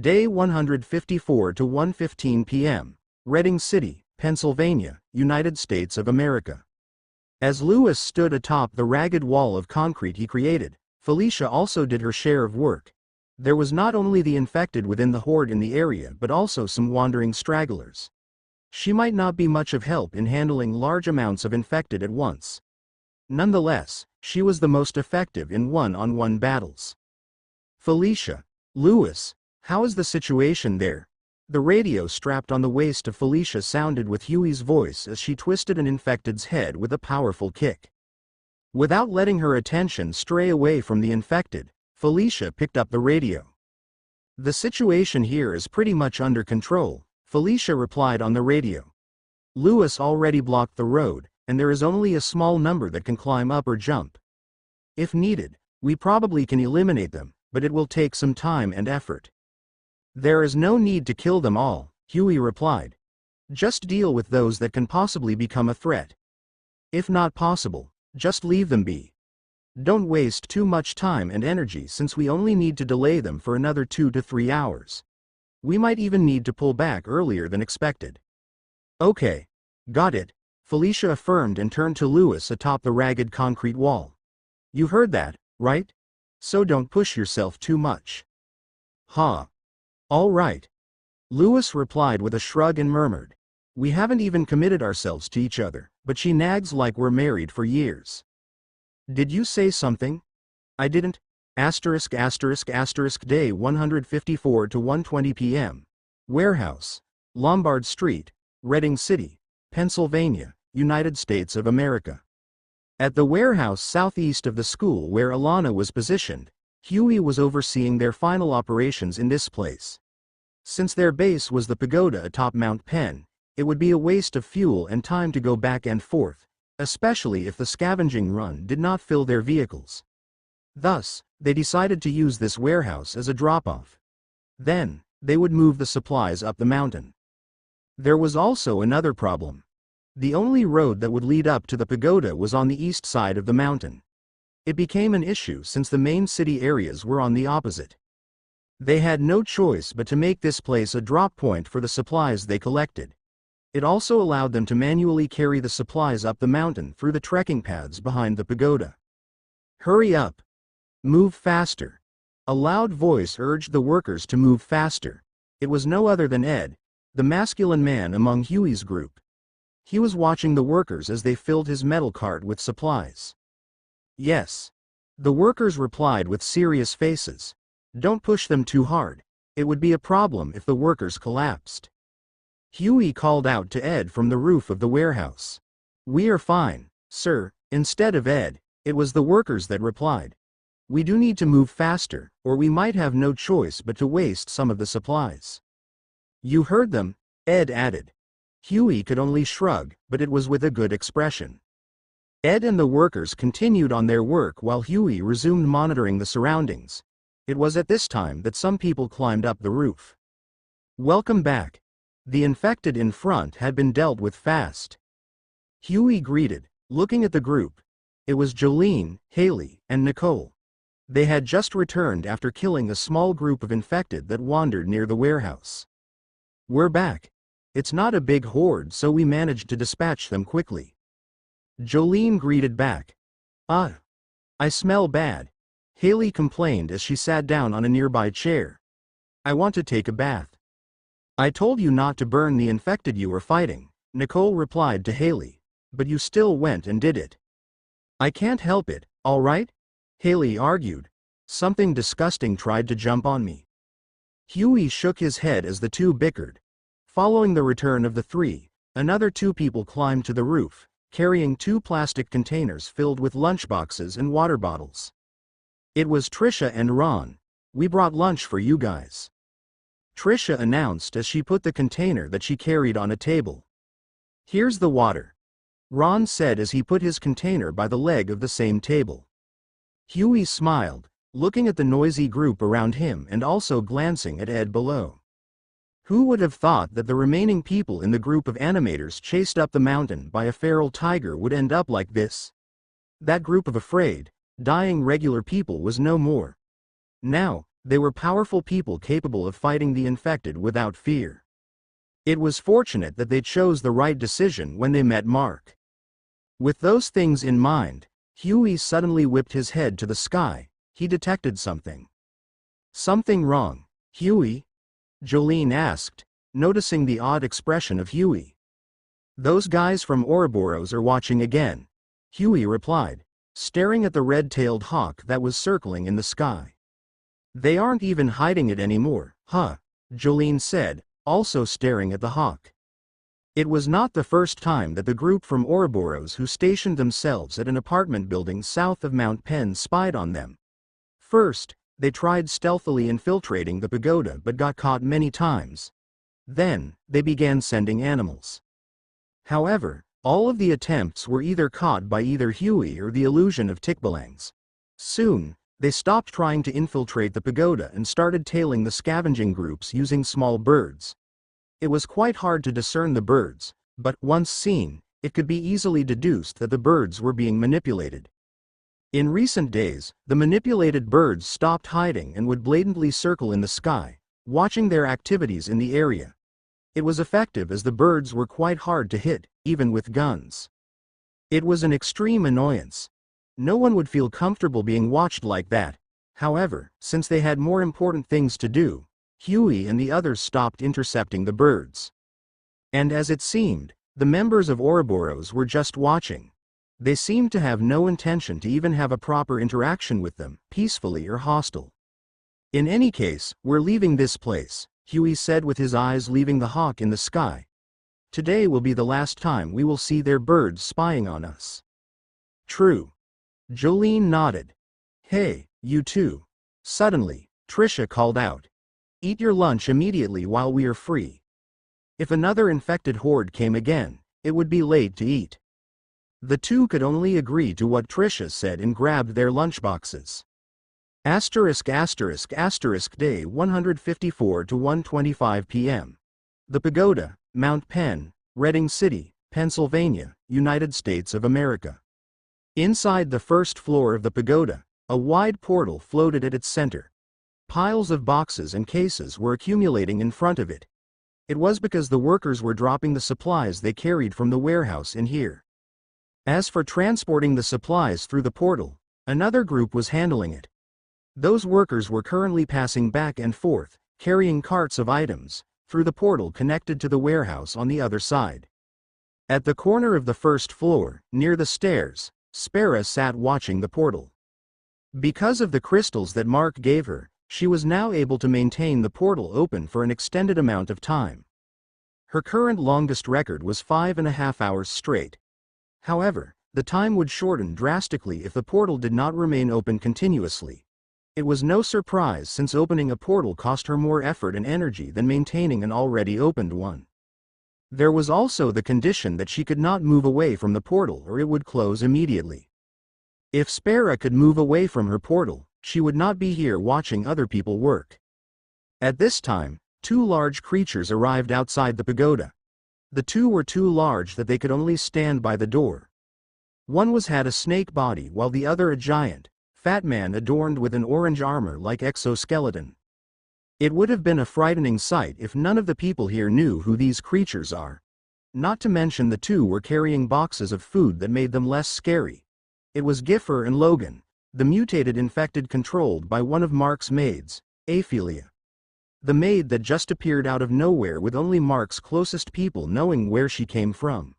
Day 154 to 1:15 p.m. Reading City, Pennsylvania, United States of America. As Lewis stood atop the ragged wall of concrete he created, Felicia also did her share of work. There was not only the infected within the horde in the area but also some wandering stragglers. She might not be much of help in handling large amounts of infected at once. Nonetheless, she was the most effective in one-on-one battles. Felicia. Lewis. How is the situation there? The radio strapped on the waist of Felicia sounded with Huey's voice as she twisted an infected's head with a powerful kick. Without letting her attention stray away from the infected, Felicia picked up the radio. The situation here is pretty much under control, Felicia replied on the radio. Lewis already blocked the road, and there is only a small number that can climb up or jump. If needed, we probably can eliminate them, but it will take some time and effort. There is no need to kill them all, Huey replied. Just deal with those that can possibly become a threat. If not possible, just leave them be. Don't waste too much time and energy since we only need to delay them for another 2 to 3 hours. We might even need to pull back earlier than expected. Okay. Got it, Felicia affirmed and turned to Lewis atop the ragged concrete wall. You heard that, right? So don't push yourself too much. Huh. All right. Lewis replied with a shrug and murmured. We haven't even committed ourselves to each other, but she nags like we're married for years. Did you say something? I didn't. Day 154 to 1:20 p.m. Warehouse. Lombard Street, Reading City, Pennsylvania, United States of America. At the warehouse southeast of the school where Alana was positioned, Huey was overseeing their final operations in this place. Since their base was the pagoda atop Mount Penn, it would be a waste of fuel and time to go back and forth, especially if the scavenging run did not fill their vehicles. Thus, they decided to use this warehouse as a drop-off. Then, they would move the supplies up the mountain. There was also another problem. The only road that would lead up to the pagoda was on the east side of the mountain. It became an issue since the main city areas were on the opposite. They had no choice but to make this place a drop point for the supplies they collected. It also allowed them to manually carry the supplies up the mountain through the trekking paths behind the pagoda. Hurry up! Move faster! A loud voice urged the workers to move faster. It was no other than Ed, the masculine man among Huey's group. He was watching the workers as they filled his metal cart with supplies. Yes. The workers replied with serious faces. Don't push them too hard. It would be a problem if the workers collapsed. Huey called out to Ed from the roof of the warehouse. We are fine, sir. Instead of Ed, it was the workers that replied. We do need to move faster, or we might have no choice but to waste some of the supplies. You heard them, Ed added. Huey could only shrug, but it was with a good expression. Ed and the workers continued on their work while Huey resumed monitoring the surroundings. It was at this time that some people climbed up the roof. Welcome back. The infected in front had been dealt with fast. Huey greeted, looking at the group. It was Jolene, Haley, and Nicole. They had just returned after killing a small group of infected that wandered near the warehouse. We're back. It's not a big horde, so we managed to dispatch them quickly. Jolene greeted back. I smell bad. Haley complained as she sat down on a nearby chair. I want to take a bath. I told you not to burn the infected you were fighting, Nicole replied to Haley, but you still went and did it. I can't help it, all right? Haley argued. Something disgusting tried to jump on me. Huey shook his head as the two bickered. Following the return of the three, another two people climbed to the roof, carrying 2 plastic containers filled with lunchboxes and water bottles. It was Trisha and Ron. We brought lunch for you guys. Trisha announced as she put the container that she carried on a table. Here's the water, Ron said as he put his container by the leg of the same table. Huey smiled, looking at the noisy group around him and also glancing at Ed below. Who would have thought that the remaining people in the group of animators chased up the mountain by a feral tiger would end up like this? That group of afraid, dying regular people was no more. Now, They were powerful people capable of fighting the infected without fear. It was fortunate that they chose the right decision when they met Mark. With those things in mind, Huey suddenly whipped his head to the sky. He detected something. "Something wrong, Huey?" Jolene asked, noticing the odd expression of Huey. "Those guys from Ouroboros are watching again," Huey replied, staring at the red-tailed hawk that was circling in the sky. "They aren't even hiding it anymore, huh?" Jolene said, also staring at the hawk. It was not the first time that the group from Ouroboros who stationed themselves at an apartment building south of Mount Penn spied on them. First, they tried stealthily infiltrating the pagoda but got caught many times. Then, they began sending animals. However, all of the attempts were either caught by either Huey or the illusion of tickbalangs. Soon, they stopped trying to infiltrate the pagoda and started tailing the scavenging groups using small birds. It was quite hard to discern the birds, but once seen, it could be easily deduced that the birds were being manipulated. In recent days, the manipulated birds stopped hiding and would blatantly circle in the sky, watching their activities in the area. It was effective as the birds were quite hard to hit, even with guns. It was an extreme annoyance. No one would feel comfortable being watched like that. However, since they had more important things to do, Huey and the others stopped intercepting the birds. And as it seemed, the members of Ouroboros were just watching. They seemed to have no intention to even have a proper interaction with them, peacefully or hostile. "In any case, we're leaving this place," Huey said with his eyes leaving the hawk in the sky. "Today will be the last time we will see their birds spying on us." "True." Jolene nodded. "Hey, you two." Suddenly, Trisha called out. "Eat your lunch immediately while we are free. If another infected horde came again, it would be late to eat." The two could only agree to what Trisha said and grabbed their lunchboxes. ****** Day 154 to 1:25 p.m. The Pagoda, Mount Penn, Redding City, Pennsylvania, United States of America. Inside the first floor of the pagoda, a wide portal floated at its center. Piles of boxes and cases were accumulating in front of it. It was because the workers were dropping the supplies they carried from the warehouse in here. As for transporting the supplies through the portal, another group was handling it. Those workers were currently passing back and forth, carrying carts of items, through the portal connected to the warehouse on the other side. At the corner of the first floor, near the stairs, Spera sat watching the portal. Because of the crystals that Mark gave her, she was now able to maintain the portal open for an extended amount of time. Her current longest record was 5.5 hours straight. However, the time would shorten drastically if the portal did not remain open continuously. It was no surprise since opening a portal cost her more effort and energy than maintaining an already opened one. There was also the condition that she could not move away from the portal or it would close immediately. If Spera could move away from her portal, she would not be here watching other people work. At this time, two large creatures arrived outside the pagoda. The two were too large that they could only stand by the door. One had a snake body while the other a giant, fat man adorned with an orange armor like exoskeleton. It would have been a frightening sight if none of the people here knew who these creatures are. Not to mention the two were carrying boxes of food that made them less scary. It was Giffer and Logan, the mutated infected controlled by one of Mark's maids, Aphelia. The maid that just appeared out of nowhere with only Mark's closest people knowing where she came from.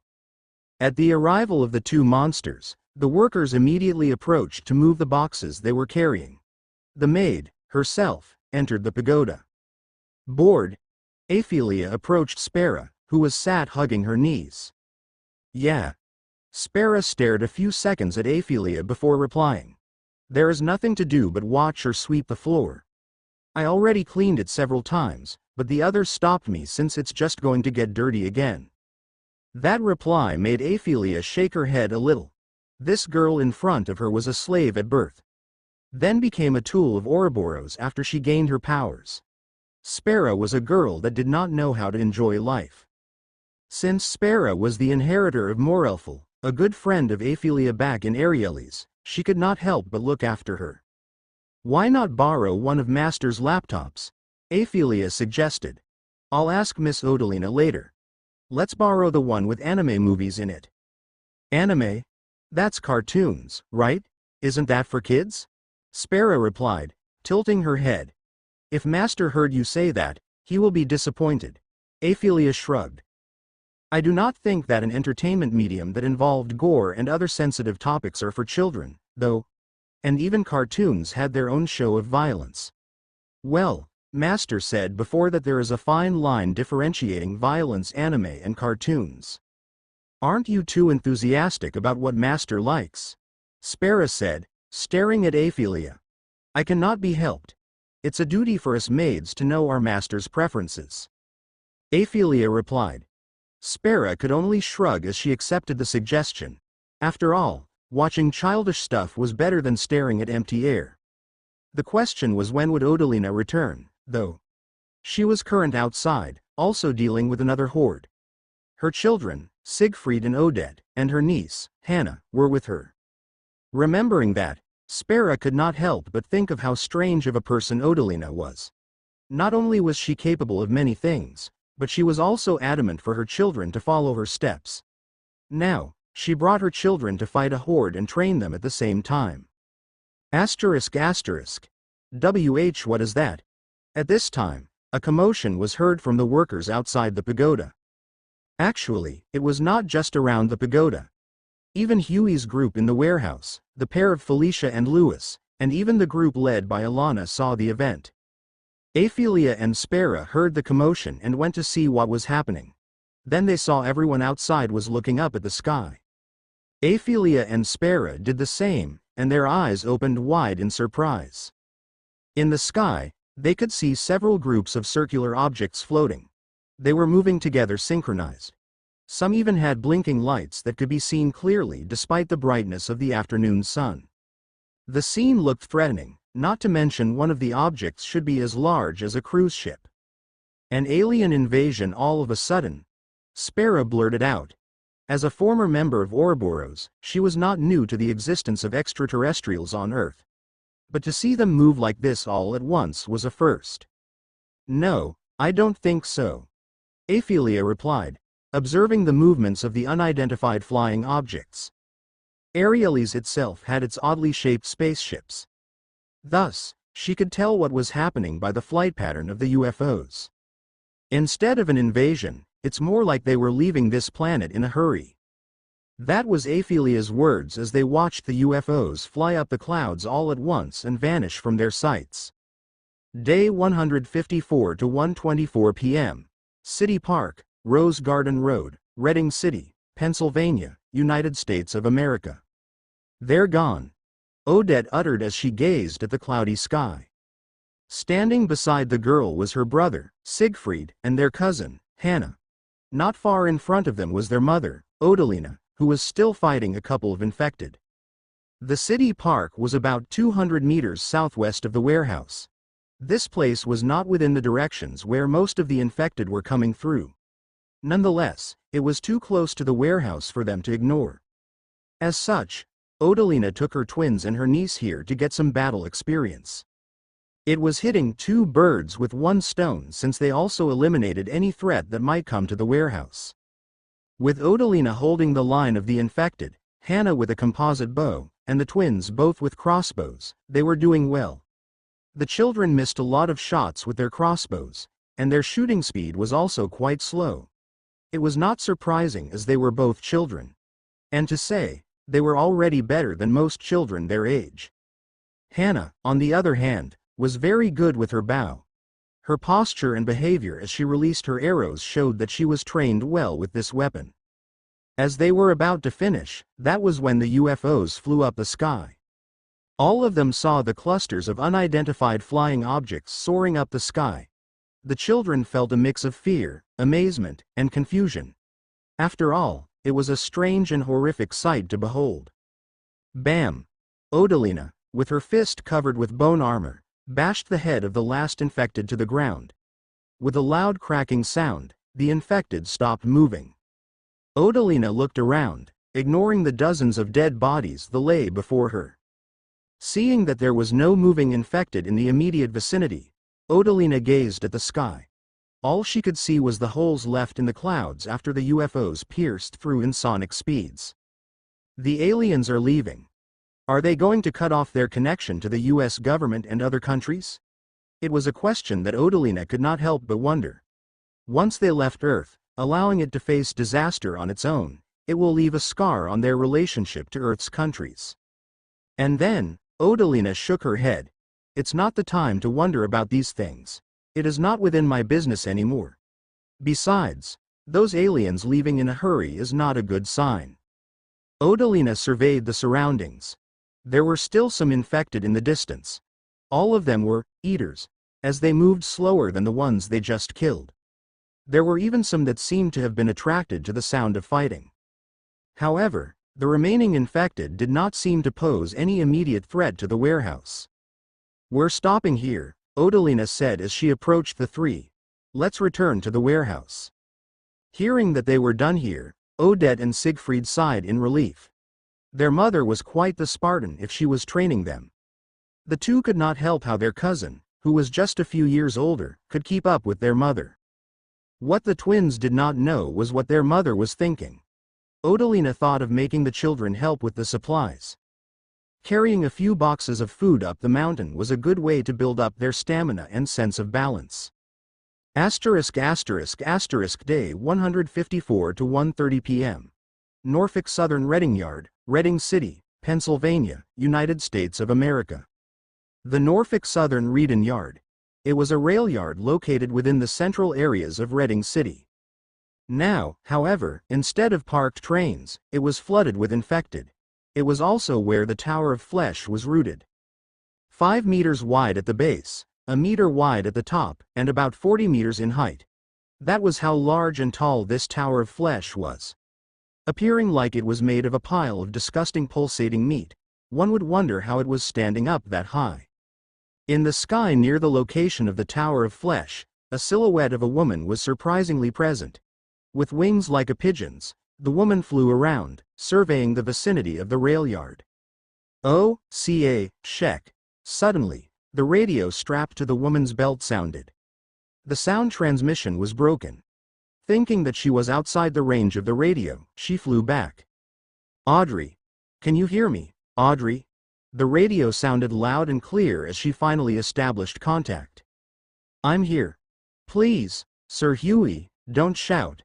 At the arrival of the two monsters, the workers immediately approached to move the boxes they were carrying. The maid, herself, entered the pagoda. Bored, Aphelia approached Spera, who was sat hugging her knees. "Yeah." Spera stared a few seconds at Aphelia before replying. "There is nothing to do but watch or sweep the floor. I already cleaned it several times, but the others stopped me since it's just going to get dirty again." That reply made Aphelia shake her head a little. This girl in front of her was a slave at birth. Then became a tool of Ouroboros after she gained her powers. Spera was a girl that did not know how to enjoy life. Since Spera was the inheritor of Morelful, a good friend of Aphelia back in Arielis, she could not help but look after her. Why not borrow one of Master's laptops? Ophelia suggested. I'll ask Miss Odalina later. Let's borrow the one with anime movies in it. Anime? That's cartoons, right? Isn't that for kids? Spera replied, tilting her head. If Master heard you say that, he will be disappointed. Ophelia shrugged. I do not think that an entertainment medium that involved gore and other sensitive topics are for children, though. And even cartoons had their own show of violence. Well, Master said before that there is a fine line differentiating violence, anime and cartoons. Aren't you too enthusiastic about what Master likes? Spera said, staring at Ophelia. I cannot be helped. It's a duty for us maids to know our Master's preferences. Ophelia replied. Spera could only shrug as she accepted the suggestion. After all, watching childish stuff was better than staring at empty air. The question was when would Odalina return, though. She was current outside, also dealing with another horde. Her children, Siegfried and Odette, and her niece, Hannah, were with her. Remembering that, Spera could not help but think of how strange of a person Odalina was. Not only was she capable of many things, but she was also adamant for her children to follow her steps. Now, she brought her children to fight a horde and train them at the same time. Asterisk asterisk. What is that? At this time, a commotion was heard from the workers outside the pagoda. Actually, it was not just around the pagoda. Even Huey's group in the warehouse, the pair of Felicia and Louis, and even the group led by Alana saw the event. Ophelia and Spera heard the commotion and went to see what was happening. Then they saw everyone outside was looking up at the sky. Ophelia and Spera did the same, and their eyes opened wide in surprise. In the sky, they could see several groups of circular objects floating. They were moving together synchronized. Some even had blinking lights that could be seen clearly despite the brightness of the afternoon sun. The scene looked threatening, not to mention one of the objects should be as large as a cruise ship. An alien invasion all of a sudden? Spera blurted out. As a former member of Ouroboros, she was not new to the existence of extraterrestrials on Earth. But to see them move like this all at once was a first. No, I don't think so. Ophelia replied, observing the movements of the unidentified flying objects. Aerialis itself had its oddly shaped spaceships. Thus, she could tell what was happening by the flight pattern of the UFOs. Instead of an invasion, it's more like they were leaving this planet in a hurry. That was Ophelia's words as they watched the UFOs fly up the clouds all at once and vanish from their sights. Day 154 to 1:24 p.m. City Park, Rose Garden Road, Reading City, Pennsylvania, United States of America. They're gone. Odette uttered as she gazed at the cloudy sky. Standing beside the girl was her brother, Siegfried, and their cousin, Hannah. Not far in front of them was their mother, Odalina, who was still fighting a couple of infected. The city park was about 200 meters southwest of the warehouse. This place was not within the directions where most of the infected were coming through. Nonetheless, it was too close to the warehouse for them to ignore. As such, Odalina took her twins and her niece here to get some battle experience. It was hitting two birds with one stone since they also eliminated any threat that might come to the warehouse. With Odalina holding the line of the infected, Hannah with a composite bow, and the twins both with crossbows, they were doing well. The children missed a lot of shots with their crossbows, and their shooting speed was also quite slow. It was not surprising as they were both children. And to say, they were already better than most children their age. Hannah, on the other hand, was very good with her bow. Her posture and behavior as she released her arrows showed that she was trained well with this weapon. As they were about to finish, that was when the UFOs flew up the sky. All of them saw the clusters of unidentified flying objects soaring up the sky. The children felt a mix of fear, amazement, and confusion. After all, it was a strange and horrific sight to behold. Bam! Odalina, with her fist covered with bone armor, bashed the head of the last infected to the ground. With a loud cracking sound, the infected stopped moving. Odalina looked around, ignoring the dozens of dead bodies that lay before her. Seeing that there was no moving infected in the immediate vicinity, Odalina gazed at the sky. All she could see was the holes left in the clouds after the UFOs pierced through in sonic speeds. The aliens are leaving. Are they going to cut off their connection to the US government and other countries? It was a question that Odalina could not help but wonder. Once they left Earth, allowing it to face disaster on its own, it will leave a scar on their relationship to Earth's countries. And then, Odalina shook her head. It's not the time to wonder about these things. It is not within my business anymore. Besides, those aliens leaving in a hurry is not a good sign. Odalina surveyed the surroundings. There were still some infected in the distance. All of them were eaters, as they moved slower than the ones they just killed. There were even some that seemed to have been attracted to the sound of fighting. However, the remaining infected did not seem to pose any immediate threat to the warehouse. We're stopping here, Odalina said as she approached the three. Let's return to the warehouse. Hearing that they were done here, Odette and Siegfried sighed in relief. Their mother was quite the Spartan if she was training them. The two could not help how their cousin, who was just a few years older, could keep up with their mother. What the twins did not know was what their mother was thinking. Odalina thought of making the children help with the supplies. Carrying a few boxes of food up the mountain was a good way to build up their stamina and sense of balance. ******* Day 154 to 1:30 p.m. Norfolk Southern Reading Yard, Reading City, Pennsylvania, United States of America. The Norfolk Southern Reading Yard. It was a rail yard located within the central areas of Reading City. Now, however, instead of parked trains, it was flooded with infected. It was also where the Tower of Flesh was rooted. 5 meters wide at the base, a meter wide at the top, and about 40 meters in height. That was how large and tall this Tower of Flesh was. Appearing like it was made of a pile of disgusting pulsating meat, one would wonder how it was standing up that high. In the sky near the location of the Tower of Flesh, a silhouette of a woman was surprisingly present. With wings like a pigeon's, the woman flew around, surveying the vicinity of the rail yard. Oh, check. Suddenly, the radio strapped to the woman's belt sounded. The sound transmission was broken. Thinking that she was outside the range of the radio, she flew back. Audrey. Can you hear me, Audrey? The radio sounded loud and clear as she finally established contact. I'm here. Please, Sir Huey, don't shout.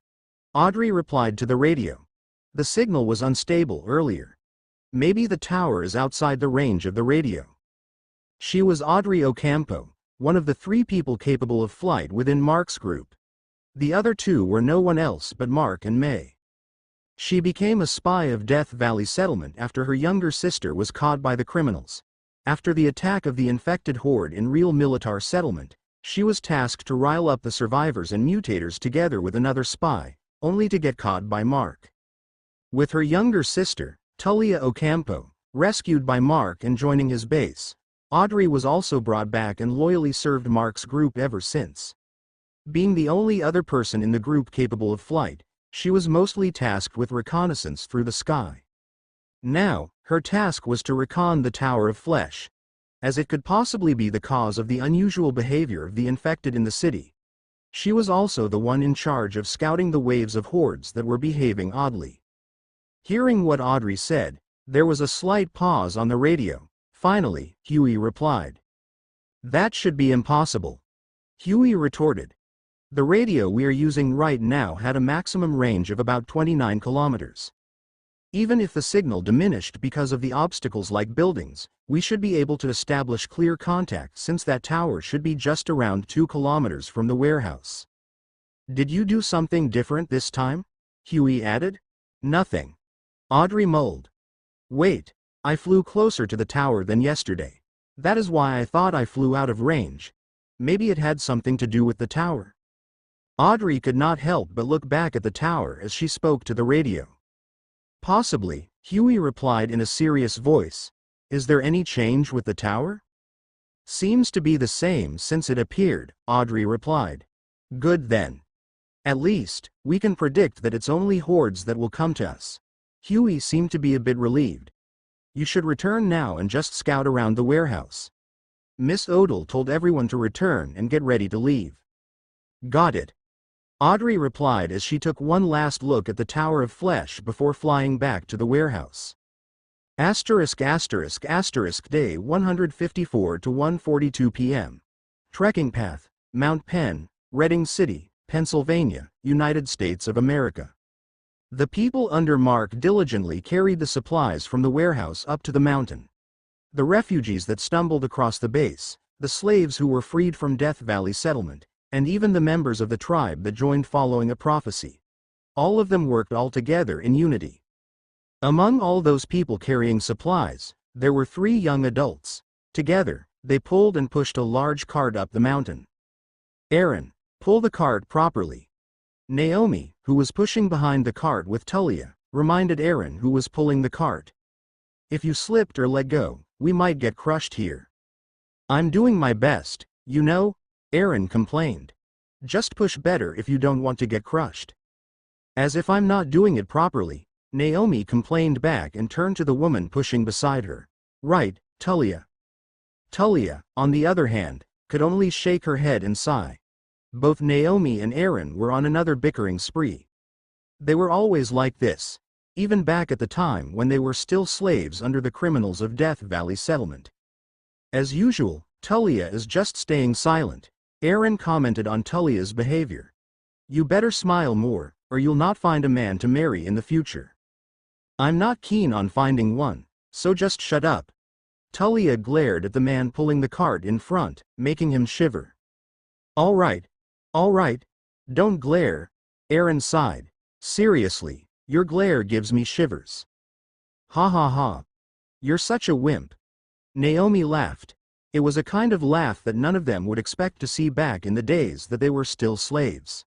Audrey replied to the radio. The signal was unstable earlier. Maybe the tower is outside the range of the radio. She was Audrey Ocampo, one of the 3 people capable of flight within Mark's group. The other 2 were no one else but Mark and May. She became a spy of Death Valley Settlement after her younger sister was caught by the criminals. After the attack of the infected horde in Real Militar Settlement, she was tasked to rile up the survivors and mutators together with another spy, only to get caught by Mark. With her younger sister, Tullia Ocampo, rescued by Mark and joining his base, Audrey was also brought back and loyally served Mark's group ever since. Being the only other person in the group capable of flight, she was mostly tasked with reconnaissance through the sky. Now, her task was to recon the Tower of Flesh, as it could possibly be the cause of the unusual behavior of the infected in the city. She was also the one in charge of scouting the waves of hordes that were behaving oddly. Hearing what Audrey said, there was a slight pause on the radio. Finally, Huey replied. That should be impossible. Huey retorted. The radio we are using right now had a maximum range of about 29 kilometers. Even if the signal diminished because of the obstacles like buildings, we should be able to establish clear contact since that tower should be just around 2 kilometers from the warehouse. Did you do something different this time? Huey added. Nothing. Audrey mulled. Wait, I flew closer to the tower than yesterday. That is why I thought I flew out of range. Maybe it had something to do with the tower. Audrey could not help but look back at the tower as she spoke to the radio. Possibly, Huey replied in a serious voice. Is there any change with the tower? Seems to be the same since it appeared, Audrey replied. Good then. At least, we can predict that it's only hordes that will come to us. Huey seemed to be a bit relieved. You should return now and just scout around the warehouse. Miss Odell told everyone to return and get ready to leave. Got it. Audrey replied as she took one last look at the Tower of Flesh before flying back to the warehouse. *******, Day 154 to 1:42 p.m. Trekking path, Mount Penn, Reading City, Pennsylvania, United States of America. The people under Mark diligently carried the supplies from the warehouse up to the mountain. The refugees that stumbled across the base, the slaves who were freed from Death Valley settlement, and even the members of the tribe that joined following a prophecy. All of them worked all together in unity. Among all those people carrying supplies, there were 3 young adults. Together, they pulled and pushed a large cart up the mountain. Aaron, pull the cart properly. Naomi, who was pushing behind the cart with Tullia, reminded Aaron, who was pulling the cart. If you slipped or let go, we might get crushed here. I'm doing my best, you know, Aaron complained. Just push better if you don't want to get crushed. As if I'm not doing it properly, Naomi complained back and turned to the woman pushing beside her. Right, Tullia. Tullia, on the other hand, could only shake her head and sigh. Both Naomi and Aaron were on another bickering spree. They were always like this, even back at the time when they were still slaves under the criminals of Death Valley settlement. As usual, Tullia is just staying silent. Aaron commented on Tullia's behavior. You better smile more, or you'll not find a man to marry in the future. I'm not keen on finding one, so just shut up. Tullia glared at the man pulling the cart in front, making him shiver. All right, don't glare, Aaron sighed. Seriously, your glare gives me shivers. Ha ha ha. You're such a wimp. Naomi laughed. It was a kind of laugh that none of them would expect to see back in the days that they were still slaves.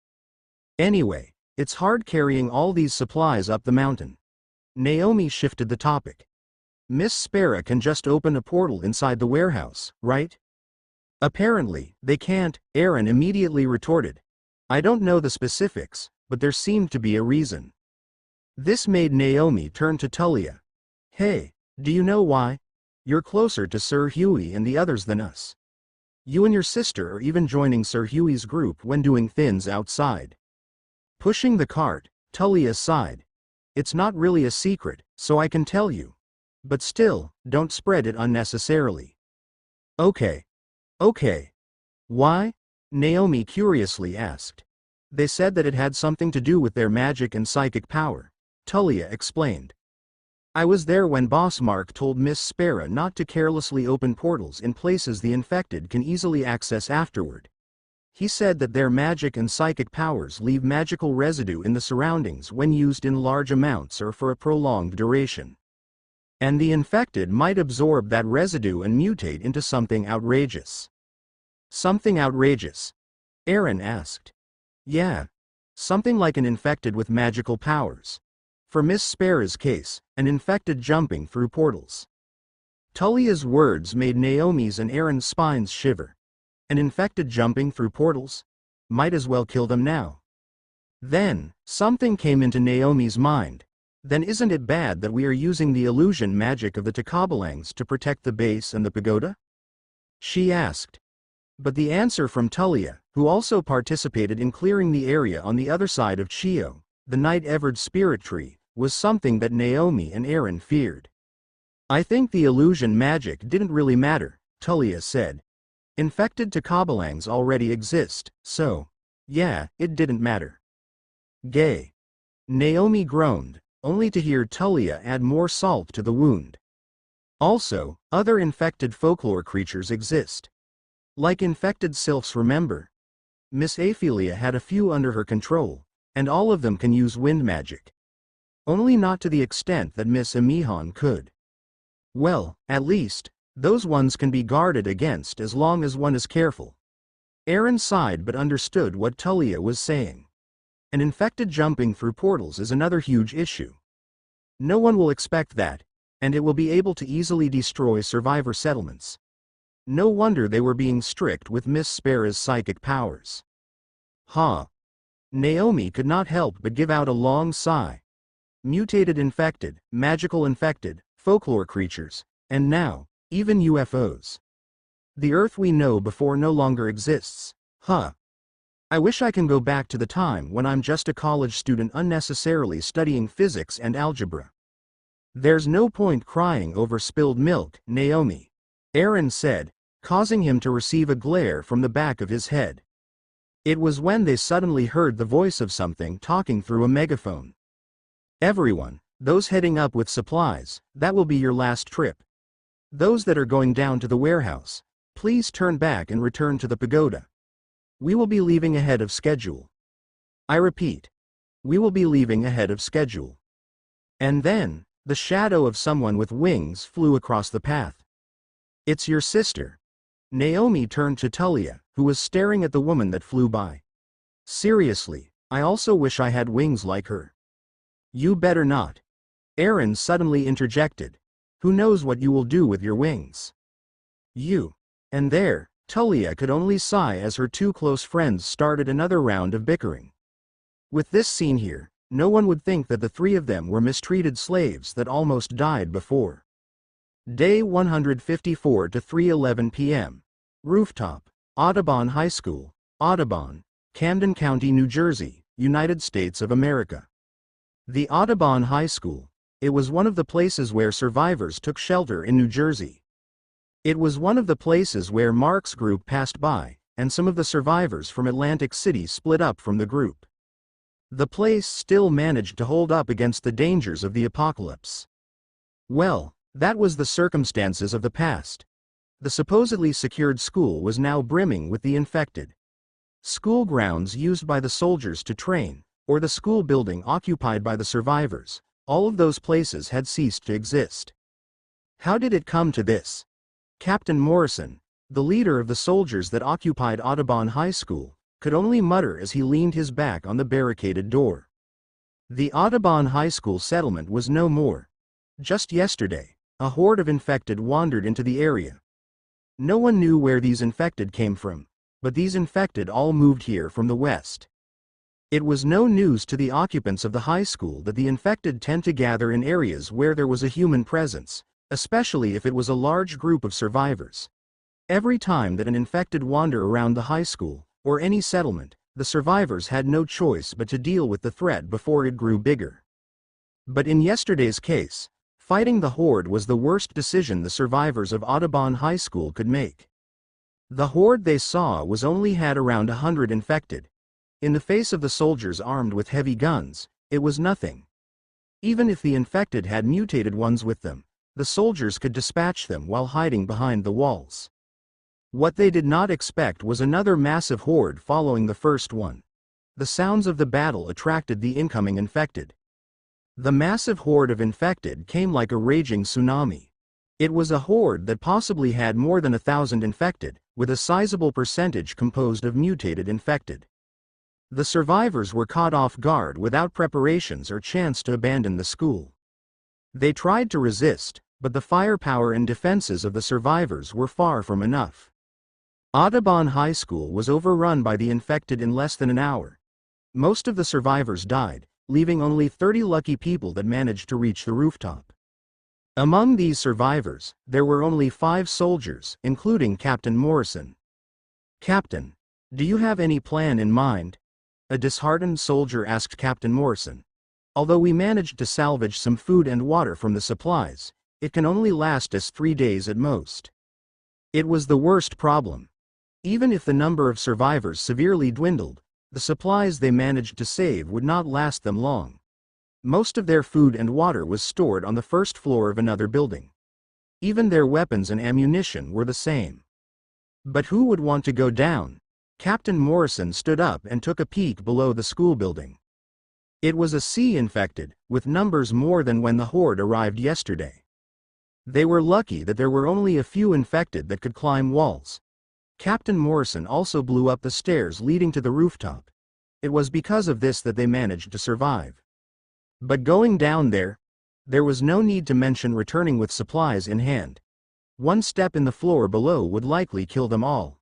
Anyway, it's hard carrying all these supplies up the mountain. Naomi shifted the topic. Miss Spera can just open a portal inside the warehouse, right? Apparently, they can't, Aaron immediately retorted. I don't know the specifics, but there seemed to be a reason. This made Naomi turn to Tullia. Hey, do you know why? You're closer to Sir Huey and the others than us. You and your sister are even joining Sir Huey's group when doing things outside. Pushing the cart, Tullia sighed. It's not really a secret, so I can tell you. But still, don't spread it unnecessarily. Okay. Why? Naomi curiously asked. They said that it had something to do with their magic and psychic power, Tullia explained. I was there when Boss Mark told Miss Spera not to carelessly open portals in places the infected can easily access afterward. He said that their magic and psychic powers leave magical residue in the surroundings when used in large amounts or for a prolonged duration. And the infected might absorb that residue and mutate into something outrageous. Something outrageous? Aaron asked. Yeah. Something like an infected with magical powers. For Miss Spera's case, an infected jumping through portals. Tullia's words made Naomi's and Aaron's spines shiver. An infected jumping through portals? Might as well kill them now. Then, something came into Naomi's mind. Then isn't it bad that we are using the illusion magic of the Takabalangs to protect the base and the pagoda? She asked. But the answer from Tullia, who also participated in clearing the area on the other side of Chio, the night-evered spirit tree, was something that Naomi and Aaron feared. I think the illusion magic didn't really matter, Tullia said. Infected Takabalangs already exist, so, yeah, it didn't matter. Gay. Naomi groaned, only to hear Tullia add more salt to the wound. Also, other infected folklore creatures exist. Like infected sylphs, remember? Miss Aphelia had a few under her control, and all of them can use wind magic. Only not to the extent that Miss Amihan could. Well, at least, those ones can be guarded against as long as one is careful. Aaron sighed but understood what Tullia was saying. An infected jumping through portals is another huge issue. No one will expect that, and it will be able to easily destroy survivor settlements. No wonder they were being strict with Miss Spera's psychic powers. Ha! Naomi could not help but give out a long sigh. Mutated infected, magical infected, folklore creatures, and now, even UFOs. The Earth we know before no longer exists. Huh. I wish I can go back to the time when I'm just a college student unnecessarily studying physics and algebra. There's no point crying over spilled milk, Naomi. Aaron said, causing him to receive a glare from the back of his head. It was when they suddenly heard the voice of something talking through a megaphone. Everyone, those heading up with supplies, that will be your last trip. Those that are going down to the warehouse, please turn back and return to the pagoda. We will be leaving ahead of schedule. I repeat, we will be leaving ahead of schedule. And then, the shadow of someone with wings flew across the path. It's your sister. Naomi turned to Tullia, who was staring at the woman that flew by. Seriously, I also wish I had wings like her. You better not. Aaron suddenly interjected. Who knows what you will do with your wings? You. And there, Tullia could only sigh as her two close friends started another round of bickering. With this scene here, no one would think that the three of them were mistreated slaves that almost died before. Day 154 to 3:11 p.m. Rooftop, Audubon High School, Audubon, Camden County, New Jersey, United States of America. The Audubon High School, it was one of the places where survivors took shelter in New Jersey. It was one of the places where Mark's group passed by, and some of the survivors from Atlantic City split up from the group. The place still managed to hold up against the dangers of the apocalypse. Well, that was the circumstances of the past. The supposedly secured school was now brimming with the infected. School grounds used by the soldiers to train, or the school building occupied by the survivors, all of those places had ceased to exist. How did it come to this? Captain Morrison, the leader of the soldiers that occupied Audubon High School, could only mutter as he leaned his back on the barricaded door. The Audubon High School settlement was no more. Just yesterday, a horde of infected wandered into the area. No one knew where these infected came from, but these infected all moved here from the west. It was no news to the occupants of the high school that the infected tend to gather in areas where there was a human presence, especially if it was a large group of survivors. Every time that an infected wandered around the high school, or any settlement, the survivors had no choice but to deal with the threat before it grew bigger. But in yesterday's case, fighting the horde was the worst decision the survivors of Audubon High School could make. The horde they saw was only had around 100 infected. In the face of the soldiers armed with heavy guns, it was nothing. Even if the infected had mutated ones with them, the soldiers could dispatch them while hiding behind the walls. What they did not expect was another massive horde following the first one. The sounds of the battle attracted the incoming infected. The massive horde of infected came like a raging tsunami. It was a horde that possibly had more than 1,000 infected, with a sizable percentage composed of mutated infected. The survivors were caught off guard without preparations or chance to abandon the school. They tried to resist, but the firepower and defenses of the survivors were far from enough. Audubon High School was overrun by the infected in less than an hour. Most of the survivors died, leaving only 30 lucky people that managed to reach the rooftop. Among these survivors, there were only 5 soldiers, including Captain Morrison. "Captain, do you have any plan in mind?" a disheartened soldier asked Captain Morrison. "Although we managed to salvage some food and water from the supplies, it can only last us 3 days at most." It was the worst problem. Even if the number of survivors severely dwindled, the supplies they managed to save would not last them long. Most of their food and water was stored on the first floor of another building. Even their weapons and ammunition were the same. But who would want to go down? Captain Morrison stood up and took a peek below the school building. It was a sea infected, with numbers more than when the horde arrived yesterday. They were lucky that there were only a few infected that could climb walls. Captain Morrison also blew up the stairs leading to the rooftop. It was because of this that they managed to survive. But going down there was no need to mention returning with supplies in hand. One step in the floor below would likely kill them all.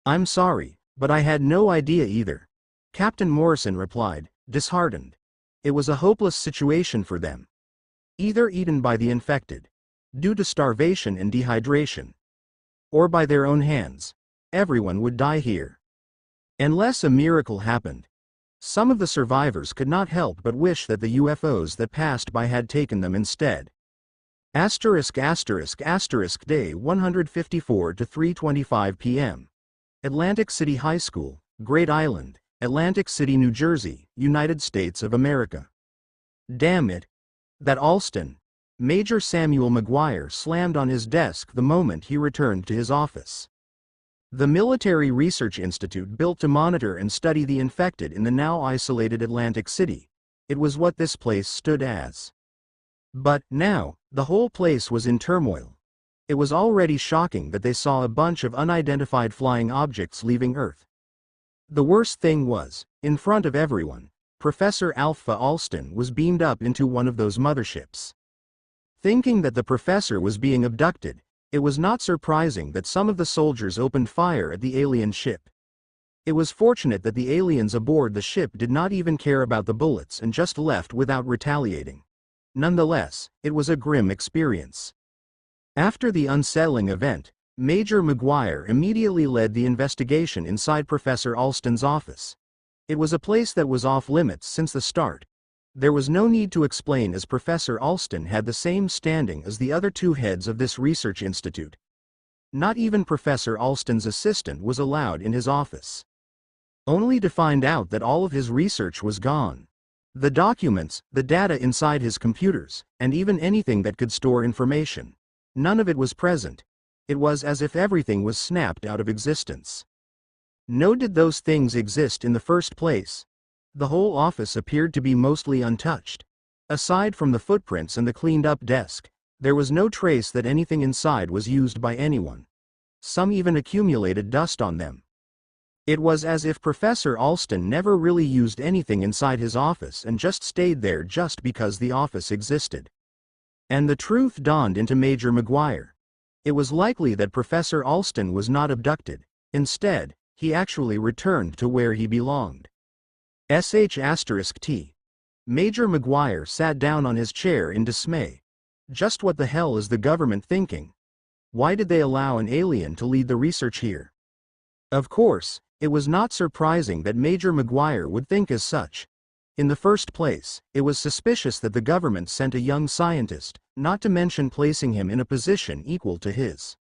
"I'm sorry, but I had no idea either," Captain Morrison replied, disheartened. It was a hopeless situation for them. either eaten by the infected, due to starvation and dehydration, or by their own hands. Everyone would die here. Unless a miracle happened. Some of the survivors could not help but wish that the UFOs that passed by had taken them instead. *********************************************************************************************************************************************************************************************************************************************************************************************************************************2 Atlantic City High School, Great Island, Atlantic City, New Jersey, United States of America. Damn it. That Alston. Major Samuel McGuire slammed on his desk the moment he returned to his office. The Military Research Institute built to monitor and study the infected in the now isolated Atlantic City. It was what this place stood as. But, now, the whole place was in turmoil. It was already shocking that they saw a bunch of unidentified flying objects leaving Earth. The worst thing was, in front of everyone, Professor Alpha Alston was beamed up into one of those motherships. Thinking that the professor was being abducted, it was not surprising that some of the soldiers opened fire at the alien ship. It was fortunate that the aliens aboard the ship did not even care about the bullets and just left without retaliating. Nonetheless, it was a grim experience. After the unsettling event, Major McGuire immediately led the investigation inside Professor Alston's office. It was a place that was off limits since the start. There was no need to explain, as Professor Alston had the same standing as the other two heads of this research institute. Not even Professor Alston's assistant was allowed in his office. Only to find out that all of his research was gone. The documents, the data inside his computers, and even anything that could store information. None of it was present. It was as if everything was snapped out of existence. Nor did those things exist in the first place. The whole office appeared to be mostly untouched. Aside from the footprints and the cleaned-up desk, there was no trace that anything inside was used by anyone. Some even accumulated dust on them. It was as if Professor Alston never really used anything inside his office and just stayed there just because the office existed. And the truth dawned into Major McGuire. It was likely that Professor Alston was not abducted. Instead, he actually returned to where he belonged. ****T. Major McGuire sat down on his chair in dismay. Just what the hell is the government thinking? Why did they allow an alien to lead the research here? Of course, it was not surprising that Major McGuire would think as such. In the first place, it was suspicious that the government sent a young scientist, not to mention placing him in a position equal to his.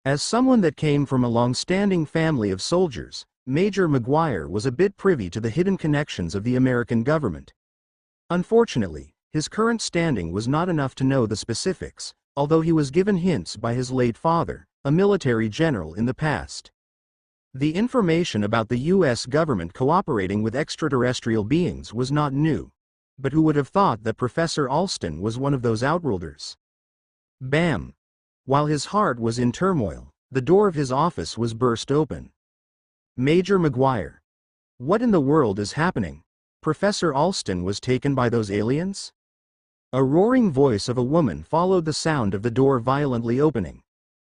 As someone that came from a long-standing family of soldiers, Major McGuire was a bit privy to the hidden connections of the American government. Unfortunately, his current standing was not enough to know the specifics, although he was given hints by his late father, a military general in the past. The information about the U.S. government cooperating with extraterrestrial beings was not new. But who would have thought that Professor Alston was one of those outworlders? Bam! While his heart was in turmoil, the door of his office was burst open. Major McGuire. What in the world is happening? Professor Alston was taken by those aliens? A roaring voice of a woman followed the sound of the door violently opening.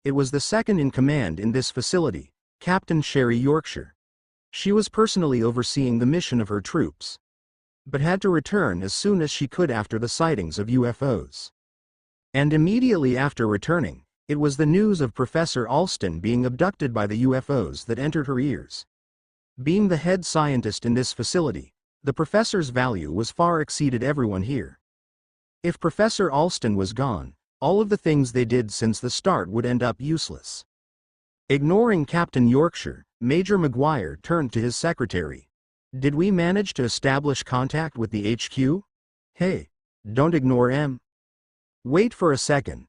It was the second in command in this facility, Captain Sherry Yorkshire. She was personally overseeing the mission of her troops, but had to return as soon as she could after the sightings of UFOs. And immediately after returning, it was the news of Professor Alston being abducted by the UFOs that entered her ears. Being the head scientist in this facility, the professor's value was far exceeded everyone here. If Professor Alston was gone, all of the things they did since the start would end up useless. Ignoring Captain Yorkshire, Major McGuire turned to his secretary. Did we manage to establish contact with the HQ? Hey, don't ignore M. Wait for a second.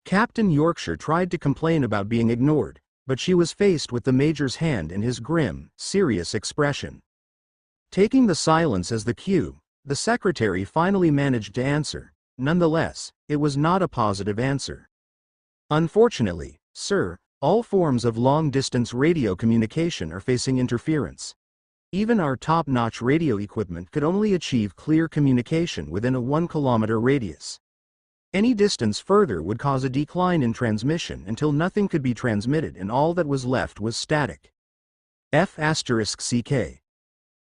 Captain Yorkshire tried to complain about being ignored, but she was faced with the Major's hand and his grim, serious expression. Taking the silence as the cue, the secretary finally managed to answer. Nonetheless, it was not a positive answer. Unfortunately, sir, all forms of long-distance radio communication are facing interference. Even our top-notch radio equipment could only achieve clear communication within a 1-kilometer radius. Any distance further would cause a decline in transmission until nothing could be transmitted and all that was left was static. F***CK.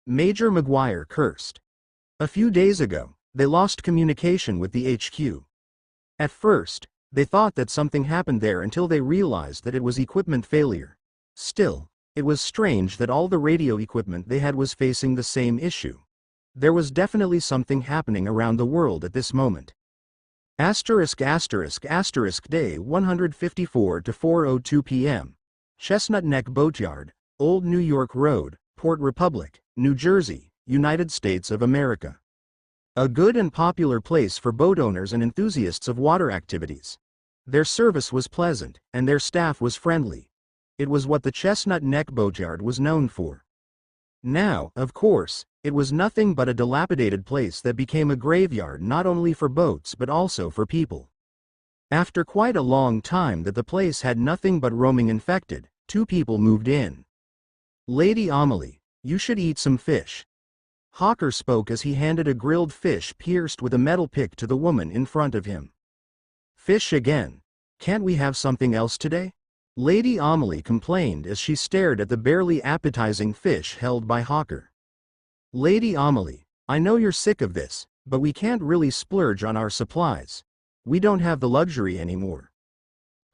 Major McGuire cursed. A few days ago, They lost communication with the HQ. At first, they thought that something happened there until they realized that it was equipment failure. Still, it was strange that all the radio equipment they had was facing the same issue. There was definitely something happening around the world at this moment. Day 154 to 4:02 p.m. Chestnut Neck Boatyard, Old New York Road, Port Republic, New Jersey, United States of America. A good and popular place for boat owners and enthusiasts of water activities. Their service was pleasant, and their staff was friendly. It was what the Chestnut Neck Boatyard was known for. Now, of course, it was nothing but a dilapidated place that became a graveyard not only for boats but also for people. After quite a long time that the place had nothing but roaming infected, 2 people moved in. "Lady Amelie, you should eat some fish." Hawker spoke as he handed a grilled fish pierced with a metal pick to the woman in front of him. "Fish again? Can't we have something else today?" Lady Amelie complained as she stared at the barely appetizing fish held by Hawker. "Lady Amelie, I know you're sick of this, but we can't really splurge on our supplies. We don't have the luxury anymore."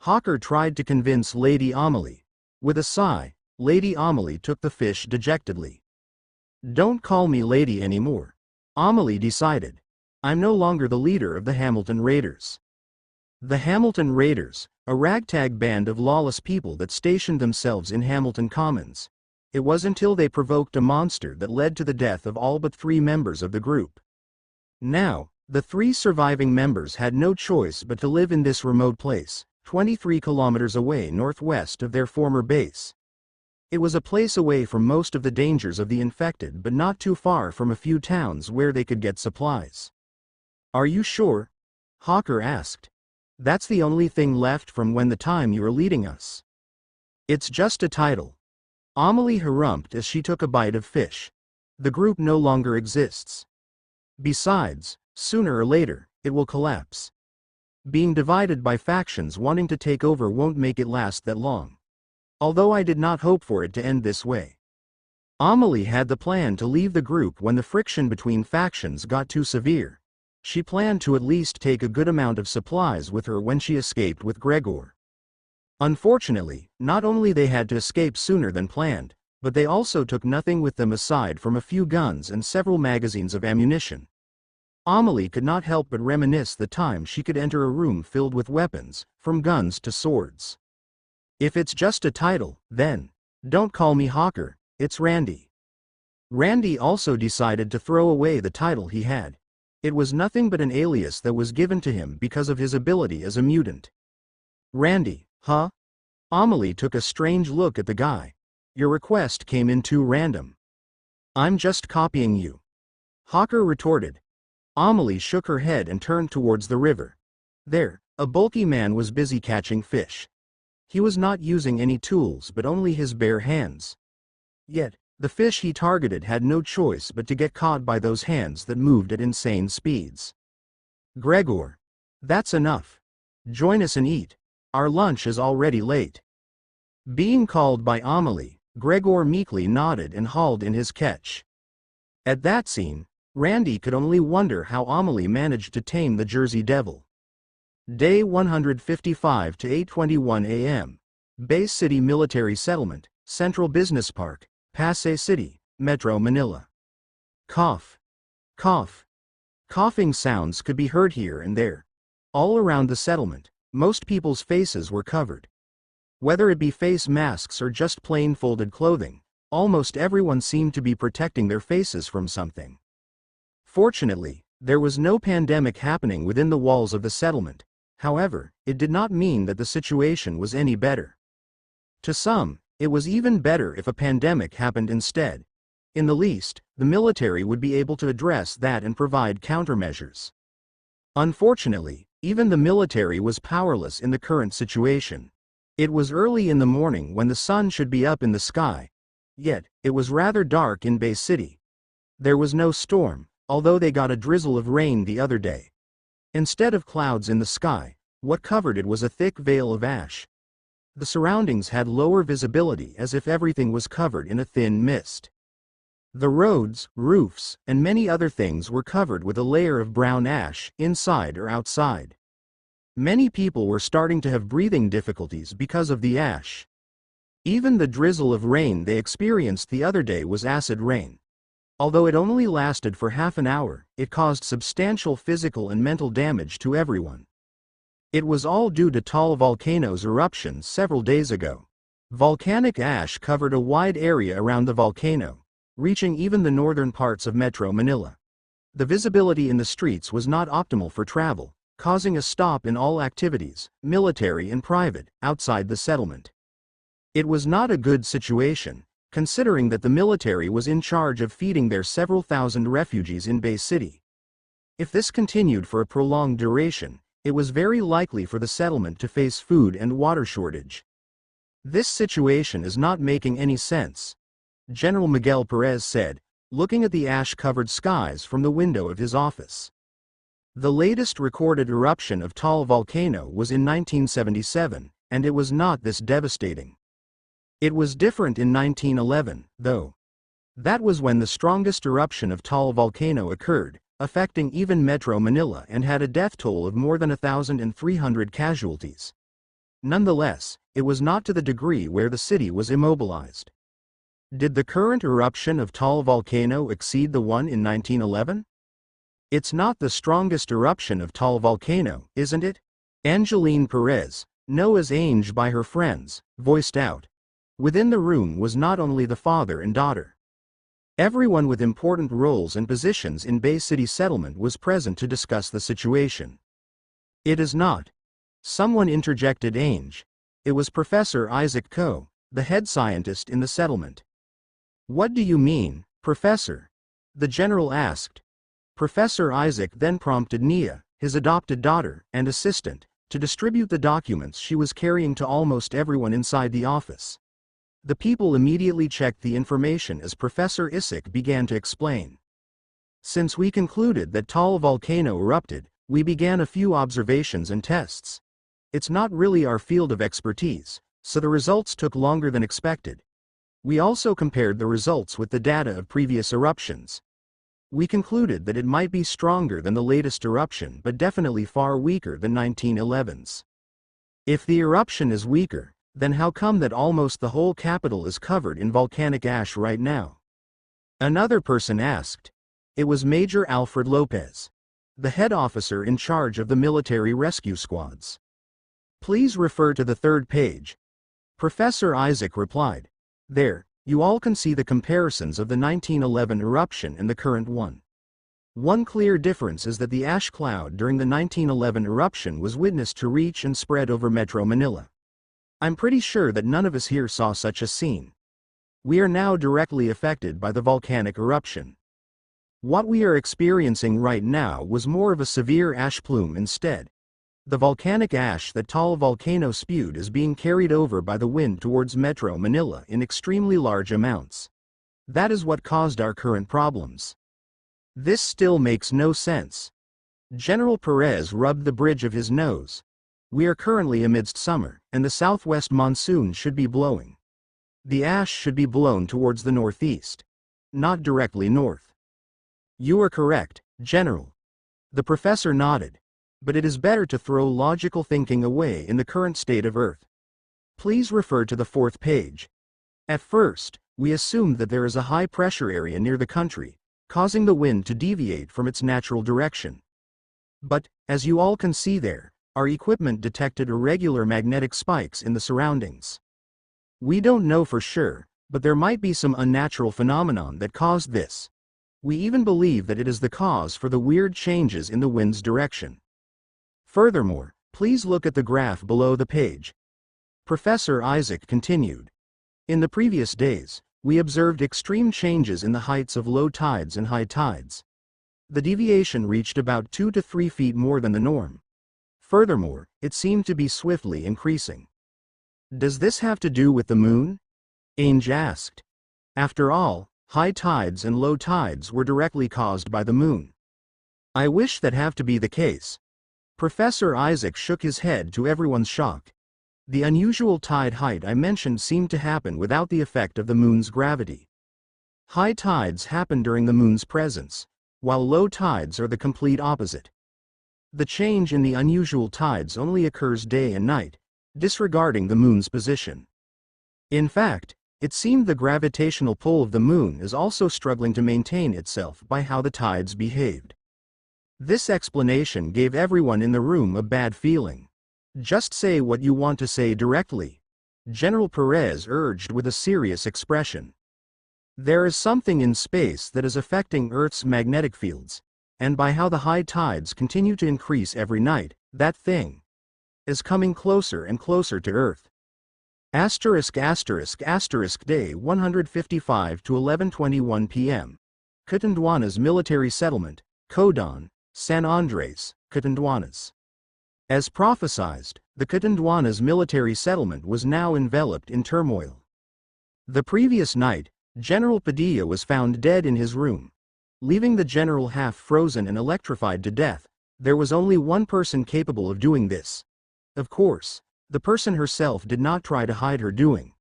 Hawker tried to convince Lady Amelie. With a sigh, Lady Amelie took the fish dejectedly. "Don't call me lady anymore," Amelie decided. "I'm no longer the leader of the Hamilton Raiders." The Hamilton Raiders, a ragtag band of lawless people that stationed themselves in Hamilton Commons. It was until they provoked a monster that led to the death of all but 3 members of the group. Now, the 3 surviving members had no choice but to live in this remote place, 23 kilometers away northwest of their former base. It was a place away from most of the dangers of the infected but not too far from a few towns where they could get supplies. "Are you sure?" Hawker asked. "That's the only thing left from when the time you were leading us." "It's just a title." Amelie harumphed as she took a bite of fish. "The group no longer exists. Besides, sooner or later, it will collapse. Being divided by factions wanting to take over won't make it last that long. Although I did not hope for it to end this way." Amelie had the plan to leave the group when the friction between factions got too severe. She planned to at least take a good amount of supplies with her when she escaped with Gregor. Unfortunately, not only they had to escape sooner than planned, but they also took nothing with them aside from a few guns and several magazines of ammunition. Amelie could not help but reminisce the time she could enter a room filled with weapons, from guns to swords. "If it's just a title, then, don't call me Hawker, it's Randy." Randy also decided to throw away the title he had. It was nothing but an alias that was given to him because of his ability as a mutant. "Randy, huh?" Amelie took a strange look at the guy. "Your request came in too random." "I'm just copying you," Hawker retorted. Amelie shook her head and turned towards the river. There, a bulky man was busy catching fish. He was not using any tools but only his bare hands. Yet, the fish he targeted had no choice but to get caught by those hands that moved at insane speeds. "Gregor, that's enough. Join us and eat. Our lunch is already late." Being called by Amelie, Gregor meekly nodded and hauled in his catch. At that scene, Randy could only wonder how Amelie managed to tame the Jersey Devil. Day 155 to 8:21 a.m. Bay City Military Settlement, Central Business Park, Pasay City, Metro Manila. Cough. Cough. Coughing sounds could be heard here and there. All around the settlement, most people's faces were covered. Whether it be face masks or just plain folded clothing, almost everyone seemed to be protecting their faces from something. Fortunately, there was no pandemic happening within the walls of the settlement. However, it did not mean that the situation was any better. To some, it was even better if a pandemic happened instead. In the least, the military would be able to address that and provide countermeasures. Unfortunately, even the military was powerless in the current situation. It was early in the morning when the sun should be up in the sky. Yet, it was rather dark in Bay City. There was no storm, although they got a drizzle of rain the other day. Instead of clouds in the sky, what covered it was a thick veil of ash. The surroundings had lower visibility as if everything was covered in a thin mist. The roads, roofs, and many other things were covered with a layer of brown ash, inside or outside. Many people were starting to have breathing difficulties because of the ash. Even the drizzle of rain they experienced the other day was acid rain. Although it only lasted for half an hour, it caused substantial physical and mental damage to everyone. It was all due to tall volcano's eruption several days ago. Volcanic ash covered a wide area around the volcano, reaching even the northern parts of Metro Manila. The visibility in the streets was not optimal for travel, causing a stop in all activities, military and private, outside the settlement. It was not a good situation, considering that the military was in charge of feeding their several thousand refugees in Bay City. If this continued for a prolonged duration, it was very likely for the settlement to face food and water shortage. This situation is not making any sense, General Miguel Perez said, looking at the ash-covered skies from the window of his office. The latest recorded eruption of Taal volcano was in 1977, and it was not this devastating. It was different in 1911, though. That was when the strongest eruption of Taal volcano occurred, affecting even Metro Manila and had a death toll of more than 1,300 casualties. Nonetheless, it was not to the degree where the city was immobilized. Did the current eruption of Taal volcano exceed the one in 1911? It's not the strongest eruption of Taal volcano, isn't it? Angeline Perez, known as Ange by her friends, voiced out. Within the room was not only the father and daughter. Everyone with important roles and positions in Bay City settlement was present to discuss the situation. It is not. Someone interjected Ange. It was Professor Isaac Coe, the head scientist in the settlement. What do you mean, Professor? The general asked. Professor Isaac then prompted Nia, his adopted daughter and assistant, to distribute the documents she was carrying to almost everyone inside the office. The people immediately checked the information as Professor Isaac began to explain. Since we concluded that Taal volcano erupted, we began a few observations and tests. It's not really our field of expertise, so the results took longer than expected. We also compared the results with the data of previous eruptions. We concluded that it might be stronger than the latest eruption but definitely far weaker than 1911's. If the eruption is weaker, then how come that almost the whole capital is covered in volcanic ash right now? Another person asked. It was Major Alfred Lopez, the head officer in charge of the military rescue squads. Please refer to the third page. Professor Isaac replied. There, you all can see the comparisons of the 1911 eruption and the current one. One clear difference is that the ash cloud during the 1911 eruption was witnessed to reach and spread over Metro Manila. I'm pretty sure that none of us here saw such a scene. We are now directly affected by the volcanic eruption. What we are experiencing right now was more of a severe ash plume instead. The volcanic ash that Taal volcano spewed is being carried over by the wind towards Metro Manila in extremely large amounts. That is what caused our current problems. This still makes no sense. General Perez rubbed the bridge of his nose. We are currently amidst summer, and the southwest monsoon should be blowing. The ash should be blown towards the northeast, not directly north. You are correct, General. The professor nodded. But it is better to throw logical thinking away in the current state of Earth. Please refer to the fourth page. At first, we assumed that there is a high pressure area near the country, causing the wind to deviate from its natural direction. But, as you all can see there, our equipment detected irregular magnetic spikes in the surroundings. We don't know for sure, but there might be some unnatural phenomenon that caused this. We even believe that it is the cause for the weird changes in the wind's direction. Furthermore, please look at the graph below the page. Professor Isaac continued. In the previous days, we observed extreme changes in the heights of low tides and high tides. The deviation reached about 2 to 3 feet more than the norm. Furthermore, it seemed to be swiftly increasing. Does this have to do with the moon? Ainge asked. After all, high tides and low tides were directly caused by the moon. I wish that have to be the case. Professor Isaac shook his head to everyone's shock. The unusual tide height I mentioned seemed to happen without the effect of the moon's gravity. High tides happen during the moon's presence, while low tides are the complete opposite. The change in the unusual tides only occurs day and night, disregarding the moon's position. In fact, it seemed the gravitational pull of the moon is also struggling to maintain itself by how the tides behaved. This explanation gave everyone in the room a bad feeling. "Just say what you want to say directly," General Perez urged with a serious expression. "There is something in space that is affecting Earth's magnetic fields, and by how the high tides continue to increase every night, that thing is coming closer and closer to Earth." Day 155 to 11:21 p.m. Cotonduanas military settlement, Codon, San Andres, Cotonduanas. As prophesized, the Cotonduanas military settlement was now enveloped in turmoil. The previous night, General Padilla was found dead in his room. Leaving the general half frozen and electrified to death, there was only one person capable of doing this. Of course, the person herself did not try to hide her doing.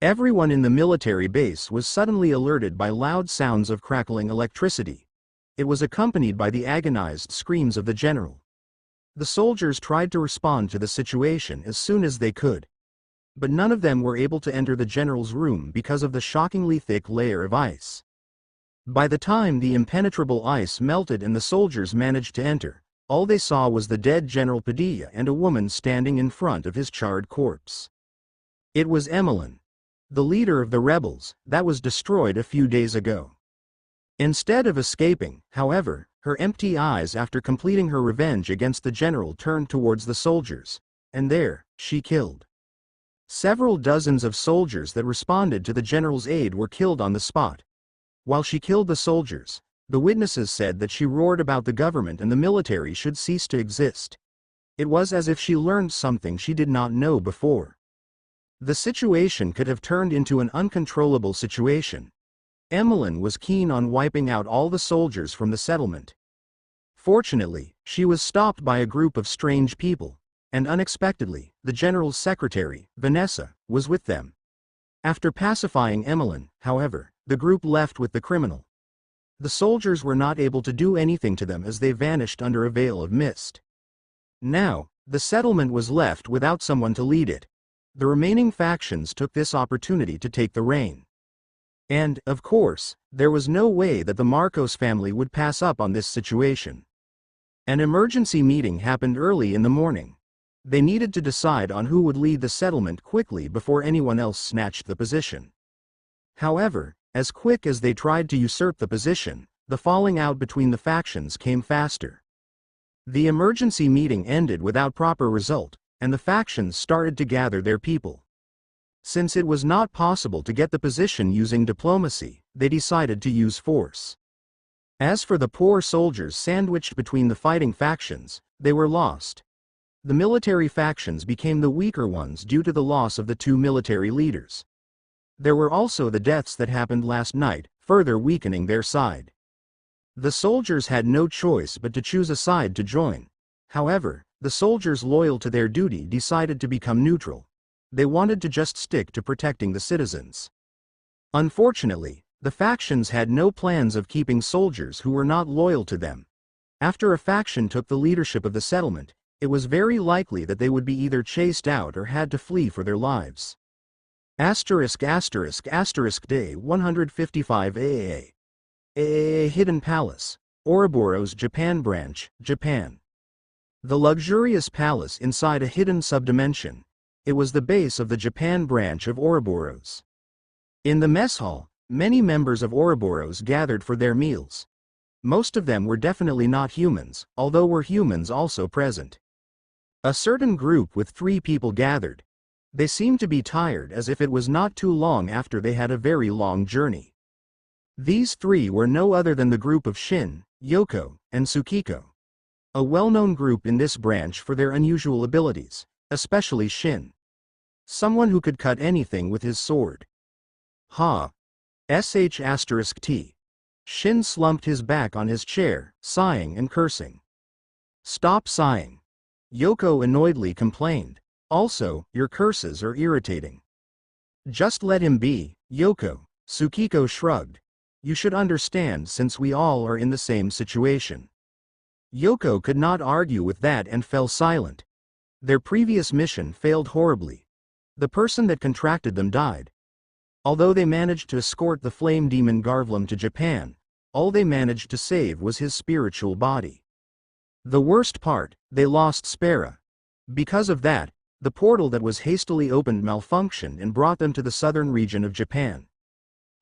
Everyone in the military base was suddenly alerted by loud sounds of crackling electricity. It was accompanied by the agonized screams of the general. The soldiers tried to respond to the situation as soon as they could. But none of them were able to enter the general's room because of the shockingly thick layer of ice. By the time the impenetrable ice melted and the soldiers managed to enter, all they saw was the dead General Padilla and a woman standing in front of his charred corpse. It was Emmeline, the leader of the rebels, that was destroyed a few days ago. Instead of escaping, however, her empty eyes after completing her revenge against the general turned towards the soldiers, and there, she killed. Several dozens of soldiers that responded to the general's aid were killed on the spot. While she killed the soldiers, the witnesses said that she roared about the government and the military should cease to exist. It was as if she learned something she did not know before. The situation could have turned into an uncontrollable situation. Emmeline was keen on wiping out all the soldiers from the settlement. Fortunately, she was stopped by a group of strange people, and unexpectedly, the general's secretary, Vanessa, was with them. After pacifying Emmeline, however, the group left with the criminal. The soldiers were not able to do anything to them as they vanished under a veil of mist. Now, the settlement was left without someone to lead it. The remaining factions took this opportunity to take the reign. And, of course, there was no way that the Marcos family would pass up on this situation. An emergency meeting happened early in the morning. They needed to decide on who would lead the settlement quickly before anyone else snatched the position. However, as quick as they tried to usurp the position, the falling out between the factions came faster. The emergency meeting ended without proper result, and the factions started to gather their people. Since it was not possible to get the position using diplomacy, they decided to use force. As for the poor soldiers sandwiched between the fighting factions, they were lost. The military factions became the weaker ones due to the loss of the two military leaders. There were also the deaths that happened last night, further weakening their side. The soldiers had no choice but to choose a side to join. However, the soldiers loyal to their duty decided to become neutral. They wanted to just stick to protecting the citizens. Unfortunately, the factions had no plans of keeping soldiers who were not loyal to them. After a faction took the leadership of the settlement, it was very likely that they would be either chased out or had to flee for their lives. Day 155 A Hidden Palace, Ouroboros Japan Branch, Japan. The luxurious palace inside a hidden subdimension. It was the base of the Japan branch of Ouroboros. In the mess hall, many members of Ouroboros gathered for their meals. Most of them were definitely not humans, although were humans also present. A certain group with 3 people gathered. They seemed to be tired as if it was not too long after they had a very long journey. These 3 were no other than the group of Shin, Yoko, and Tsukiko. A well-known group in this branch for their unusual abilities, especially Shin. Someone who could cut anything with his sword. T. Shin slumped his back on his chair, sighing and cursing. Stop sighing. Yoko annoyedly complained. Also, your curses are irritating. Just let him be, Yoko, Tsukiko shrugged. You should understand since we all are in the same situation. Yoko could not argue with that and fell silent. Their previous mission failed horribly. The person that contracted them died. Although they managed to escort the flame demon Garvlam to Japan, all they managed to save was his spiritual body. The worst part, they lost Spera. Because of that, the portal that was hastily opened malfunctioned and brought them to the southern region of Japan.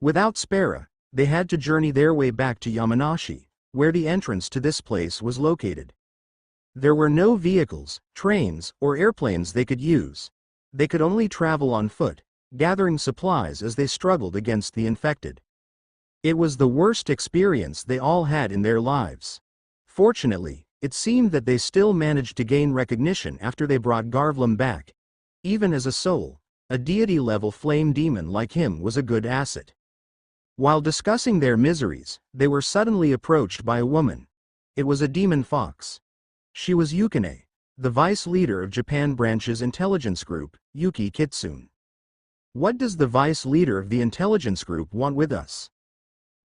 Without Spera, they had to journey their way back to Yamanashi, where the entrance to this place was located. There were no vehicles, trains, or airplanes they could use. They could only travel on foot, gathering supplies as they struggled against the infected. It was the worst experience they all had in their lives. Fortunately, it seemed that they still managed to gain recognition after they brought Garvlam back. Even as a soul, a deity-level flame demon like him was a good asset. While discussing their miseries, they were suddenly approached by a woman. It was a demon fox. She was Yukine, the vice leader of Japan Branch's intelligence group, Yuki Kitsune. What does the vice leader of the intelligence group want with us?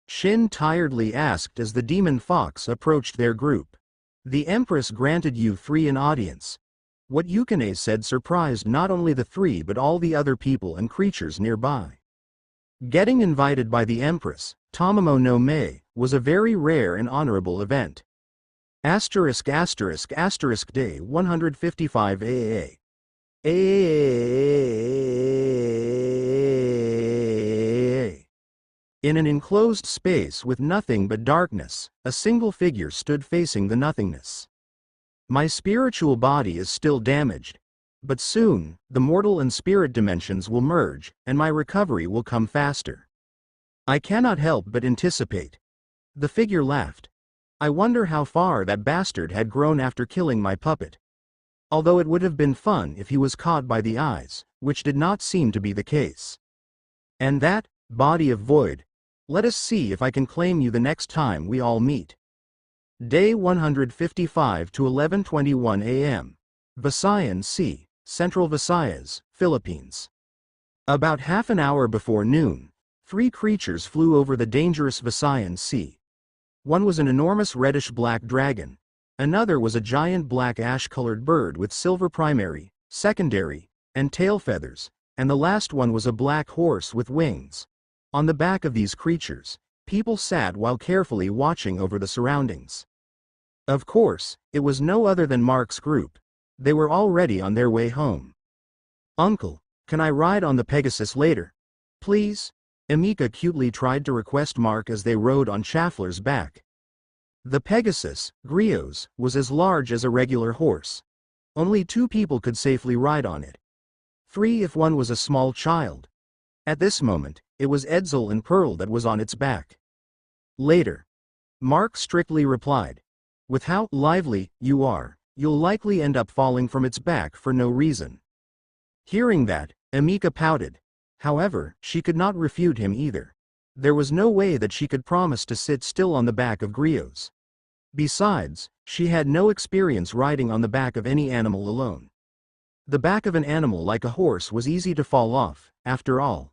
Shin tiredly asked as the demon fox approached their group. The Empress granted you three an audience. What Yukine said surprised not only the three but all the other people and creatures nearby. Getting invited by the Empress, Tamamo no Mei, was a very rare and honorable event. ******* Day 155 AAA. In an enclosed space with nothing but darkness, a single figure stood facing the nothingness. My spiritual body is still damaged. But soon, the mortal and spirit dimensions will merge, and my recovery will come faster. I cannot help but anticipate. The figure laughed. I wonder how far that bastard had grown after killing my puppet. Although it would have been fun if he was caught by the eyes, which did not seem to be the case. And that, body of void, let us see if I can claim you the next time we all meet. Day 155 to 11:21 a.m. Visayan Sea, Central Visayas, Philippines. About half an hour before noon, three creatures flew over the dangerous Visayan Sea. One was an enormous reddish-black dragon. Another was a giant black ash-colored bird with silver primary, secondary, and tail feathers, and the last one was a black horse with wings. On the back of these creatures, people sat while carefully watching over the surroundings. Of course, it was no other than Mark's group. They were already on their way home. Uncle, can I ride on the Pegasus later? Please? Emika cutely tried to request Mark as they rode on Schaffler's back. The Pegasus, Griot's, was as large as a regular horse. Only 2 people could safely ride on it. 3 if one was a small child. At this moment, it was Edsel and Pearl that was on its back. Later. Mark strictly replied. With how lively you are, you'll likely end up falling from its back for no reason. Hearing that, Emika pouted. However, she could not refute him either. There was no way that she could promise to sit still on the back of Griot's. Besides, she had no experience riding on the back of any animal alone. The back of an animal like a horse was easy to fall off, after all.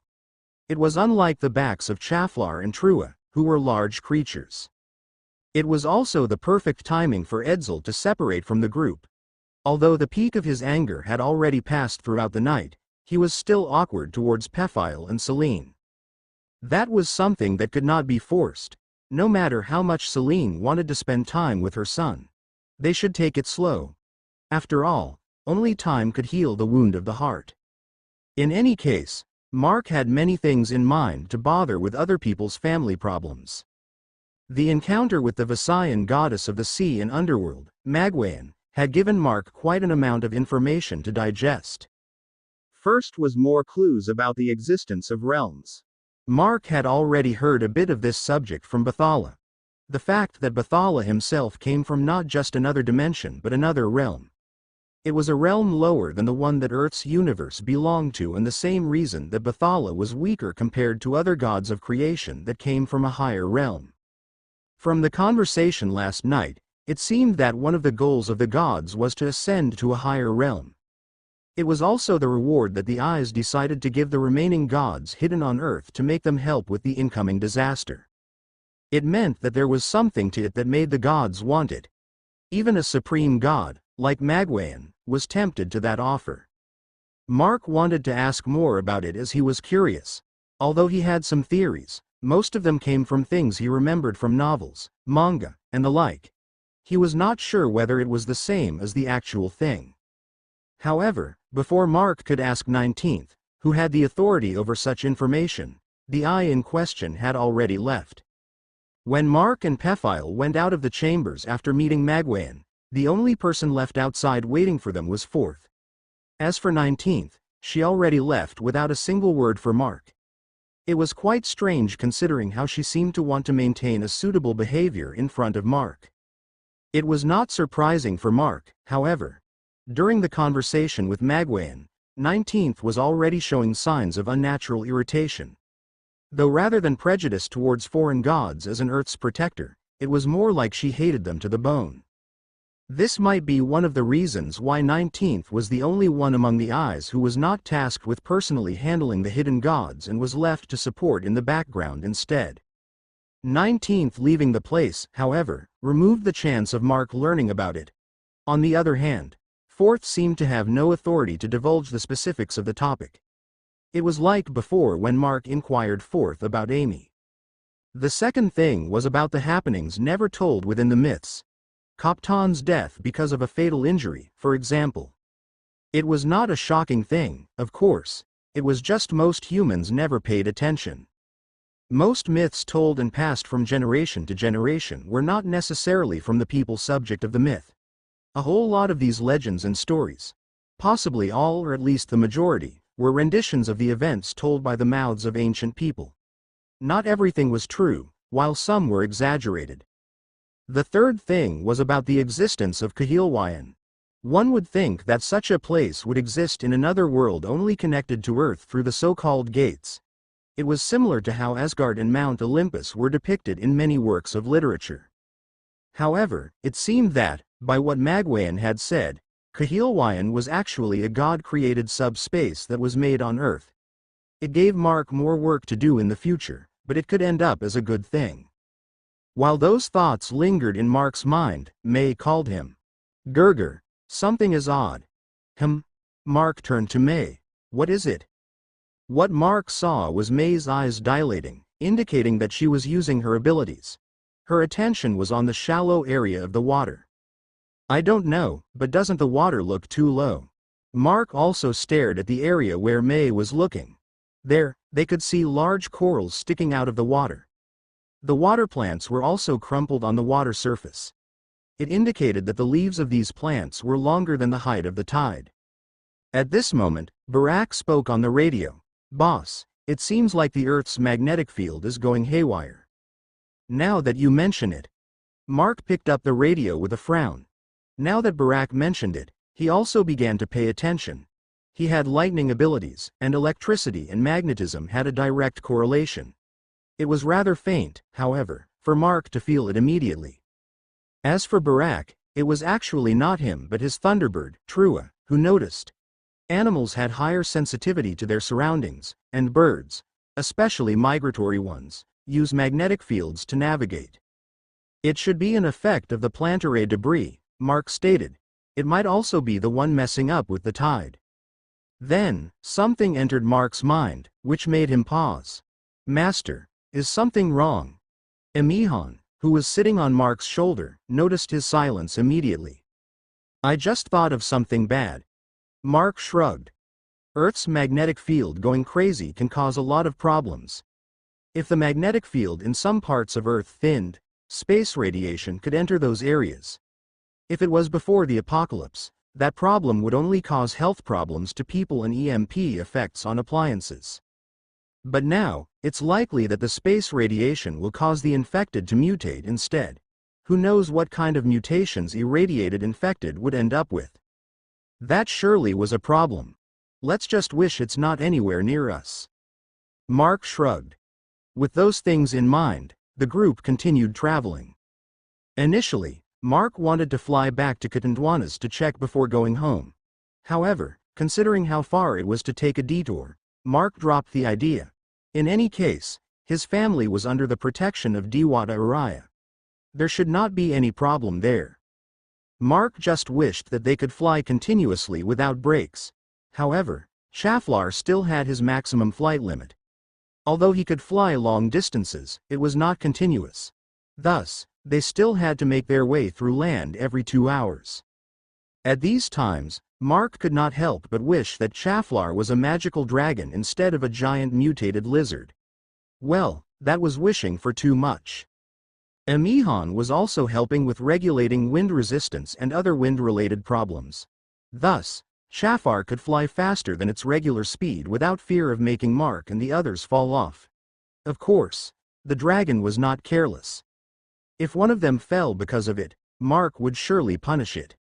It was unlike the backs of Schaffler and Trua, who were large creatures. It was also the perfect timing for Edsel to separate from the group. Although the peak of his anger had already passed throughout the night, he was still awkward towards Pephile and Celine. That was something that could not be forced, no matter how much Celine wanted to spend time with her son. They should take it slow. After all, only time could heal the wound of the heart. In any case, Mark had many things in mind to bother with other people's family problems. The encounter with the Visayan goddess of the sea and underworld, Magwayan, had given Mark quite an amount of information to digest. First was more clues about the existence of realms. Mark had already heard a bit of this subject from Bathala. The fact that Bathala himself came from not just another dimension but another realm. It was a realm lower than the one that Earth's universe belonged to, and the same reason that Bathala was weaker compared to other gods of creation that came from a higher realm. From the conversation last night, it seemed that one of the goals of the gods was to ascend to a higher realm. It was also the reward that the eyes decided to give the remaining gods hidden on Earth to make them help with the incoming disaster. It meant that there was something to it that made the gods want it. Even a supreme god, like Magwayan, was tempted to that offer. Mark wanted to ask more about it as he was curious. Although he had some theories, most of them came from things he remembered from novels, manga, and the like. He was not sure whether it was the same as the actual thing. However, before Mark could ask 19th, who had the authority over such information, the eye in question had already left. When Mark and Pephile went out of the chambers after meeting Magwayan, the only person left outside waiting for them was 4th. As for 19th, she already left without a single word for Mark. It was quite strange considering how she seemed to want to maintain a suitable behavior in front of Mark. It was not surprising for Mark, however. During the conversation with Magwayan, 19th was already showing signs of unnatural irritation. Though rather than prejudice towards foreign gods as an Earth's protector, it was more like she hated them to the bone. This might be one of the reasons why 19th was the only one among the eyes who was not tasked with personally handling the hidden gods and was left to support in the background instead. 19th leaving the place, however, removed the chance of Mark learning about it. On the other hand, 4th seemed to have no authority to divulge the specifics of the topic. It was like before when Mark inquired 4th about Amy. The second thing was about the happenings never told within the myths. Kaptan's death because of a fatal injury, for example. It was not a shocking thing, of course. It was just most humans never paid attention. Most myths told and passed from generation to generation were not necessarily from the people subject of the myth. A whole lot of these legends and stories, possibly all or at least the majority, were renditions of the events told by the mouths of ancient people. Not everything was true, while some were exaggerated. The third thing was about the existence of Kahilwayan. One would think that such a place would exist in another world only connected to Earth through the so-called gates. It was similar to how Asgard and Mount Olympus were depicted in many works of literature. However, it seemed that, by what Magwayan had said, Kahilwayan was actually a god-created subspace that was made on Earth. It gave Mark more work to do in the future, but it could end up as a good thing. While those thoughts lingered in Mark's mind, May called him. Gerger, something is odd. Mark turned to May. What is it? What Mark saw was May's eyes dilating, indicating that she was using her abilities. Her attention was on the shallow area of the water. I don't know, but doesn't the water look too low? Mark also stared at the area where May was looking. There, they could see large corals sticking out of the water. The water plants were also crumpled on the water surface. It indicated that the leaves of these plants were longer than the height of the tide. At this moment, Barak spoke on the radio. Boss, it seems like the Earth's magnetic field is going haywire. Now that you mention it. Mark picked up the radio with a frown. Now that Barak mentioned it, he also began to pay attention. He had lightning abilities, and electricity and magnetism had a direct correlation. It was rather faint, however, for Mark to feel it immediately. As for Barak, it was actually not him but his Thunderbird, Trua, who noticed. Animals had higher sensitivity to their surroundings, and birds, especially migratory ones, use magnetic fields to navigate. It should be an effect of the planetary debris, Mark stated. It might also be the one messing up with the tide. Then, something entered Mark's mind, which made him pause. Master, is something wrong? Emihan, who was sitting on Mark's shoulder, noticed his silence immediately. I just thought of something bad. Mark shrugged. Earth's magnetic field going crazy can cause a lot of problems. If the magnetic field in some parts of Earth thinned, space radiation could enter those areas. If it was before the apocalypse, that problem would only cause health problems to people and EMP effects on appliances. But now, it's likely that the space radiation will cause the infected to mutate instead. Who knows what kind of mutations irradiated infected would end up with? That surely was a problem. Let's just wish it's not anywhere near us. Mark shrugged. With those things in mind, the group continued traveling. Initially, Mark wanted to fly back to Katandwanas to check before going home. However, Considering how far it was to take a detour, Mark dropped the idea. In any case, his family was under the protection of Dewata Araya. There should not be any problem there. Mark just wished that they could fly continuously without breaks. However, Shaflar still had his maximum flight limit. Although he could fly long distances, it was not continuous. Thus, they still had to make their way through land every 2 hours. At these times, Mark could not help but wish that Shaflar was a magical dragon instead of a giant mutated lizard. Well, that was wishing for too much. Emihan was also helping with regulating wind resistance and other wind-related problems. Thus, Shafar could fly faster than its regular speed without fear of making Mark and the others fall off. Of course, the dragon was not careless. If one of them fell because of it, Mark would surely punish it.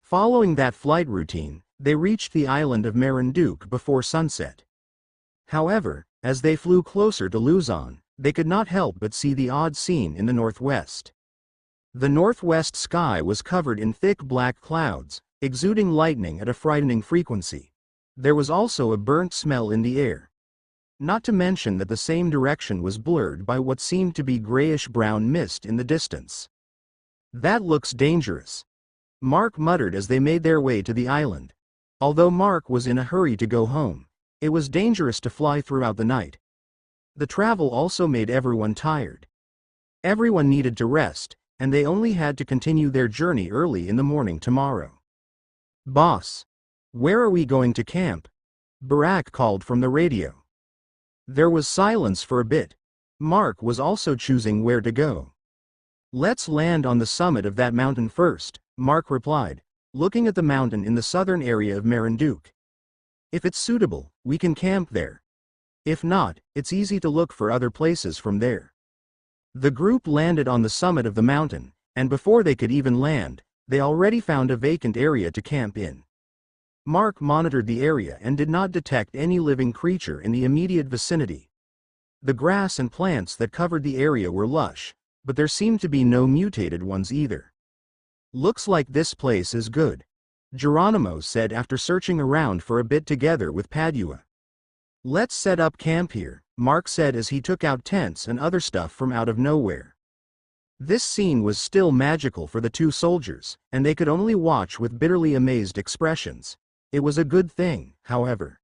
Following that flight routine, they reached the island of Marinduk before sunset. However, as they flew closer to Luzon, they could not help but see the odd scene in the northwest. The northwest sky was covered in thick black clouds, exuding lightning at a frightening frequency. There was also a burnt smell in the air. Not to mention that the same direction was blurred by what seemed to be grayish-brown mist in the distance. That looks dangerous, Mark muttered as they made their way to the island. Although Mark was in a hurry to go home, it was dangerous to fly throughout the night. The travel also made everyone tired. Everyone needed to rest, and they only had to continue their journey early in the morning tomorrow. "Boss, where are we going to camp?" Barak called from the radio. There was silence for a bit. Mark was also choosing where to go. "Let's land on the summit of that mountain first," Mark replied, looking at the mountain in the southern area of Marinduk. "If it's suitable, we can camp there. If not, it's easy to look for other places from there." The group landed on the summit of the mountain, and before they could even land, they already found a vacant area to camp in. Mark monitored the area and did not detect any living creature in the immediate vicinity. The grass and plants that covered the area were lush, but there seemed to be no mutated ones either. "Looks like this place is good," Geronimo said after searching around for a bit together with Padua. "Let's set up camp here," Mark said as he took out tents and other stuff from out of nowhere. This scene was still magical for the two soldiers, and they could only watch with bitterly amazed expressions. It was a good thing, however.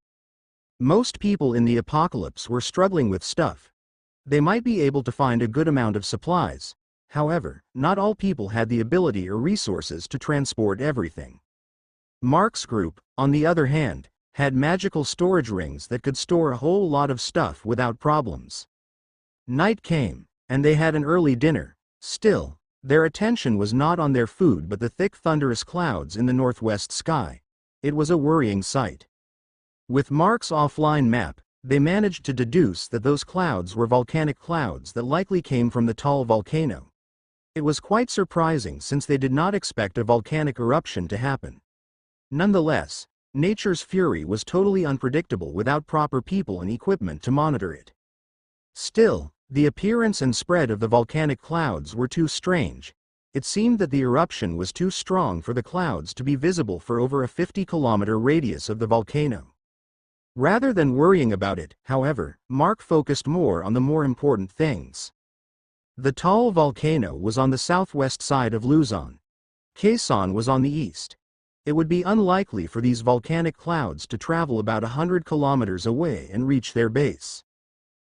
Most people in the apocalypse were struggling with stuff. They might be able to find a good amount of supplies. However, not all people had the ability or resources to transport everything. Mark's group, on the other hand, had magical storage rings that could store a whole lot of stuff without problems. Night came, and they had an early dinner. Still, their attention was not on their food but the thick thunderous clouds in the northwest sky. It was a worrying sight. With Mark's offline map, they managed to deduce that those clouds were volcanic clouds that likely came from the tall volcano. It was quite surprising since they did not expect a volcanic eruption to happen. Nonetheless, nature's fury was totally unpredictable without proper people and equipment to monitor it. Still, the appearance and spread of the volcanic clouds were too strange. It seemed that the eruption was too strong for the clouds to be visible for over a 50-kilometer radius of the volcano. Rather than worrying about it, however, Mark focused more on the more important things. The tall volcano was on the southwest side of Luzon. Quezon was on the east. It would be unlikely for these volcanic clouds to travel about 100 kilometers away and reach their base.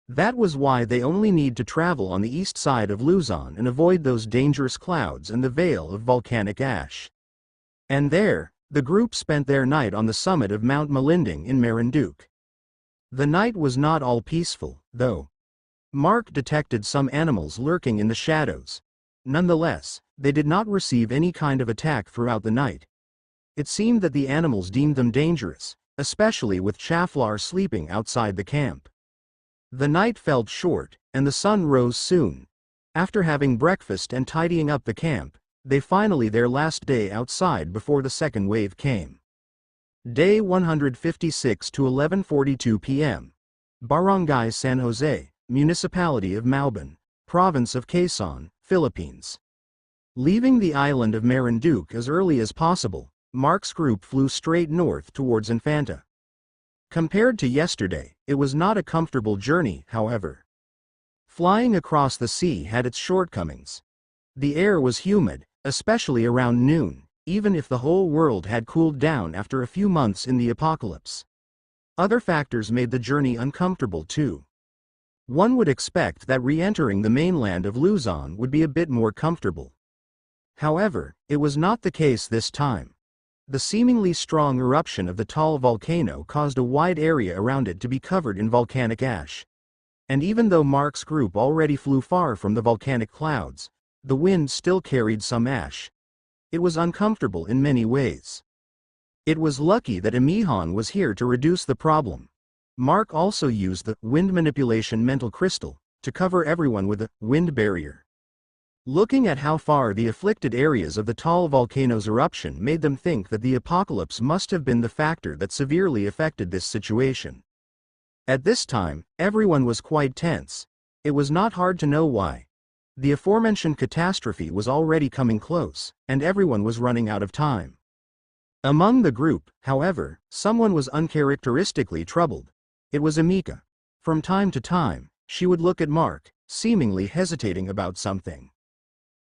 That was why they only need to travel on the east side of Luzon and avoid those dangerous clouds and the veil of volcanic ash. And there, the group spent their night on the summit of Mount Malinding in Marinduk. The night was not all peaceful, though. Mark detected some animals lurking in the shadows. Nonetheless, they did not receive any kind of attack throughout the night. It seemed that the animals deemed them dangerous, especially with Chaflar sleeping outside the camp. The night felt short, and the sun rose soon. After having breakfast and tidying up the camp, they finally their last day outside before the second wave came. Day 156 to 11:42 p.m. Barangay San Jose, Municipality of Mauban, Province of Quezon, Philippines. Leaving the island of Marinduk as early as possible, Mark's group flew straight north towards Infanta. Compared to yesterday, it was not a comfortable journey, however. Flying across the sea had its shortcomings. The air was humid, especially around noon, even if the whole world had cooled down after a few months in the apocalypse. Other factors made the journey uncomfortable too. One would expect that re-entering the mainland of Luzon would be a bit more comfortable. However, it was not the case this time. The seemingly strong eruption of the tall volcano caused a wide area around it to be covered in volcanic ash. And even though Mark's group already flew far from the volcanic clouds, the wind still carried some ash. It was uncomfortable in many ways. It was lucky that Amihan was here to reduce the problem. Mark also used the wind manipulation mental crystal to cover everyone with a wind barrier. Looking at how far the afflicted areas of the tall volcano's eruption made them think that the apocalypse must have been the factor that severely affected this situation. At this time, everyone was quite tense. It was not hard to know why. The aforementioned catastrophe was already coming close, and everyone was running out of time. Among the group, however, someone was uncharacteristically troubled. It was Amika. From time to time, she would look at Mark, seemingly hesitating about something.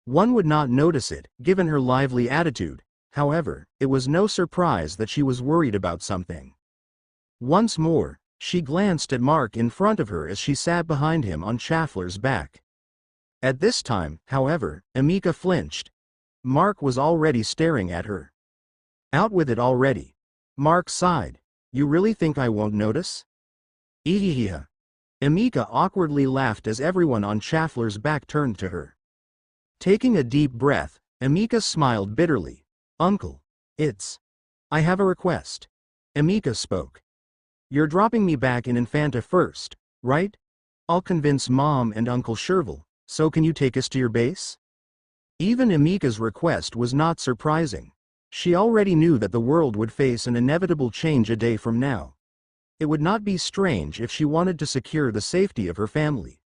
One would not notice it, given her lively attitude. However, it was no surprise that she was worried about something. Once more, she glanced at Mark in front of her as she sat behind him on Schaffler's back. At this time, however, Amika flinched. Mark was already staring at her. Out with it already. Mark sighed. You really think I won't notice? Ehehehe. Amika awkwardly laughed as everyone on Schaffler's back turned to her. Taking a deep breath, Amika smiled bitterly. Uncle. I have a request. Amika spoke. You're dropping me back in Infanta first, right? I'll convince Mom and Uncle Sherville, so can you take us to your base? Even Amika's request was not surprising. She already knew that the world would face an inevitable change a day from now. It would not be strange if she wanted to secure the safety of her family.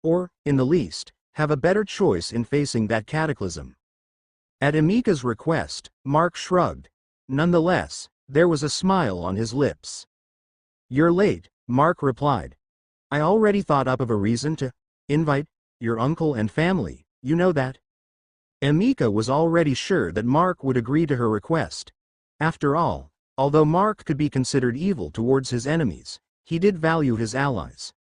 Or, in the least, have a better choice in facing that cataclysm. At Amika's request, Mark shrugged. Nonetheless, there was a smile on his lips. You're late, Mark replied. I already thought up of a reason to invite your uncle and family, you know that. Amika was already sure that Mark would agree to her request. After all, although Mark could be considered evil towards his enemies, he did value his allies.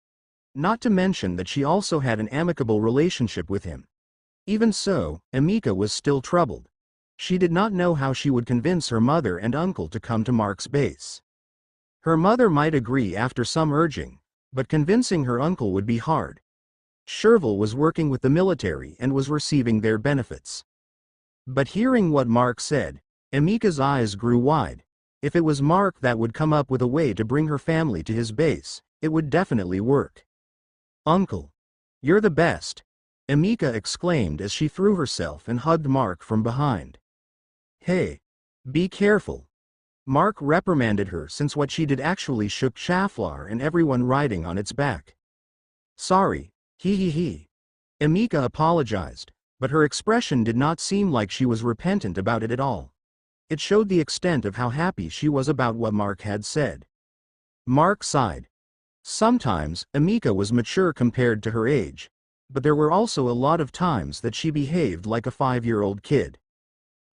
Not to mention that she also had an amicable relationship with him. Even so, Amika was still troubled. She did not know how she would convince her mother and uncle to come to Mark's base. Her mother might agree after some urging, but convincing her uncle would be hard. Sherville was working with the military and was receiving their benefits. But hearing what Mark said, Amika's eyes grew wide. If it was Mark that would come up with a way to bring her family to his base, it would definitely work. Uncle. You're the best, Amika exclaimed as she threw herself and hugged Mark from behind. Hey. Be careful. Mark reprimanded her since what she did actually shook Schaffler and everyone riding on its back. Sorry, he. Amika apologized, but her expression did not seem like she was repentant about it at all. It showed the extent of how happy she was about what Mark had said. Mark sighed. Sometimes, Amika was mature compared to her age, but there were also a lot of times that she behaved like a 5-year-old kid.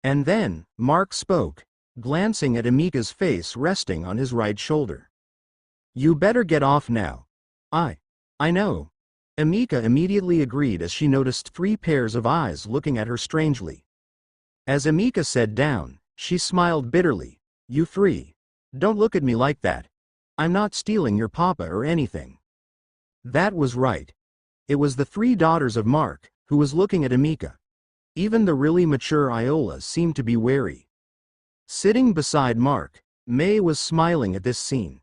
And then, Mark spoke, glancing at Amika's face resting on his right shoulder. You better get off now. I know. Amika immediately agreed as she noticed 3 pairs of eyes looking at her strangely. As Amika sat down, she smiled bitterly. You 3. Don't look at me like that. I'm not stealing your papa or anything. That was right. It was the 3 daughters of Mark, who was looking at Amika. Even the really mature Iola seemed to be wary. Sitting beside Mark, May was smiling at this scene.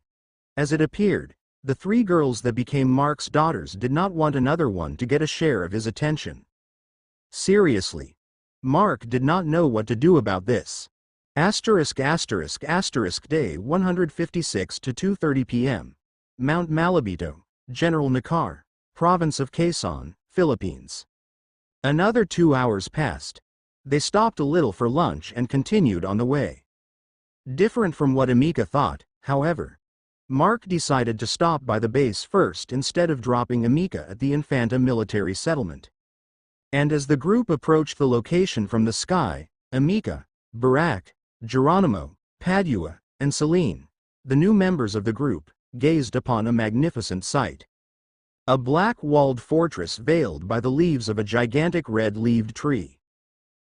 As it appeared, the 3 girls that became Mark's daughters did not want another one to get a share of his attention. Seriously. Mark did not know what to do about this. ************** Day 156 to 2:30 p.m. Mount Malabito, General Nakar, Province of Quezon, Philippines. Another 2 hours passed. They stopped a little for lunch and continued on the way. Different from what Amika thought, however. Mark decided to stop by the base first instead of dropping Amika at the Infanta military settlement. And as the group approached the location from the sky, Amika, Barak, Geronimo, Padua, and Celine, the new members of the group, gazed upon a magnificent sight. A black-walled fortress veiled by the leaves of a gigantic red-leaved tree.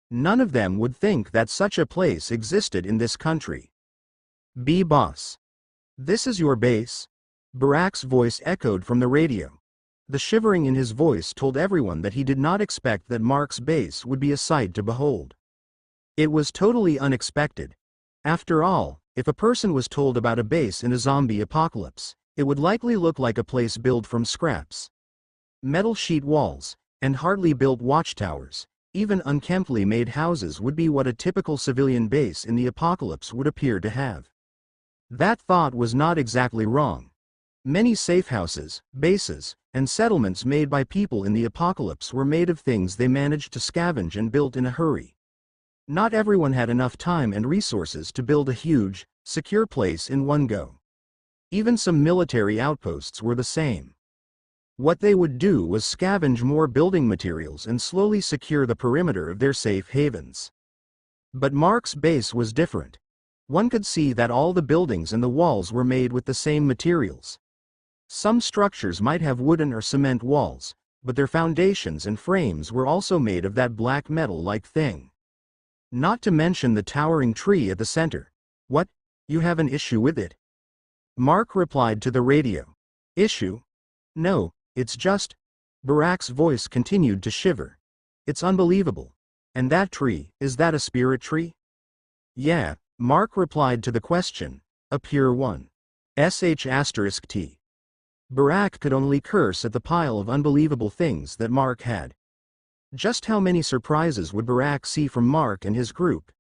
None of them would think that such a place existed in this country. Boss. This is your base? Barak's voice echoed from the radio. The shivering in his voice told everyone that he did not expect that Mark's base would be a sight to behold. It was totally unexpected. After all, if a person was told about a base in a zombie apocalypse, it would likely look like a place built from scraps. Metal sheet walls, and hardly built watchtowers, even unkemptly made houses would be what a typical civilian base in the apocalypse would appear to have. That thought was not exactly wrong. Many safe houses, bases, and settlements made by people in the apocalypse were made of things they managed to scavenge and built in a hurry. Not everyone had enough time and resources to build a huge, secure place in one go. Even some military outposts were the same. What they would do was scavenge more building materials and slowly secure the perimeter of their safe havens. But Mark's base was different. One could see that all the buildings and the walls were made with the same materials. Some structures might have wooden or cement walls, but their foundations and frames were also made of that black metal-like thing. Not to mention the towering tree at the center. What? You have an issue with it? Mark replied to the radio. Issue? No, it's just... Barak's voice continued to shiver. It's unbelievable. And that tree, is that a spirit tree? Yeah, Mark replied to the question. A pure one. **T. Barak could only curse at the pile of unbelievable things that Mark had. Just how many surprises would Barak see from Mark and his group?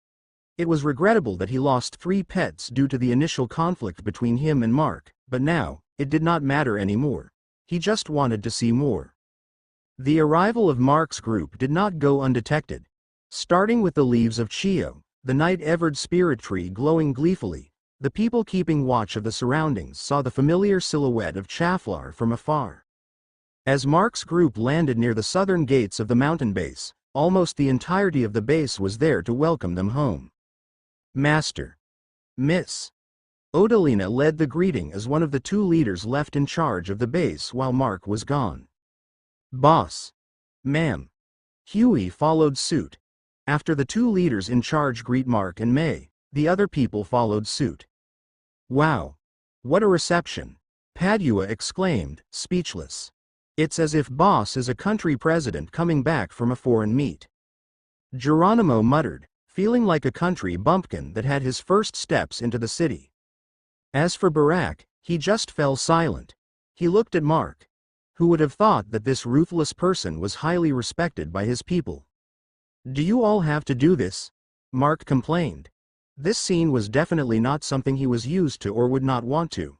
It was regrettable that he lost 3 pets due to the initial conflict between him and Mark, but now, it did not matter anymore. He just wanted to see more. The arrival of Mark's group did not go undetected. Starting with the leaves of Chio, the night-evered spirit tree glowing gleefully, the people keeping watch of the surroundings saw the familiar silhouette of Chaflar from afar. As Mark's group landed near the southern gates of the mountain base, almost the entirety of the base was there to welcome them home. Master. Miss. Odalina led the greeting as one of the 2 leaders left in charge of the base while Mark was gone. Boss. Ma'am. Huey followed suit. After the 2 leaders in charge greet Mark and May, the other people followed suit. Wow. What a reception. Padua exclaimed, speechless. It's as if Boss is a country president coming back from a foreign meet. Geronimo muttered, feeling like a country bumpkin that had his first steps into the city. As for Barak, he just fell silent. He looked at Mark. Who would have thought that this ruthless person was highly respected by his people? Do you all have to do this? Mark complained. This scene was definitely not something he was used to or would not want to.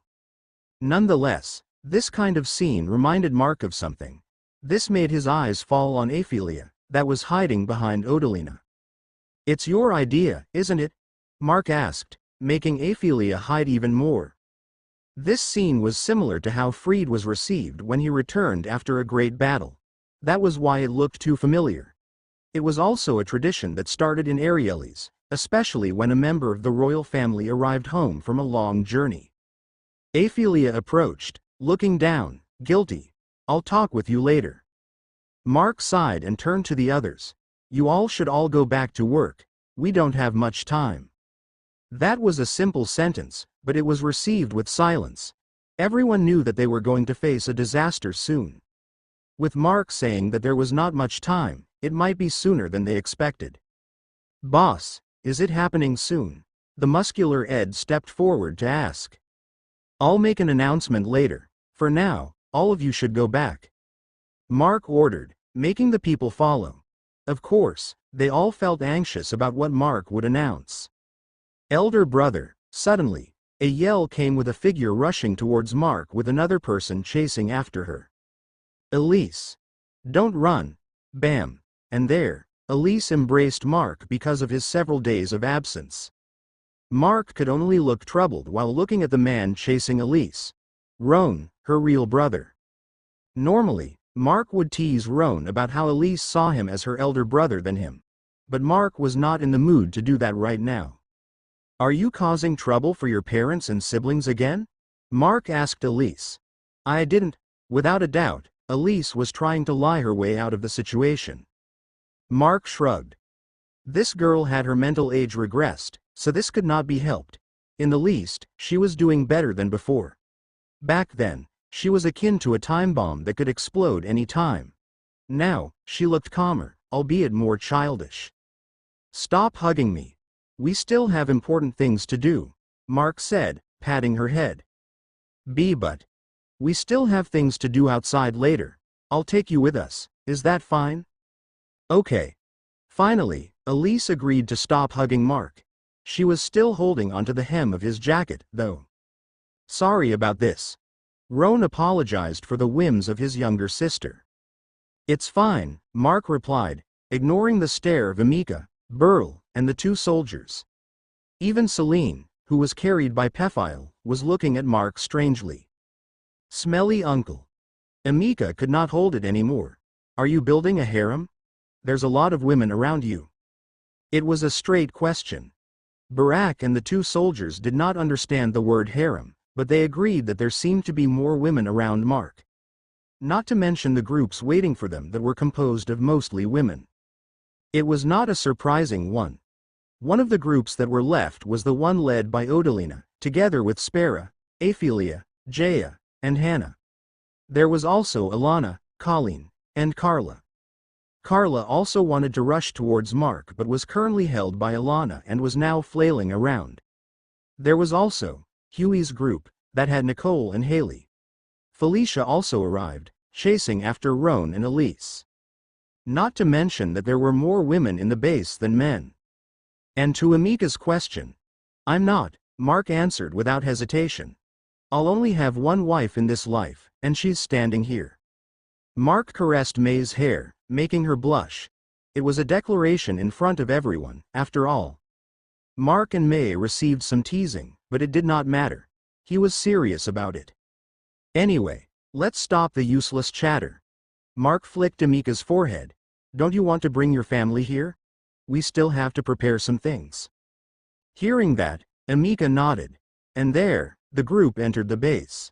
Nonetheless, this kind of scene reminded Mark of something. This made his eyes fall on Ophelia, that was hiding behind Odalina. It's your idea, isn't it? Mark asked, making Ophelia hide even more. This scene was similar to how Freed was received when he returned after a great battle. That was why it looked too familiar. It was also a tradition that started in Arielis, especially when a member of the royal family arrived home from a long journey. Ophelia approached, looking down, guilty. I'll talk with you later. Mark sighed and turned to the others. You all should all go back to work. We don't have much time. That was a simple sentence, but it was received with silence. Everyone knew that they were going to face a disaster soon. With Mark saying that there was not much time, it might be sooner than they expected. Boss, is it happening soon? The muscular Ed stepped forward to ask. I'll make an announcement later. For now, all of you should go back. Mark ordered, making the people follow. Of course, they all felt anxious about what Mark would announce. Elder brother, suddenly, a yell came with a figure rushing towards Mark with another person chasing after her. Elise. Don't run. Bam. And there, Elise embraced Mark because of his several days of absence. Mark could only look troubled while looking at the man chasing Elise. Roan, her real brother. Normally, Mark would tease Roan about how Elise saw him as her elder brother than him. But Mark was not in the mood to do that right now. "Are you causing trouble for your parents and siblings again?" Mark asked Elise. "I didn't." Without a doubt, Elise was trying to lie her way out of the situation. Mark shrugged. This girl had her mental age regressed, so this could not be helped. In the least, she was doing better than before. Back then, she was akin to a time bomb that could explode any time. Now, she looked calmer, albeit more childish. "Stop hugging me. We still have important things to do," Mark said, patting her head. But we still have things to do outside later. I'll take you with us, is that fine?" "Okay." Finally, Elise agreed to stop hugging Mark. She was still holding onto the hem of his jacket, though. "Sorry about this." Roan apologized for the whims of his younger sister. "It's fine," Mark replied, ignoring the stare of Emika, Burl, and the two soldiers. Even Celine, who was carried by Pephile, was looking at Mark strangely. "Smelly uncle." Emika could not hold it anymore. "Are you building a harem? There's a lot of women around you." It was a straight question. Barak and the two soldiers did not understand the word harem, but they agreed that there seemed to be more women around Mark. Not to mention the groups waiting for them that were composed of mostly women. It was not a surprising one. One of the groups that were left was the one led by Odalina, together with Spera, Aphelia, Jaya, and Hannah. There was also Alana, Colleen, and Carla. Carla also wanted to rush towards Mark but was currently held by Alana and was now flailing around. There was also Huey's group, that had Nicole and Haley. Felicia also arrived, chasing after Roan and Elise. Not to mention that there were more women in the base than men. And to Emika's question, "I'm not," Mark answered without hesitation. "I'll only have one wife in this life, and she's standing here." Mark caressed May's hair, making her blush. It was a declaration in front of everyone, after all. Mark and May received some teasing, but it did not matter. He was serious about it. "Anyway, let's stop the useless chatter." Mark flicked Emika's forehead. "Don't you want to bring your family here? We still have to prepare some things." Hearing that, Emika nodded. And there, the group entered the base.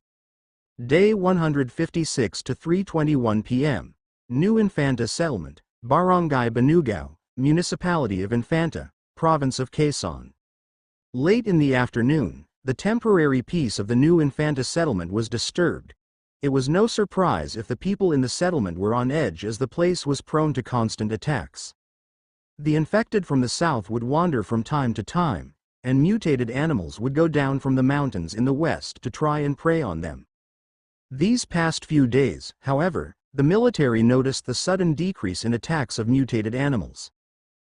Day 156 to 3:21 p.m. New Infanta Settlement, Barangay Banugao, Municipality of Infanta, Province of Quezon. Late in the afternoon, the temporary peace of the new Infanta settlement was disturbed. It was no surprise if the people in the settlement were on edge as the place was prone to constant attacks. The infected from the south would wander from time to time, and mutated animals would go down from the mountains in the west to try and prey on them. These past few days, however, the military noticed the sudden decrease in attacks of mutated animals.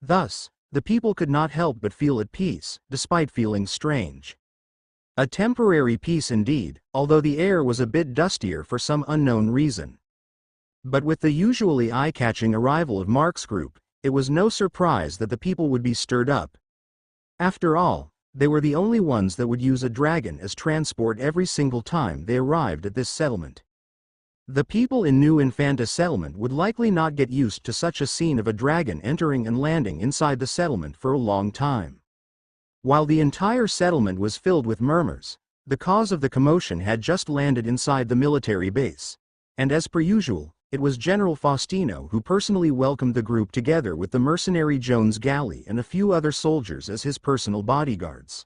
Thus, the people could not help but feel at peace, despite feeling strange. A temporary peace indeed, although the air was a bit dustier for some unknown reason. But with the usually eye-catching arrival of Mark's group, it was no surprise that the people would be stirred up. After all, they were the only ones that would use a dragon as transport every single time they arrived at this settlement. The people in New Infanta settlement would likely not get used to such a scene of a dragon entering and landing inside the settlement for a long time. While the entire settlement was filled with murmurs, the cause of the commotion had just landed inside the military base. And as per usual, it was General Faustino who personally welcomed the group together with the mercenary Jones Galley and a few other soldiers as his personal bodyguards.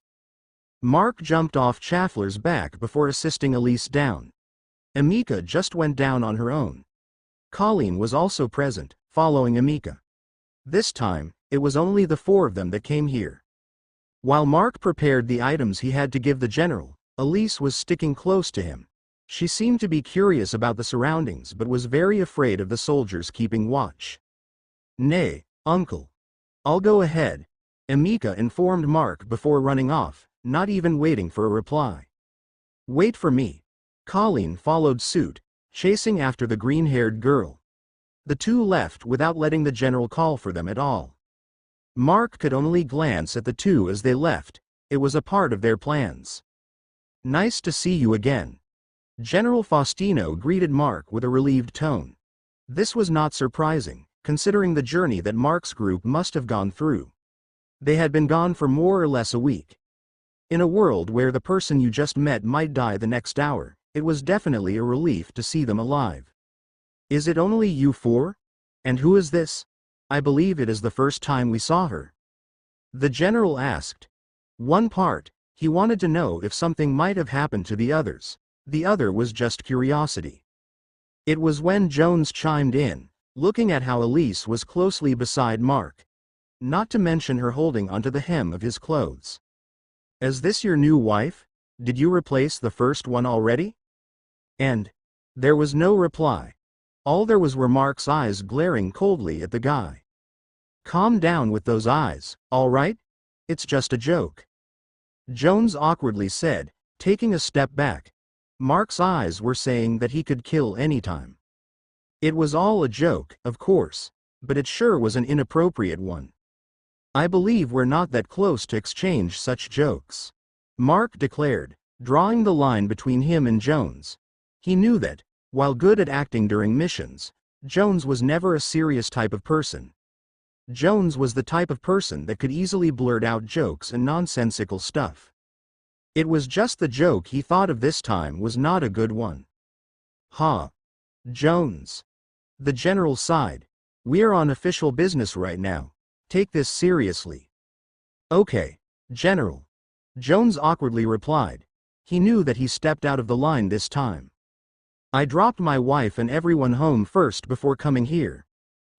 Mark jumped off Chaffler's back before assisting Elise down. Emika just went down on her own. Colleen was also present, following Emika. This time, it was only the four of them that came here. While Mark prepared the items he had to give the general, Elise was sticking close to him. She seemed to be curious about the surroundings but was very afraid of the soldiers keeping watch. "Nay, uncle. I'll go ahead," Emika informed Mark before running off, not even waiting for a reply. "Wait for me." Colleen followed suit, chasing after the green-haired girl. The two left without letting the general call for them at all. Mark could only glance at the two as they left. It was a part of their plans. Nice to see you again. General Faustino greeted Mark with a relieved tone. This was not surprising, considering the journey that Mark's group must have gone through. They had been gone for more or less a week. In a world where the person you just met might die the next hour, it was definitely a relief to see them alive. Is it only you four? And who is this? I believe it is the first time we saw her. The general asked. One part, he wanted to know if something might have happened to the others. The other was just curiosity. It was when Jones chimed in, looking at how Elise was closely beside Mark. Not to mention her holding onto the hem of his clothes. Is this your new wife? Did you replace the first one already? And there was no reply. All there was were Mark's eyes glaring coldly at the guy. Calm down with those eyes, all right? It's just a joke. Jones awkwardly said, taking a step back. Mark's eyes were saying that he could kill anytime. It was all a joke, of course, but it sure was an inappropriate one. I believe we're not that close to exchange such jokes, Mark declared, drawing the line between him and Jones. He knew that, while good at acting during missions, Jones was never a serious type of person. Jones was the type of person that could easily blurt out jokes and nonsensical stuff. It was just the joke he thought of this time was not a good one. Ha! Jones. The general sighed. We're on official business right now. Take this seriously. Okay, General. Jones awkwardly replied. He knew that he stepped out of the line this time. I dropped my wife and everyone home first before coming here.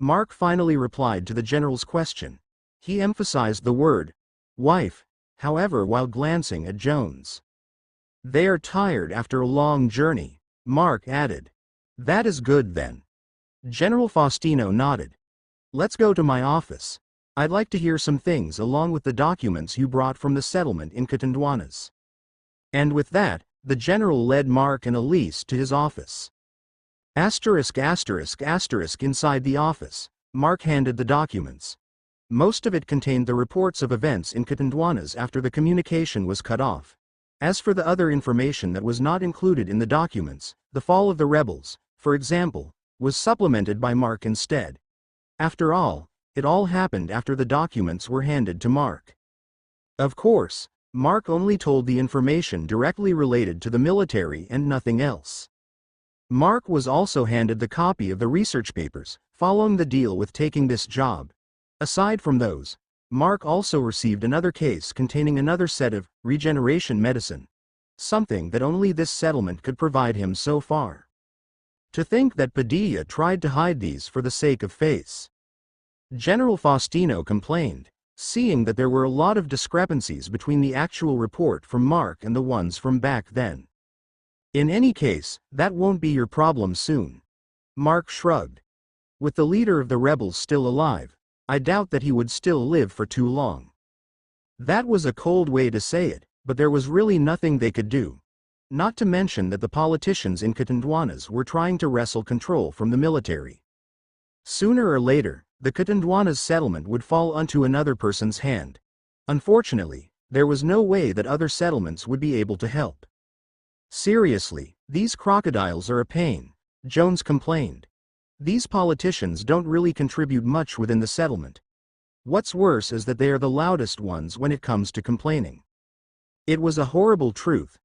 Mark finally replied to the general's question. He emphasized the word, wife, however, while glancing at Jones. They are tired after a long journey, Mark added. That is good then. General Faustino nodded. Let's go to my office. I'd like to hear some things along with the documents you brought from the settlement in Catanduanes. And with that, the general led Mark and Elise to his office. Asterisk. Inside the office, Mark handed the documents. Most of it contained the reports of events in Catanduanes after the communication was cut off. As for the other information that was not included in the documents, the fall of the rebels, for example, was supplemented by Mark instead. After all, it all happened after the documents were handed to Mark. Of course, Mark only told the information directly related to the military and nothing else. Mark was also handed the copy of the research papers, following the deal with taking this job. Aside from those, Mark also received another case containing another set of regeneration medicine, something that only this settlement could provide him so far. To think that Padilla tried to hide these for the sake of face. General Faustino complained, seeing that there were a lot of discrepancies between the actual report from Mark and the ones from back then. In any case, that won't be your problem soon. Mark shrugged. With the leader of the rebels still alive, I doubt that he would still live for too long. That was a cold way to say it, but there was really nothing they could do. Not to mention that the politicians in Catanduanes were trying to wrestle control from the military. Sooner or later, the Catanduanes settlement would fall onto another person's hand. Unfortunately, there was no way that other settlements would be able to help. Seriously, these crocodiles are a pain, Jones complained. These politicians don't really contribute much within the settlement. What's worse is that they are the loudest ones when it comes to complaining. It was a horrible truth.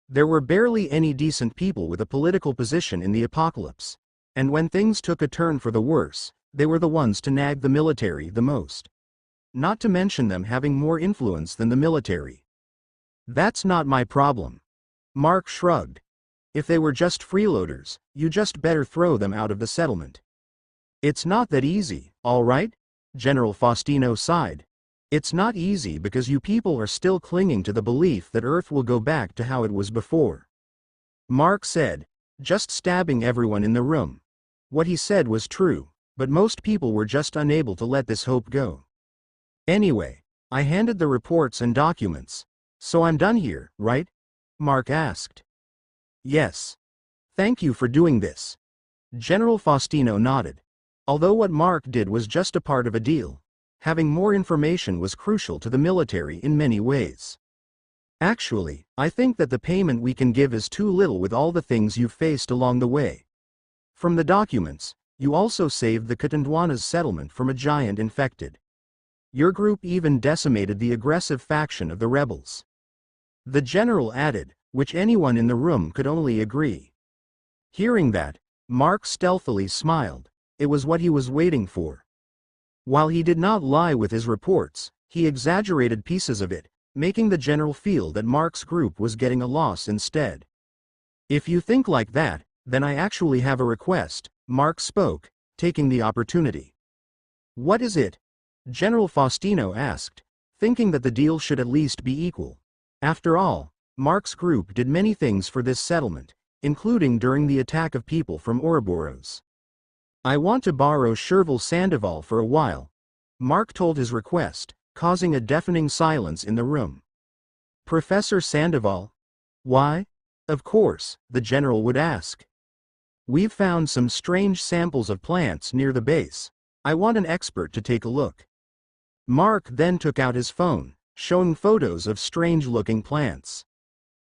There were barely any decent people with a political position in the apocalypse, and when things took a turn for the worse, they were the ones to nag the military the most. Not to mention them having more influence than the military. That's not my problem. Mark shrugged. If they were just freeloaders, you just better throw them out of the settlement. It's not that easy, all right? General Faustino sighed. It's not easy because you people are still clinging to the belief that Earth will go back to how it was before. Mark said, just stabbing everyone in the room. What he said was true, but most people were just unable to let this hope go. Anyway, I handed the reports and documents. So I'm done here, right? Mark asked. Yes. Thank you for doing this. General Faustino nodded. Although what Mark did was just a part of a deal, having more information was crucial to the military in many ways. Actually, I think that the payment we can give is too little with all the things you've faced along the way. From the documents, you also saved the Katandwana's settlement from a giant infected. Your group even decimated the aggressive faction of the rebels. The general added, which anyone in the room could only agree. Hearing that, Mark stealthily smiled. It was what he was waiting for. While he did not lie with his reports, he exaggerated pieces of it, making the general feel that Mark's group was getting a loss instead. If you think like that, then I actually have a request, Mark spoke, taking the opportunity. What is it? General Faustino asked, thinking that the deal should at least be equal. After all, Mark's group did many things for this settlement, including during the attack of people from Ouroboros. I want to borrow Sherval Sandoval for a while. Mark told his request, causing a deafening silence in the room. Professor Sandoval? Why? Of course, the general would ask. We've found some strange samples of plants near the base. I want an expert to take a look. Mark then took out his phone, showing photos of strange-looking plants.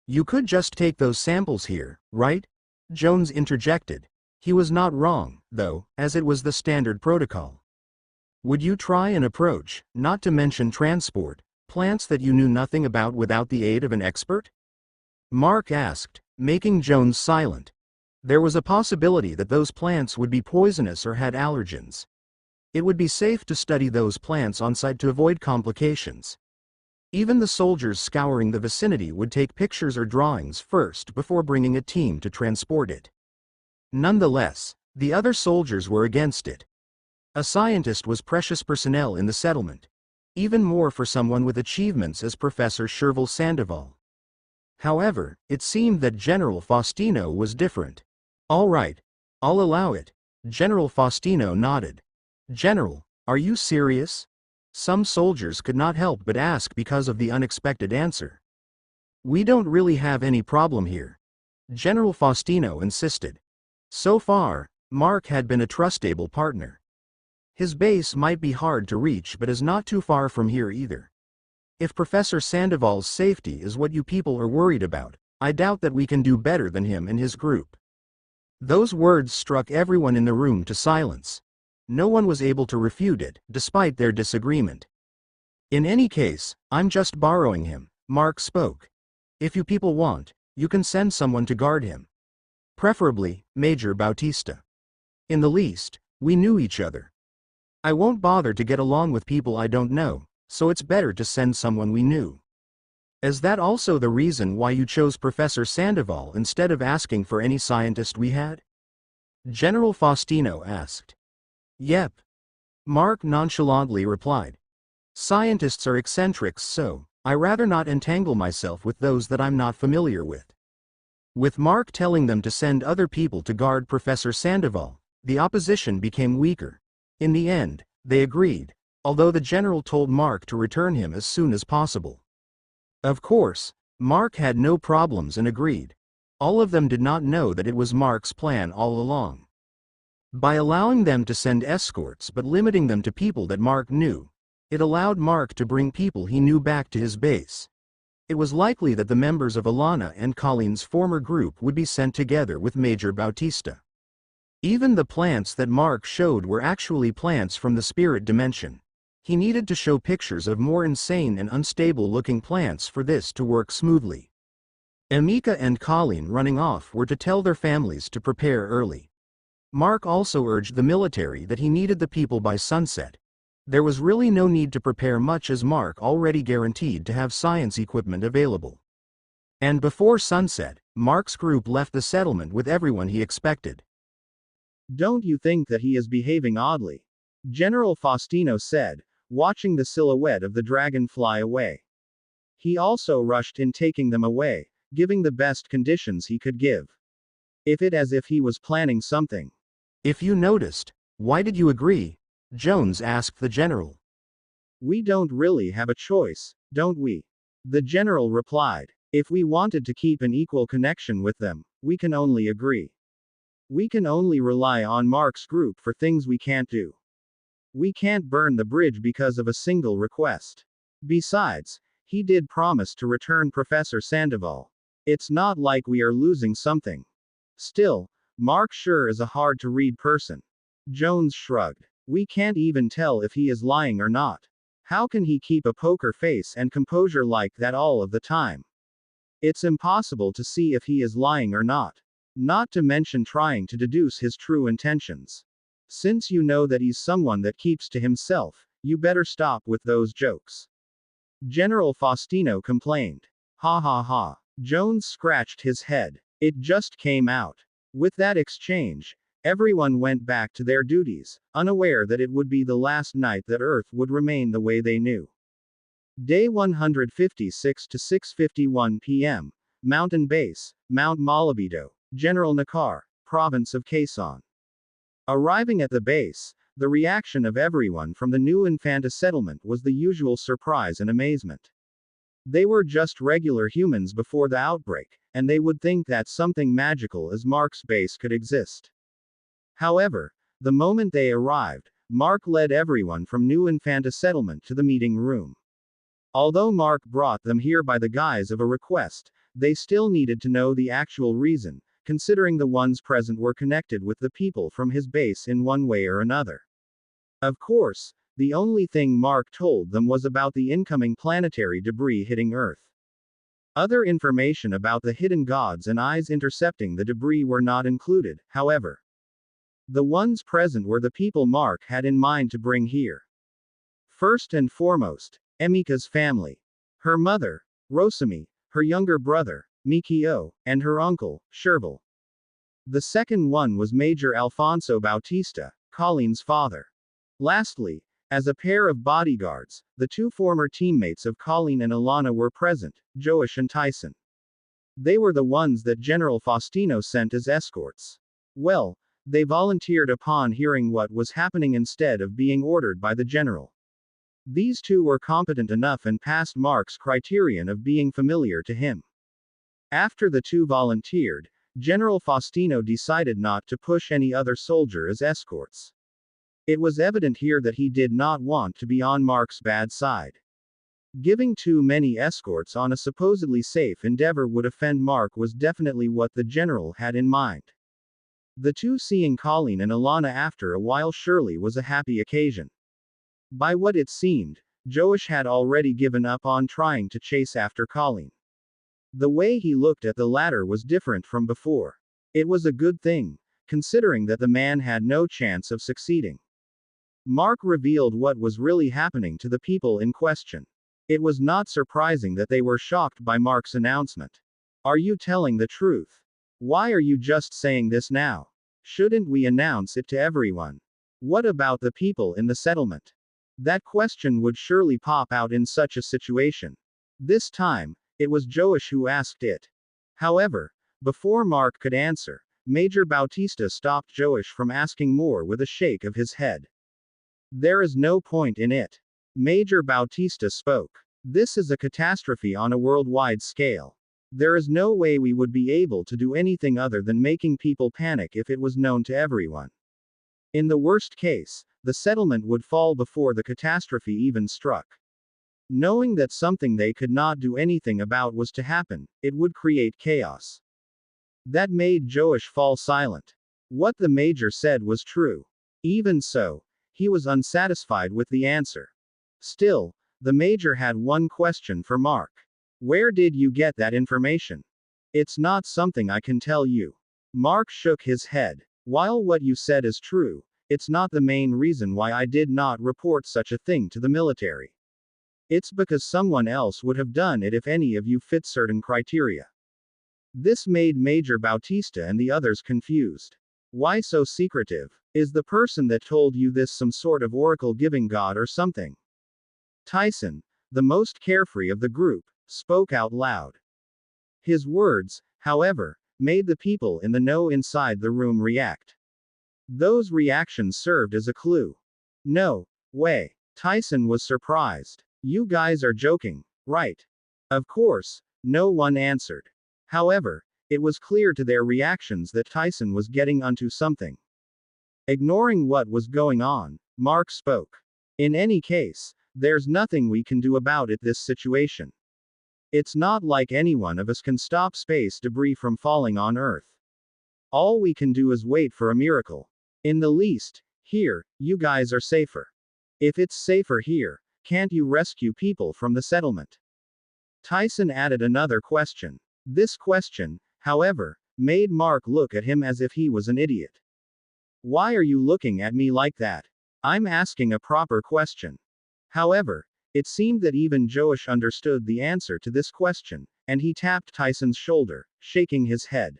You could just take those samples here, right? Jones interjected. He was not wrong, though, as it was the standard protocol. Would you try an approach, not to mention transport, plants that you knew nothing about without the aid of an expert? Mark asked, making Jones silent. There was a possibility that those plants would be poisonous or had allergens. It would be safe to study those plants on site to avoid complications. Even the soldiers scouring the vicinity would take pictures or drawings first before bringing a team to transport it. Nonetheless, the other soldiers were against it. A scientist was precious personnel in the settlement. Even more for someone with achievements as Professor Sherval Sandoval. However, it seemed that General Faustino was different. All right, I'll allow it. General Faustino nodded. General, are you serious? Some soldiers could not help but ask because of the unexpected answer. We don't really have any problem here. General Faustino insisted. So far, Mark had been a trustable partner. His base might be hard to reach but is not too far from here either. If Professor Sandoval's safety is what you people are worried about, I doubt that we can do better than him and his group. Those words struck everyone in the room to silence. No one was able to refute it, despite their disagreement. In any case, I'm just borrowing him, Mark spoke. If you people want, you can send someone to guard him. Preferably, Major Bautista. In the least, we knew each other. I won't bother to get along with people I don't know, so it's better to send someone we knew. Is that also the reason why you chose Professor Sandoval instead of asking for any scientist we had? General Faustino asked. Yep. Mark nonchalantly replied. Scientists are eccentrics, so I rather not entangle myself with those that I'm not familiar with. With Mark telling them to send other people to guard Professor Sandoval, the opposition became weaker. In the end, they agreed, although the general told Mark to return him as soon as possible. Of course, Mark had no problems and agreed. All of them did not know that it was Mark's plan all along. By allowing them to send escorts but limiting them to people that Mark knew, it allowed Mark to bring people he knew back to his base. It was likely that the members of Alana and Colleen's former group would be sent together with Major Bautista. Even the plants that Mark showed were actually plants from the spirit dimension. He needed to show pictures of more insane and unstable-looking plants for this to work smoothly. Emika and Colleen running off were to tell their families to prepare early. Mark also urged the military that he needed the people by sunset. There was really no need to prepare much as Mark already guaranteed to have science equipment available. And before sunset, Mark's group left the settlement with everyone he expected. Don't you think that he is behaving oddly? General Faustino said, watching the silhouette of the dragon fly away. He also rushed in taking them away, giving the best conditions he could give. If it as if he was planning something. If you noticed, why did you agree? Jones asked the general. We don't really have a choice, don't we? The general replied. If we wanted to keep an equal connection with them, we can only agree. We can only rely on Mark's group for things we can't do. We can't burn the bridge because of a single request. Besides, He did promise to return Professor Sandoval. It's not like we are losing something. Still, Mark sure is a hard to read person. Jones shrugged. We can't even tell if he is lying or not. How can he keep a poker face and composure like that all of the time? It's impossible to see if he is lying or not. Not to mention trying to deduce his true intentions. Since you know that he's someone that keeps to himself, you better stop with those jokes. General Faustino complained. Ha ha ha. Jones scratched his head. It just came out. With that exchange, everyone went back to their duties, unaware that it would be the last night that Earth would remain the way they knew. Day 156 to 6:51 p.m. Mountain Base, Mount Malabido, General Nakar, Province of Quezon. Arriving at the base, the reaction of everyone from the new Infanta settlement was the usual surprise and amazement. They were just regular humans before the outbreak, and they would think that something magical as Mark's base could exist. However, the moment they arrived, Mark led everyone from New Infanta settlement to the meeting room. Although Mark brought them here by the guise of a request, they still needed to know the actual reason, considering the ones present were connected with the people from his base in one way or another. Of course, the only thing Mark told them was about the incoming planetary debris hitting Earth. Other information about the hidden gods and eyes intercepting the debris were not included, however. The ones present were the people Mark had in mind to bring here. First and foremost, Emika's family. Her mother, Rosami, her younger brother, Mikio, and her uncle, Sherval. The second one was Major Alfonso Bautista, Colleen's father. Lastly, as a pair of bodyguards, the two former teammates of Colleen and Alana were present, Joash and Tyson. They were the ones that General Faustino sent as escorts. Well, they volunteered upon hearing what was happening instead of being ordered by the general. These two were competent enough and passed Mark's criterion of being familiar to him. After the two volunteered, General Faustino decided not to push any other soldier as escorts. It was evident here that he did not want to be on Mark's bad side. Giving too many escorts on a supposedly safe endeavor would offend Mark was definitely what the general had in mind. The two seeing Colleen and Alana after a while surely was a happy occasion. By what it seemed, Joash had already given up on trying to chase after Colleen. The way he looked at the latter was different from before. It was a good thing, considering that the man had no chance of succeeding. Mark revealed what was really happening to the people in question. It was not surprising that they were shocked by Mark's announcement. Are you telling the truth? Why are you just saying this now? Shouldn't we announce it to everyone? What about the people in the settlement? That question would surely pop out in such a situation. This time, it was Joash who asked it. However, before Mark could answer, Major Bautista stopped Joash from asking more with a shake of his head. There is no point in it. Major Bautista spoke. This is a catastrophe on a worldwide scale. There is no way we would be able to do anything other than making people panic if it was known to everyone. In the worst case, the settlement would fall before the catastrophe even struck. Knowing that something they could not do anything about was to happen, it would create chaos. That made Joash fall silent. What the major said was true. Even so, he was unsatisfied with the answer. Still, the major had one question for Mark. Where did you get that information? It's not something I can tell you. Mark shook his head. While what you said is true, it's not the main reason why I did not report such a thing to the military. It's because someone else would have done it if any of you fit certain criteria. This made Major Bautista and the others confused. Why so secretive? Is the person that told you this some sort of oracle-giving god or something? Tyson, the most carefree of the group, spoke out loud. His words, however, made the people in the know inside the room react. Those reactions served as a clue. No way. Tyson was surprised. You guys are joking, right? Of course, no one answered. However, it was clear to their reactions that Tyson was getting onto something. Ignoring what was going on, Mark spoke. In any case, There's nothing we can do about it this situation. It's not like any one of us can stop space debris from falling on Earth. All we can do is wait for a miracle. In the least, here, you guys are safer. If it's safer here, can't you rescue people from the settlement? Tyson added another question. This question, however, made Mark look at him as if he was an idiot. Why are you looking at me like that? I'm asking a proper question. However, it seemed that even Joash understood the answer to this question, and he tapped Tyson's shoulder, shaking his head.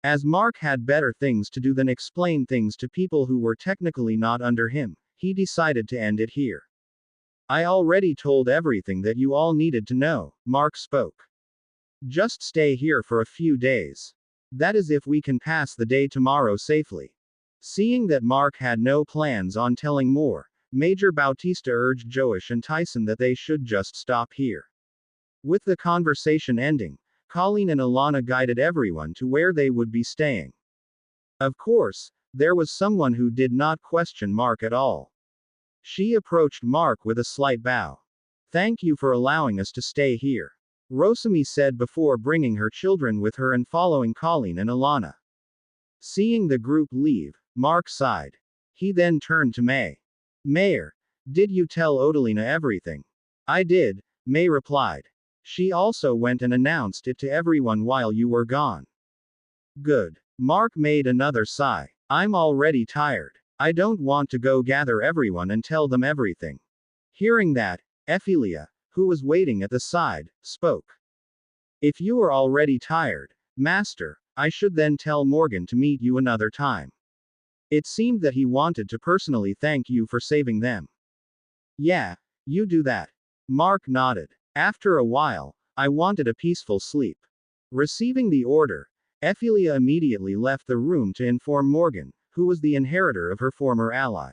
As Mark had better things to do than explain things to people who were technically not under him, he decided to end it here. I already told everything that you all needed to know, Mark spoke. Just stay here for a few days. That is if we can pass the day tomorrow safely. Seeing that Mark had no plans on telling more, Major Bautista urged Joash and Tyson that they should just stop here. With the conversation ending, Colleen and Alana guided everyone to where they would be staying. Of course, there was someone who did not question Mark at all. She approached Mark with a slight bow. Thank you for allowing us to stay here, Rosemi said before bringing her children with her and following Colleen and Alana. Seeing the group leave, Mark sighed. He then turned to May. Mayor, did you tell Odalina everything? I did, May replied. She also went and announced it to everyone while you were gone. Good. Mark made another sigh. I'm already tired. I don't want to go gather everyone and tell them everything. Hearing that, Ephelia, who was waiting at the side, spoke. If you are already tired, Master, I should then tell Morgan to meet you another time. It seemed that he wanted to personally thank you for saving them. Yeah, you do that. Mark nodded. After a while, I wanted a peaceful sleep. Receiving the order, Ephelia immediately left the room to inform Morgan, who was the inheritor of her former ally.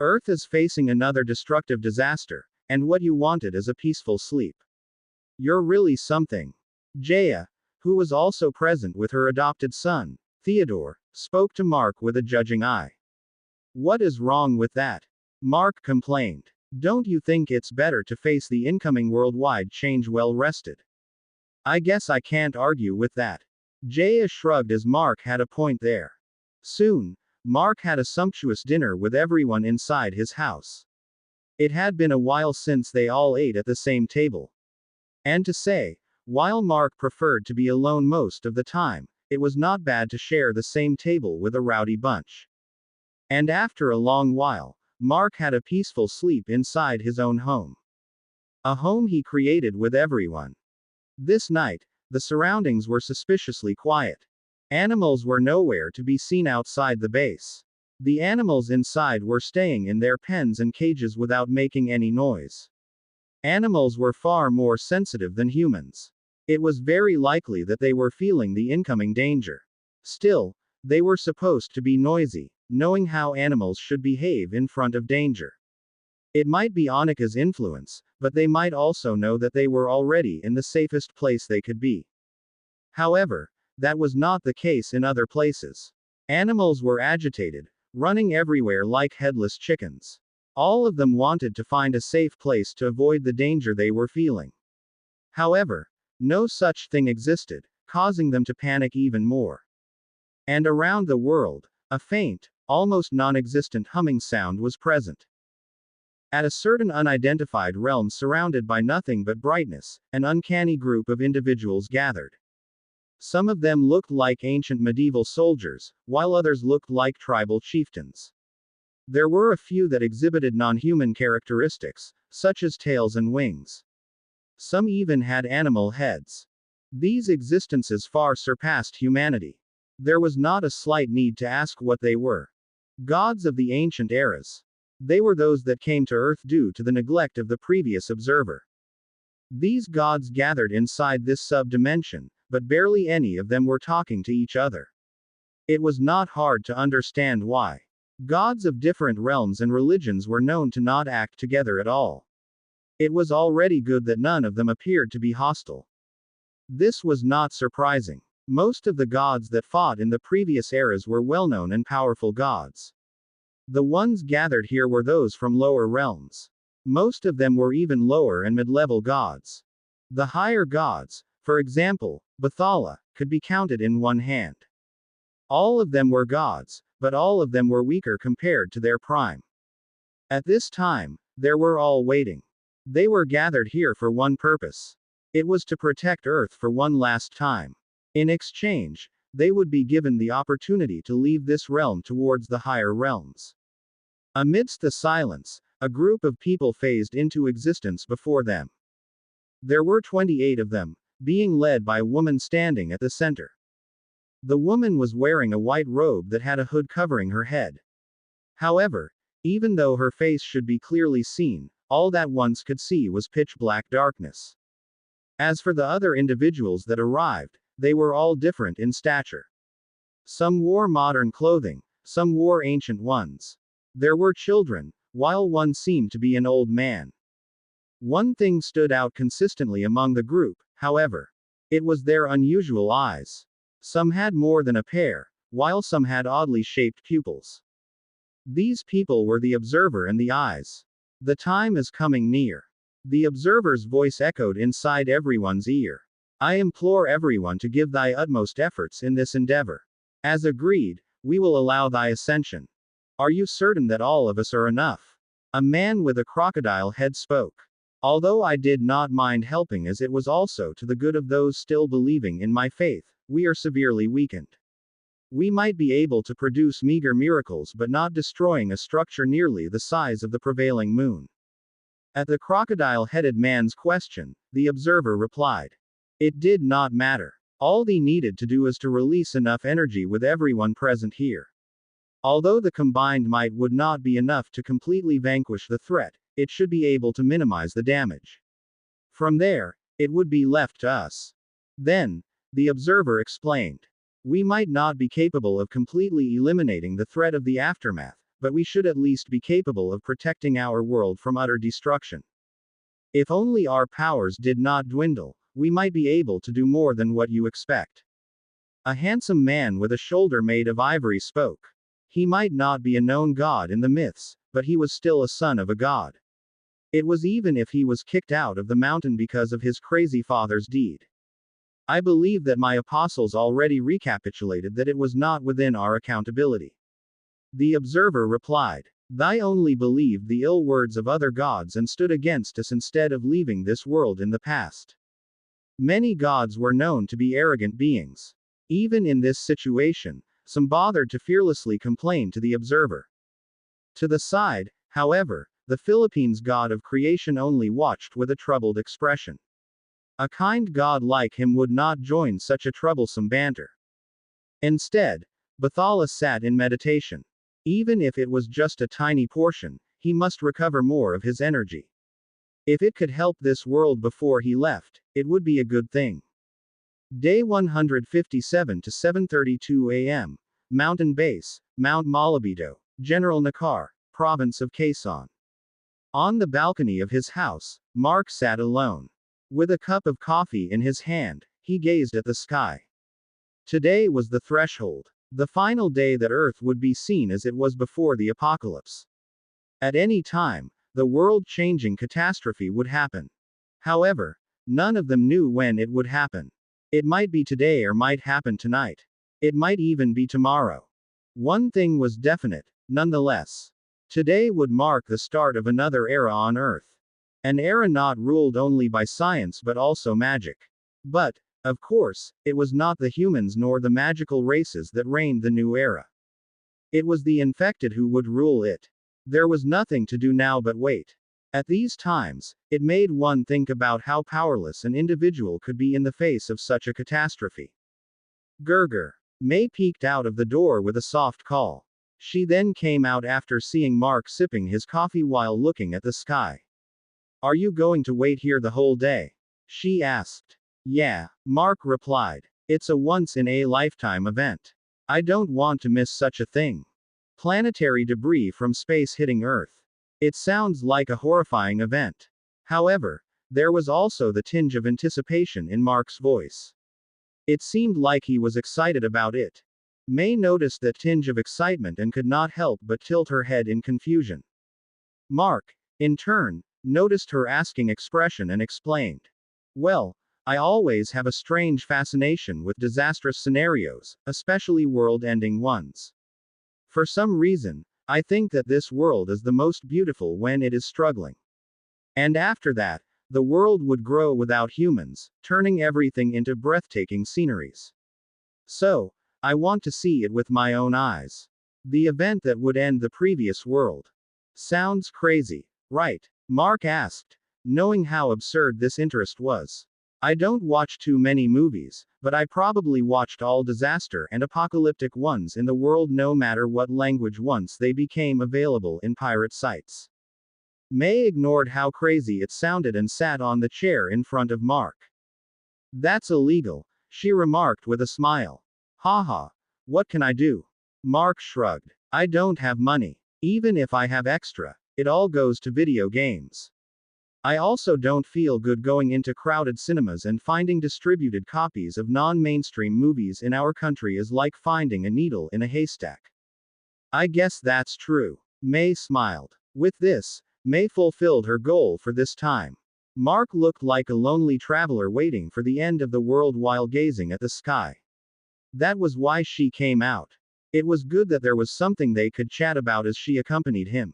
Earth is facing another destructive disaster, and what you wanted is a peaceful sleep. You're really something. Jaya, who was also present with her adopted son, Theodore, spoke to Mark with a judging eye. What is wrong with that? Mark complained. Don't you think it's better to face the incoming worldwide change well rested? I guess I can't argue with that. Jaya shrugged as Mark had a point there. Soon, Mark had a sumptuous dinner with everyone inside his house. It had been a while since they all ate at the same table. And to say, while Mark preferred to be alone most of the time, it was not bad to share the same table with a rowdy bunch. And after a long while, Mark had a peaceful sleep inside his own home. A home he created with everyone. This night, the surroundings were suspiciously quiet. Animals were nowhere to be seen outside the base. The animals inside were staying in their pens and cages without making any noise. Animals were far more sensitive than humans. It was very likely that they were feeling the incoming danger. Still, they were supposed to be noisy, knowing how animals should behave in front of danger. It might be Annika's influence, but they might also know that they were already in the safest place they could be. However, that was not the case in other places. Animals were agitated, running everywhere like headless chickens. All of them wanted to find a safe place to avoid the danger they were feeling. However, no such thing existed, causing them to panic even more. And around the world, a faint, almost non-existent humming sound was present. At a certain unidentified realm surrounded by nothing but brightness, an uncanny group of individuals gathered. Some of them looked like ancient medieval soldiers, while others looked like tribal chieftains. There were a few that exhibited non-human characteristics, such as tails and wings. Some even had animal heads. These existences far surpassed humanity. There was not a slight need to ask what they were. Gods of the ancient eras. They were those that came to Earth due to the neglect of the previous observer. These gods gathered inside this sub-dimension, but barely any of them were talking to each other. It was not hard to understand why. Gods of different realms and religions were known to not act together at all. It was already good that none of them appeared to be hostile. This was not surprising. Most of the gods that fought in the previous eras were well-known and powerful gods. The ones gathered here were those from lower realms. Most of them were even lower and mid-level gods. The higher gods, for example, Bathala, could be counted in one hand. All of them were gods, but all of them were weaker compared to their prime. At this time, they were all waiting. They were gathered here for one purpose. It was to protect Earth for one last time. In exchange, they would be given the opportunity to leave this realm towards the higher realms. Amidst the silence, a group of people phased into existence before them. There were 28 of them, being led by a woman standing at the center. The woman was wearing a white robe that had a hood covering her head. However, even though her face should be clearly seen, all that one could see was pitch-black darkness. As for the other individuals that arrived, they were all different in stature. Some wore modern clothing, some wore ancient ones. There were children, while one seemed to be an old man. One thing stood out consistently among the group, however. It was their unusual eyes. Some had more than a pair, while some had oddly shaped pupils. These people were the observer and the eyes. The time is coming near. The observer's voice echoed inside everyone's ear. I implore everyone to give thy utmost efforts in this endeavor. As agreed, we will allow thy ascension. Are you certain that all of us are enough? A man with a crocodile head spoke. Although I did not mind helping as it was also to the good of those still believing in my faith, we are severely weakened. We might be able to produce meager miracles but not destroying a structure nearly the size of the prevailing moon. At the crocodile-headed man's question, the observer replied. It did not matter. All they needed to do was to release enough energy with everyone present here. Although the combined might would not be enough to completely vanquish the threat, it should be able to minimize the damage. From there, it would be left to us. Then, the observer explained. We might not be capable of completely eliminating the threat of the aftermath, but we should at least be capable of protecting our world from utter destruction. If only our powers did not dwindle, we might be able to do more than what you expect. A handsome man with a shoulder made of ivory spoke. He might not be a known god in the myths, but he was still a son of a god. It was even if he was kicked out of the mountain because of his crazy father's deed. I believe that my apostles already recapitulated that it was not within our accountability. The observer replied. They only believed the ill words of other gods and stood against us instead of leaving this world in the past. Many gods were known to be arrogant beings. Even in this situation, some bothered to fearlessly complain to the observer. To the side, however, the Philippines god of creation only watched with a troubled expression. A kind god like him would not join such a troublesome banter. Instead, Bathala sat in meditation. Even if it was just a tiny portion, he must recover more of his energy. If it could help this world before he left, it would be a good thing. Day 157 to 7:32 a.m. Mountain Base, Mount Malabito, General Nakar, Province of Quezon. On the balcony of his house, Mark sat alone. With a cup of coffee in his hand, he gazed at the sky. Today was the threshold. The final day that Earth would be seen as it was before the apocalypse. At any time, the world-changing catastrophe would happen. However, none of them knew when it would happen. It might be today or might happen tonight. It might even be tomorrow. One thing was definite, nonetheless. Today would mark the start of another era on Earth. An era not ruled only by science but also magic. But, of course, it was not the humans nor the magical races that reigned the new era. It was the infected who would rule it. There was nothing to do now but wait. At these times, it made one think about how powerless an individual could be in the face of such a catastrophe. Gerger. May peeked out of the door with a soft call. She then came out after seeing Mark sipping his coffee while looking at the sky. Are you going to wait here the whole day? She asked. Yeah, Mark replied. It's a once-in-a-lifetime event. I don't want to miss such a thing. Planetary debris from space hitting Earth. It sounds like a horrifying event. However, there was also the tinge of anticipation in Mark's voice. It seemed like he was excited about it. May noticed that tinge of excitement and could not help but tilt her head in confusion. Mark, in turn, noticed her asking expression and explained. Well, I always have a strange fascination with disastrous scenarios, especially world-ending ones. For some reason, I think that this world is the most beautiful when it is struggling. And after that, the world would grow without humans, turning everything into breathtaking sceneries. So, I want to see it with my own eyes. The event that would end the previous world. Sounds crazy, right? Mark asked, knowing how absurd this interest was. I don't watch too many movies, but I probably watched all disaster and apocalyptic ones in the world no matter what language once they became available in pirate sites. May ignored how crazy it sounded and sat on the chair in front of Mark. That's illegal, she remarked with a smile. Haha, what can I do? Mark shrugged. I don't have money. Even if I have extra, it all goes to video games. I also don't feel good going into crowded cinemas and finding distributed copies of non-mainstream movies in our country is like finding a needle in a haystack. I guess that's true. May smiled. With this, May fulfilled her goal for this time. Mark looked like a lonely traveler waiting for the end of the world while gazing at the sky. That was why she came out. It was good that there was something they could chat about as she accompanied him.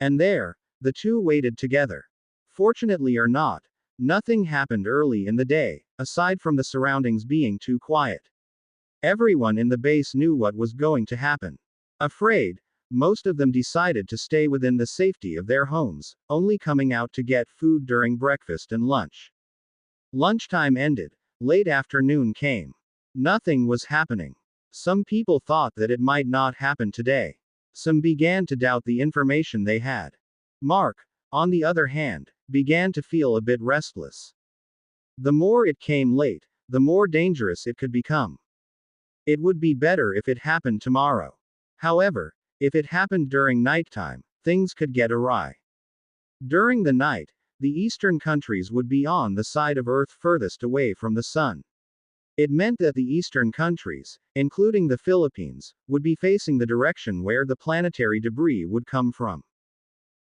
And there, the two waited together. Fortunately or not, nothing happened early in the day, aside from the surroundings being too quiet. Everyone in the base knew what was going to happen. Afraid, most of them decided to stay within the safety of their homes, only coming out to get food during breakfast and lunch. Lunchtime ended, late afternoon came. Nothing was happening. Some people thought that it might not happen today. Some began to doubt the information they had. Mark, on the other hand, began to feel a bit restless. The more it came late, the more dangerous it could become. It would be better if it happened tomorrow. However, if it happened during nighttime, things could get awry. During the night, the eastern countries would be on the side of Earth furthest away from the sun. It meant that the eastern countries, including the Philippines, would be facing the direction where the planetary debris would come from.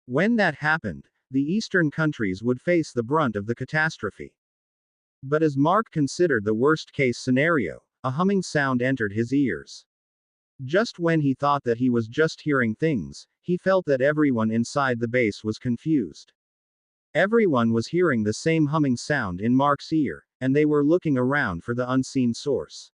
When that happened, the eastern countries would face the brunt of the catastrophe. But as Mark considered the worst-case scenario, a humming sound entered his ears. Just when he thought that he was just hearing things, he felt that everyone inside the base was confused. Everyone was hearing the same humming sound in Mark's ear, and they were looking around for the unseen source.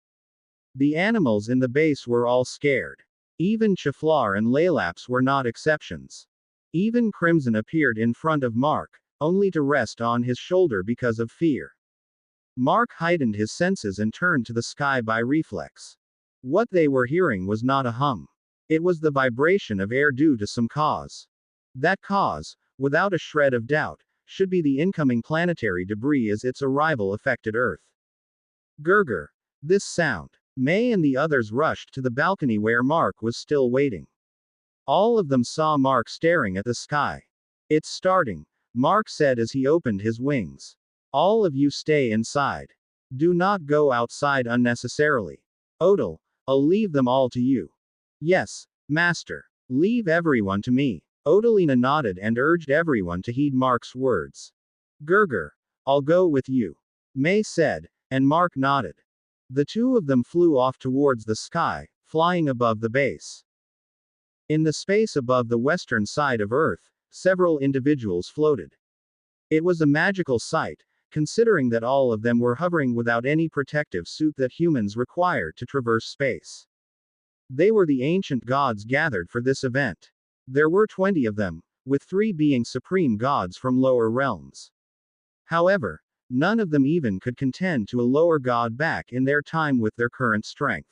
The animals in the base were all scared. Even Chaflar and Laylaps were not exceptions. Even Crimson appeared in front of Mark, only to rest on his shoulder because of fear. Mark heightened his senses and turned to the sky by reflex. What they were hearing was not a hum. It was the vibration of air due to some cause. That cause, without a shred of doubt, should be the incoming planetary debris as its arrival affected Earth. Gurgur. This sound. May and the others rushed to the balcony where Mark was still waiting. All of them saw Mark staring at the sky. It's starting, Mark said as he opened his wings. All of you stay inside. Do not go outside unnecessarily. Odal, I'll leave them all to you. Yes, Master. Leave everyone to me. Odalina nodded and urged everyone to heed Mark's words. Gurgur, I'll go with you. May said, and Mark nodded. The two of them flew off towards the sky, flying above the base. In the space above the western side of Earth, several individuals floated. It was a magical sight, considering that all of them were hovering without any protective suit that humans require to traverse space. They were the ancient gods gathered for this event. There were 20 of them, with 3 being supreme gods from lower realms. However, none of them even could contend to a lower god back in their time with their current strength.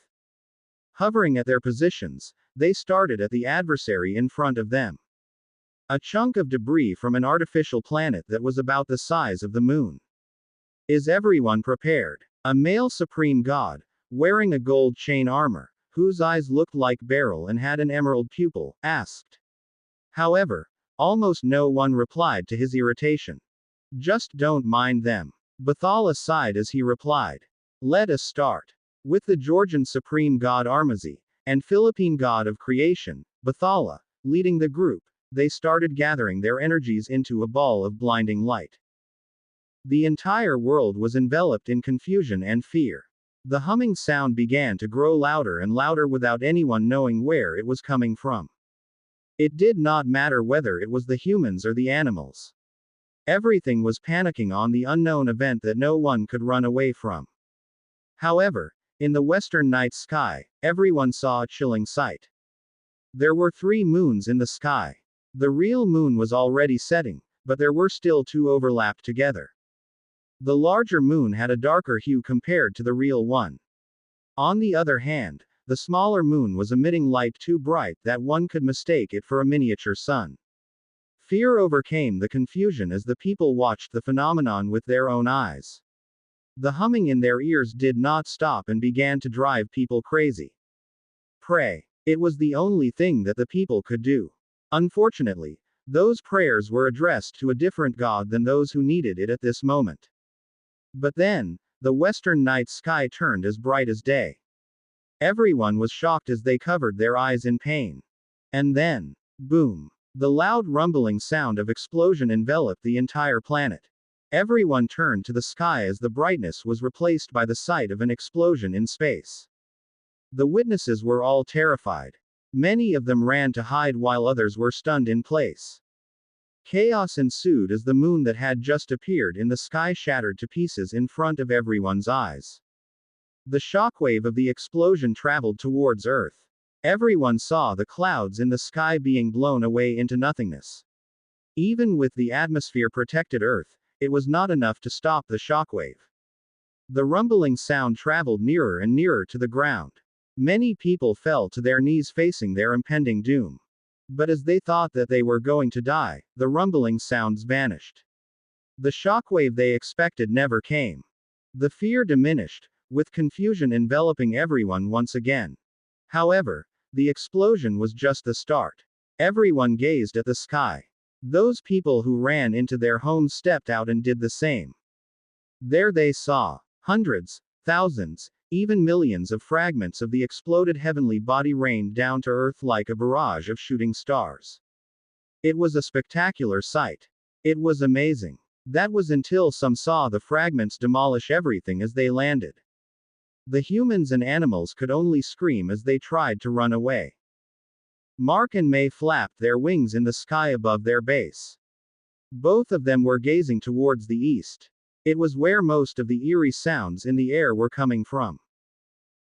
Hovering at their positions, they started at the adversary in front of them. A chunk of debris from an artificial planet that was about the size of the moon. Is everyone prepared? A male supreme god, wearing a gold chain armor, whose eyes looked like beryl and had an emerald pupil, asked. However, almost no one replied to his irritation. Just don't mind them. Bathala sighed as he replied. Let us start. With the Georgian supreme god Armazi, and Philippine god of creation, Bathala, leading the group, They started gathering their energies into a ball of blinding light. The entire world was enveloped in confusion and fear. The humming sound began to grow louder and louder without anyone knowing where it was coming from. It did not matter whether it was the humans or the animals. Everything was panicking on the unknown event that no one could run away from. However, in the western night sky, everyone saw a chilling sight. There were 3 moons in the sky. The real moon was already setting, but there were still 2 overlapped together. The larger moon had a darker hue compared to the real one. On the other hand, the smaller moon was emitting light too bright that one could mistake it for a miniature sun. Fear overcame the confusion as the people watched the phenomenon with their own eyes. The humming in their ears did not stop and began to drive people crazy. Pray. It was the only thing that the people could do. Unfortunately, those prayers were addressed to a different God than those who needed it at this moment. But then, the western night sky turned as bright as day. Everyone was shocked as they covered their eyes in pain. And then, boom! The loud rumbling sound of explosion enveloped the entire planet. Everyone turned to the sky as the brightness was replaced by the sight of an explosion in space. The witnesses were all terrified. Many of them ran to hide while others were stunned in place. Chaos ensued as the moon that had just appeared in the sky shattered to pieces in front of everyone's eyes. The shockwave of the explosion traveled towards Earth. Everyone saw the clouds in the sky being blown away into nothingness. Even with the atmosphere protected Earth, it was not enough to stop the shockwave. The rumbling sound traveled nearer and nearer to the ground. Many people fell to their knees facing their impending doom. But as they thought that they were going to die, the rumbling sounds vanished. The shockwave they expected never came. The fear diminished, with confusion enveloping everyone once again. However, the explosion was just the start. Everyone gazed at the sky. Those people who ran into their homes stepped out and did the same. There they saw hundreds, thousands, even millions of fragments of the exploded heavenly body rained down to Earth like a barrage of shooting stars. It was a spectacular sight. It was amazing. That was until some saw the fragments demolish everything as they landed. The humans and animals could only scream as they tried to run away. Mark and May flapped their wings in the sky above their base. Both of them were gazing towards the east. It was where most of the eerie sounds in the air were coming from.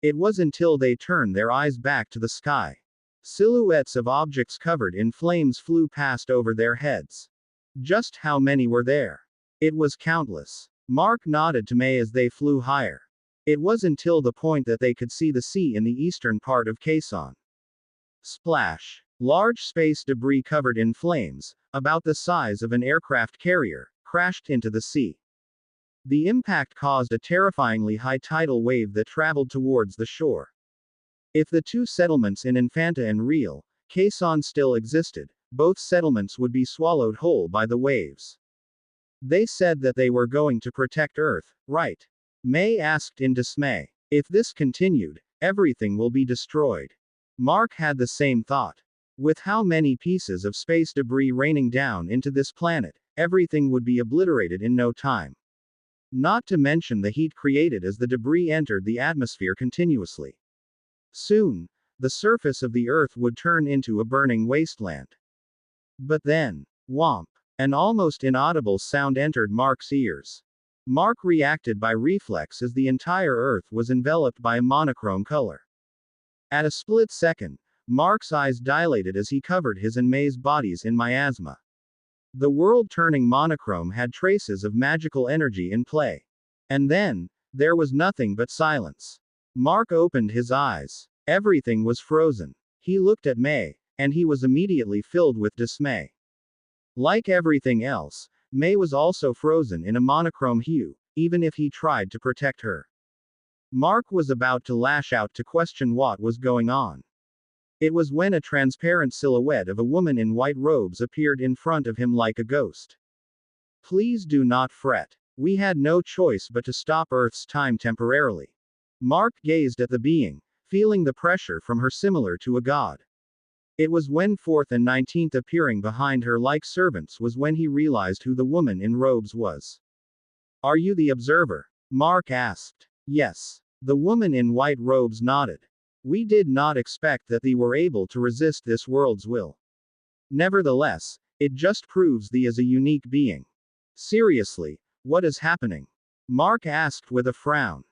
It was until they turned their eyes back to the sky. Silhouettes of objects covered in flames flew past over their heads. Just how many were there? It was countless. Mark nodded to May as they flew higher. It was until the point that they could see the sea in the eastern part of Quezon. Splash! Large space debris covered in flames, about the size of an aircraft carrier, crashed into the sea. The impact caused a terrifyingly high tidal wave that traveled towards the shore. If the 2 settlements in Infanta and Real, Quezon still existed, both settlements would be swallowed whole by the waves. They said that they were going to protect Earth, right? May asked in dismay. If this continued, everything will be destroyed. Mark had the same thought. With how many pieces of space debris raining down into this planet, everything would be obliterated in no time. Not to mention the heat created as the debris entered the atmosphere continuously. Soon, the surface of the Earth would turn into a burning wasteland. But then, whomp! An almost inaudible sound entered Mark's ears. Mark reacted by reflex as the entire Earth was enveloped by a monochrome color. At a split second, Mark's eyes dilated as he covered his and May's bodies in miasma. The world turning monochrome had traces of magical energy in play. And then, there was nothing but silence. Mark opened his eyes. Everything was frozen. He looked at May, and he was immediately filled with dismay. Like everything else, May was also frozen in a monochrome hue, even if he tried to protect her. Mark was about to lash out to question what was going on. It was when a transparent silhouette of a woman in white robes appeared in front of him like a ghost. Please do not fret. We had no choice but to stop Earth's time temporarily. Mark gazed at the being, feeling the pressure from her similar to a god. It was when 4th and 19th appearing behind her like servants was when he realized who the woman in robes was. Are you the observer? Mark asked. Yes. The woman in white robes nodded. We did not expect that thee were able to resist this world's will. Nevertheless, it just proves thee as a unique being. Seriously, what is happening? Mark asked with a frown.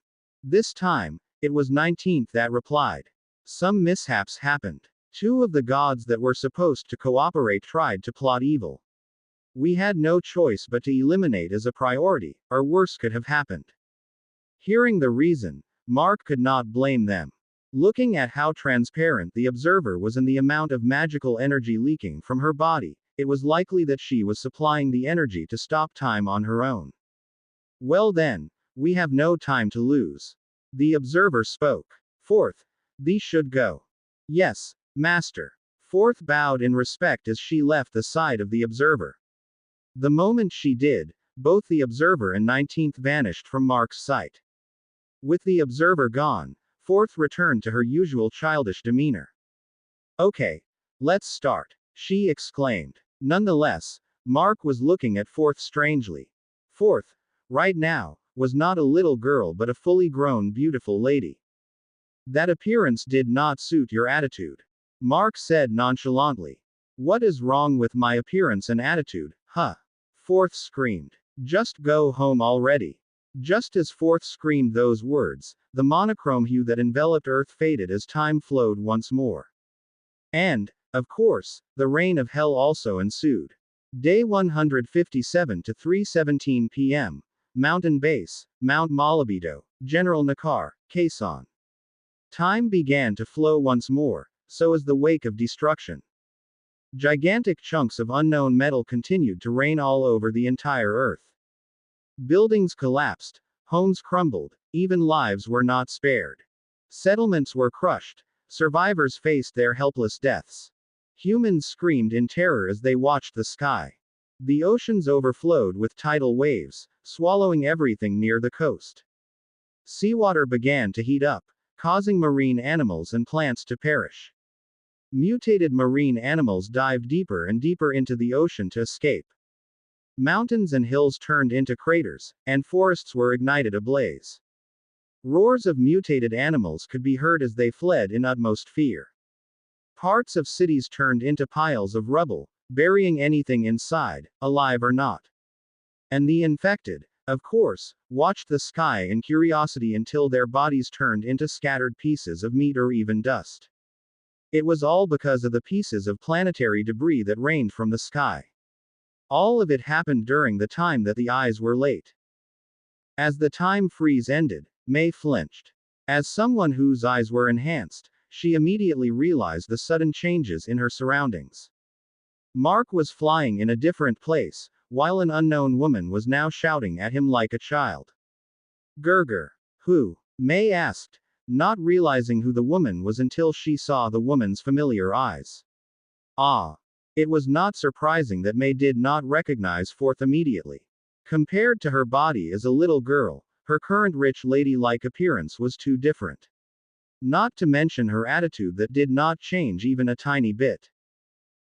This time, it was 19th that replied. Some mishaps happened. Two of the gods that were supposed to cooperate tried to plot evil. We had no choice but to eliminate as a priority, or worse could have happened. Hearing the reason, Mark could not blame them. Looking at how transparent the observer was and the amount of magical energy leaking from her body, it was likely that she was supplying the energy to stop time on her own. Well then, we have no time to lose. The observer spoke. 4th, thee should go. Yes, master. 4th bowed in respect as she left the side of the observer. The moment she did, both the observer and 19th vanished from Mark's sight. With the observer gone, 4th returned to her usual childish demeanor. Okay, let's start, she exclaimed. Nonetheless, Mark was looking at 4th strangely. 4th, right now, was not a little girl but a fully grown beautiful lady. That appearance did not suit your attitude. Mark said nonchalantly. What is wrong with my appearance and attitude, huh? 4th screamed. Just go home already. Just as 4th screamed those words, the monochrome hue that enveloped Earth faded as time flowed once more. And, of course, the reign of hell also ensued. Day 157 to 3:17 p.m. Mountain Base, Mount Malabido, General Nakar, Quezon. Time began to flow once more, so as the wake of destruction. Gigantic chunks of unknown metal continued to rain all over the entire Earth. Buildings collapsed, homes crumbled, even lives were not spared. Settlements were crushed, survivors faced their helpless deaths. Humans screamed in terror as they watched the sky. The oceans overflowed with tidal waves, swallowing everything near the coast. Seawater began to heat up, causing marine animals and plants to perish. Mutated marine animals dived deeper and deeper into the ocean to escape. Mountains and hills turned into craters, and forests were ignited ablaze. Roars of mutated animals could be heard as they fled in utmost fear. Parts of cities turned into piles of rubble, burying anything inside, alive or not. And the infected, of course, watched the sky in curiosity until their bodies turned into scattered pieces of meat or even dust. It was all because of the pieces of planetary debris that rained from the sky. All of it happened during the time that the eyes were late. As the time freeze ended, May flinched. As someone whose eyes were enhanced, she immediately realized the sudden changes in her surroundings. Mark was flying in a different place, while an unknown woman was now shouting at him like a child. Gerger. Who? May asked, not realizing who the woman was until she saw the woman's familiar eyes. Ah. It was not surprising that May did not recognize 4th immediately. Compared to her body as a little girl, her current rich lady-like appearance was too different. Not to mention her attitude that did not change even a tiny bit.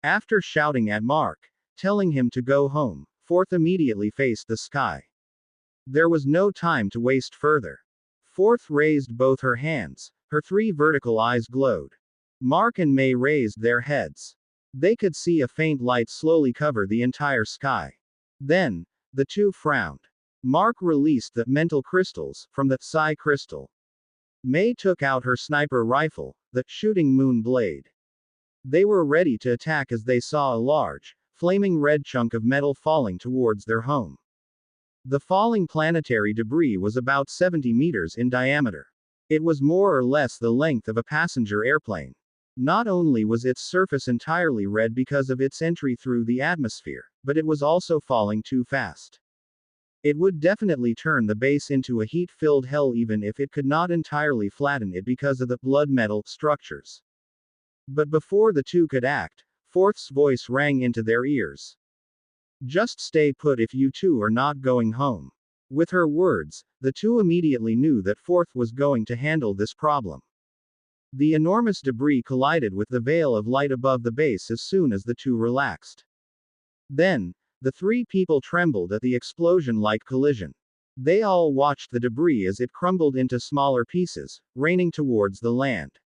After shouting at Mark, telling him to go home, 4th immediately faced the sky. There was no time to waste further. 4th raised both her hands, her 3 vertical eyes glowed. Mark and May raised their heads. They could see a faint light slowly cover the entire sky. Then, the two frowned. Mark released the mental crystals from the psi crystal. May took out her sniper rifle, the shooting moon blade. They were ready to attack as they saw a large, flaming red chunk of metal falling towards their home. The falling planetary debris was about 70 meters in diameter. It was more or less the length of a passenger airplane. Not only was its surface entirely red because of its entry through the atmosphere, but it was also falling too fast. It would definitely turn the base into a heat-filled hell even if it could not entirely flatten it because of the blood metal structures. But before the two could act, 4th's voice rang into their ears. Just stay put if you two are not going home. With her words, the two immediately knew that 4th was going to handle this problem. The enormous debris collided with the veil of light above the base as soon as the two relaxed. Then, the three people trembled at the explosion-like collision. They all watched the debris as it crumbled into smaller pieces, raining towards the land.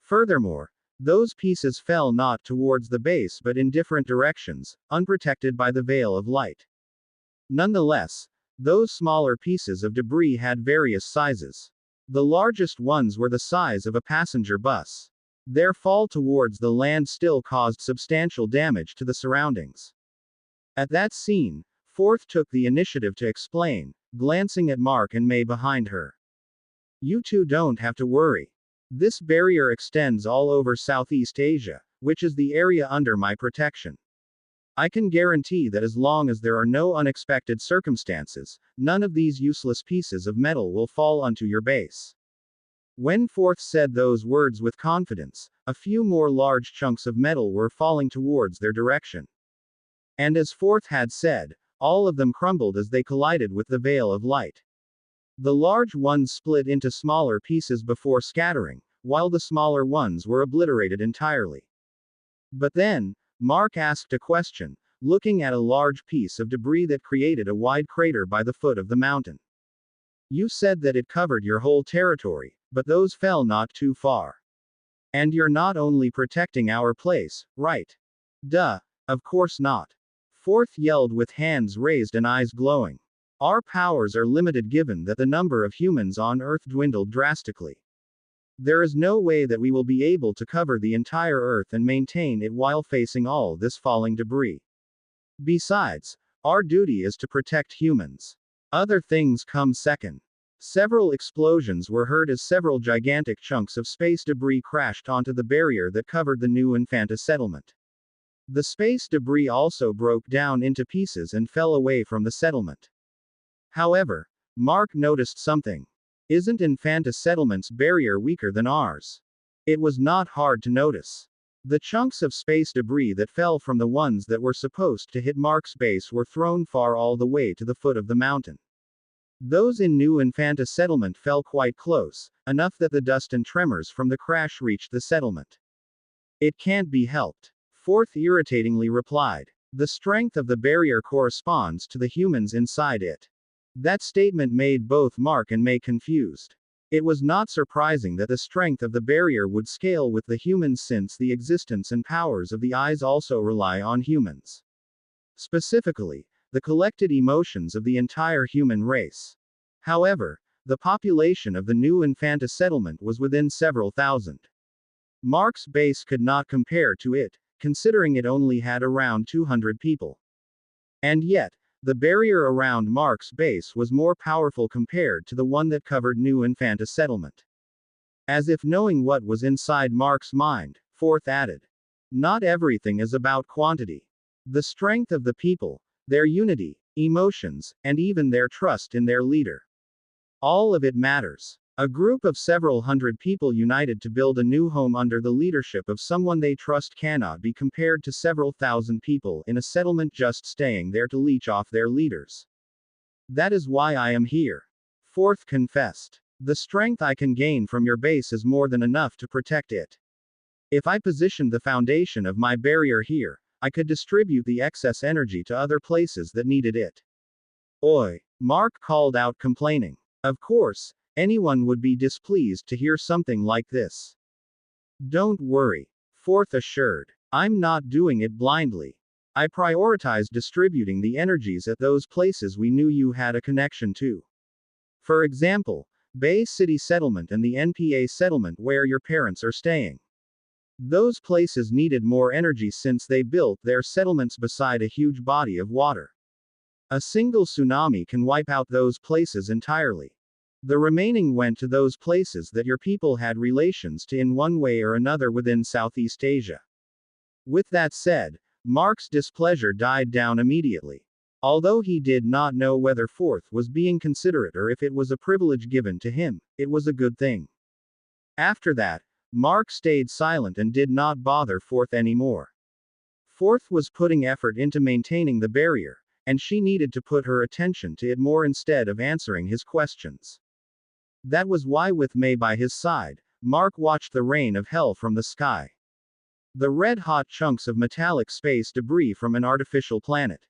Furthermore, those pieces fell not towards the base but in different directions, unprotected by the veil of light. Nonetheless, those smaller pieces of debris had various sizes. The largest ones were the size of a passenger bus. Their fall towards the land still caused substantial damage to the surroundings. At that scene, Forth took the initiative to explain, glancing at Mark and May behind her. You two don't have to worry. This barrier extends all over Southeast Asia, which is the area under my protection. I can guarantee that as long as there are no unexpected circumstances, none of these useless pieces of metal will fall onto your base. When Forth said those words with confidence, a few more large chunks of metal were falling towards their direction. And as Forth had said, all of them crumbled as they collided with the veil of light. The large ones split into smaller pieces before scattering, while the smaller ones were obliterated entirely. But then, Mark asked a question, looking at a large piece of debris that created a wide crater by the foot of the mountain. You said that it covered your whole territory, but those fell not too far. And you're not only protecting our place, right? Duh, of course not. Forth yelled with hands raised and eyes glowing. Our powers are limited given that the number of humans on Earth dwindled drastically. There is no way that we will be able to cover the entire Earth and maintain it while facing all this falling debris. Besides, our duty is to protect humans. Other things come second. Several explosions were heard as several gigantic chunks of space debris crashed onto the barrier that covered the new Infanta settlement. The space debris also broke down into pieces and fell away from the settlement. However, Mark noticed something. Isn't Infanta settlement's barrier weaker than ours? It was not hard to notice. The chunks of space debris that fell from the ones that were supposed to hit Mark's base were thrown far all the way to the foot of the mountain. Those in New Infanta settlement fell quite close, enough that the dust and tremors from the crash reached the settlement. It can't be helped. Forth irritatingly replied. The strength of the barrier corresponds to the humans inside it. That statement made both Mark and May confused. It was not surprising that the strength of the barrier would scale with the humans since the existence and powers of the eyes also rely on humans. Specifically, the collected emotions of the entire human race. However, the population of the new Infanta settlement was within several thousand. Mark's base could not compare to it, considering it only had around 200 people. And yet, the barrier around Mark's base was more powerful compared to the one that covered New Infanta settlement. As if knowing what was inside Mark's mind, Forth added. Not everything is about quantity. The strength of the people, their unity, emotions, and even their trust in their leader. All of it matters. A group of several hundred people united to build a new home under the leadership of someone they trust cannot be compared to several thousand people in a settlement just staying there to leech off their leaders. That is why I am here. Forth confessed. The strength I can gain from your base is more than enough to protect it. If I positioned the foundation of my barrier here, I could distribute the excess energy to other places that needed it. Oi! Mark called out complaining. Of course, anyone would be displeased to hear something like this. Don't worry, Forth assured. I'm not doing it blindly. I prioritize distributing the energies at those places we knew you had a connection to. For example, Bay City Settlement and the NPA settlement where your parents are staying. Those places needed more energy since they built their settlements beside a huge body of water. A single tsunami can wipe out those places entirely. The remaining went to those places that your people had relations to in one way or another within Southeast Asia. With that said, Mark's displeasure died down immediately. Although he did not know whether Forth was being considerate or if it was a privilege given to him, it was a good thing. After that, Mark stayed silent and did not bother Forth anymore. Forth was putting effort into maintaining the barrier, and she needed to put her attention to it more instead of answering his questions. That was why with May by his side, Mark watched the rain of hell from the sky. The red-hot chunks of metallic space debris from an artificial planet.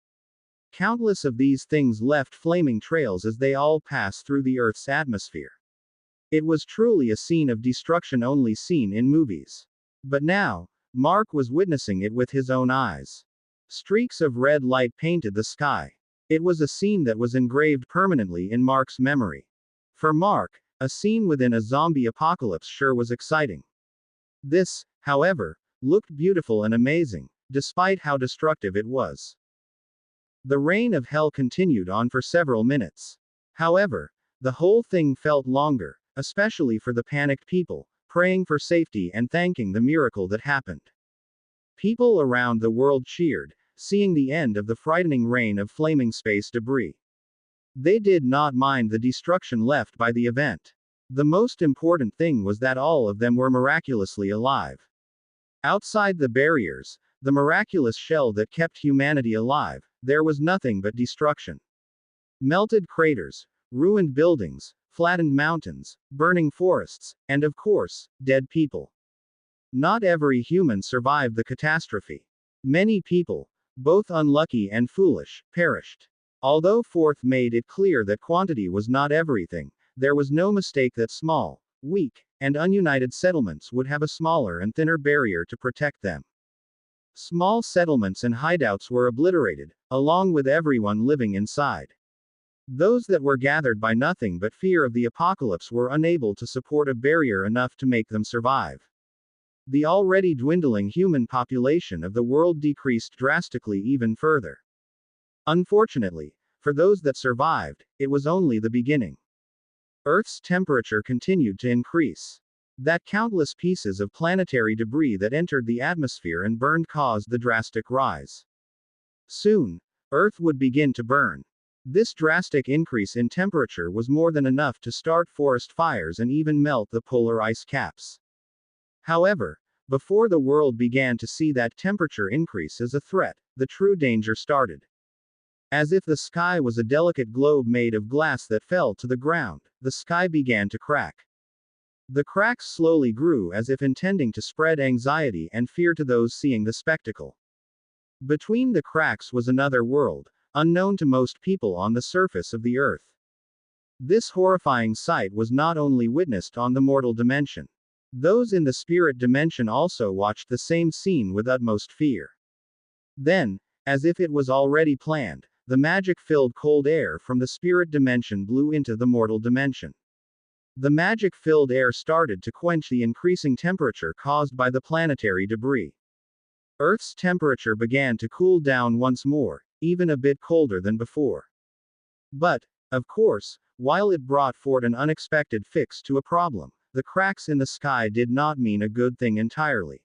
Countless of these things left flaming trails as they all passed through the Earth's atmosphere. It was truly a scene of destruction only seen in movies. But now, Mark was witnessing it with his own eyes. Streaks of red light painted the sky. It was a scene that was engraved permanently in Mark's memory. For Mark, a scene within a zombie apocalypse sure was exciting. This, however, looked beautiful and amazing, despite how destructive it was. The reign of hell continued on for several minutes. However, the whole thing felt longer, especially for the panicked people, praying for safety and thanking the miracle that happened. People around the world cheered, seeing the end of the frightening rain of flaming space debris. They did not mind the destruction left by the event. The most important thing was that all of them were miraculously alive. Outside the barriers, the miraculous shell that kept humanity alive, there was nothing but destruction. Melted craters, ruined buildings, flattened mountains, burning forests, and of course, dead people. Not every human survived the catastrophe. Many people, both unlucky and foolish, perished. Although Forth made it clear that quantity was not everything, there was no mistake that small, weak, and ununited settlements would have a smaller and thinner barrier to protect them. Small settlements and hideouts were obliterated, along with everyone living inside. Those that were gathered by nothing but fear of the apocalypse were unable to support a barrier enough to make them survive. The already dwindling human population of the world decreased drastically even further. Unfortunately, for those that survived, it was only the beginning. Earth's temperature continued to increase. That countless pieces of planetary debris that entered the atmosphere and burned caused the drastic rise. Soon, Earth would begin to burn. This drastic increase in temperature was more than enough to start forest fires and even melt the polar ice caps. However, before the world began to see that temperature increase as a threat, the true danger started. As if the sky was a delicate globe made of glass that fell to the ground, the sky began to crack. The cracks slowly grew as if intending to spread anxiety and fear to those seeing the spectacle. Between the cracks was another world, unknown to most people on the surface of the earth. This horrifying sight was not only witnessed on the mortal dimension. Those in the spirit dimension also watched the same scene with utmost fear. Then, as if it was already planned, the magic-filled cold air from the spirit dimension blew into the mortal dimension. The magic-filled air started to quench the increasing temperature caused by the planetary debris. Earth's temperature began to cool down once more, even a bit colder than before. But, of course, while it brought forth an unexpected fix to a problem, the cracks in the sky did not mean a good thing entirely.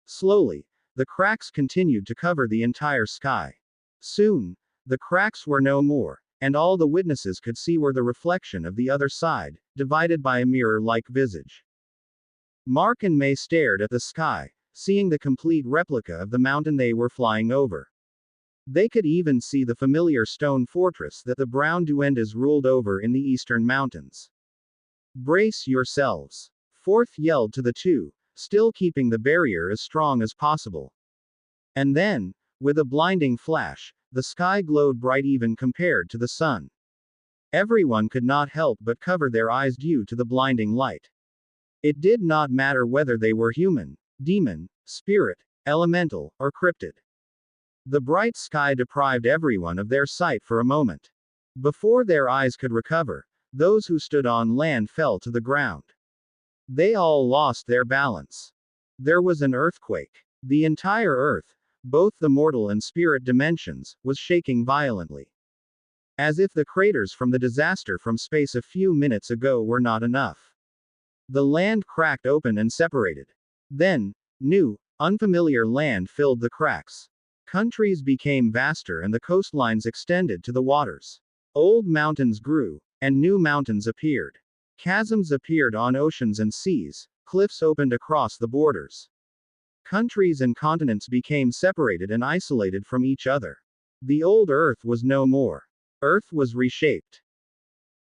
Slowly, the cracks continued to cover the entire sky. Soon, the cracks were no more, and all the witnesses could see were the reflection of the other side, divided by a mirror-like visage. Mark and May stared at the sky, seeing the complete replica of the mountain they were flying over. They could even see the familiar stone fortress that the brown duendes ruled over in the eastern mountains. "Brace yourselves," Forth yelled to the two, still keeping the barrier as strong as possible. And then, with a blinding flash, the sky glowed bright even compared to the sun. Everyone could not help but cover their eyes due to the blinding light. It did not matter whether they were human, demon, spirit, elemental, or cryptid. The bright sky deprived everyone of their sight for a moment. Before their eyes could recover, those who stood on land fell to the ground. They all lost their balance. There was an earthquake. The entire earth, both the mortal and spirit dimensions, was shaking violently. As if the craters from the disaster from space a few minutes ago were not enough. The land cracked open and separated. Then, new, unfamiliar land filled the cracks. Countries became vaster and the coastlines extended to the waters. Old mountains grew, and new mountains appeared. Chasms appeared on oceans and seas, cliffs opened across the borders. Countries and continents became separated and isolated from each other. The old Earth was no more. Earth was reshaped.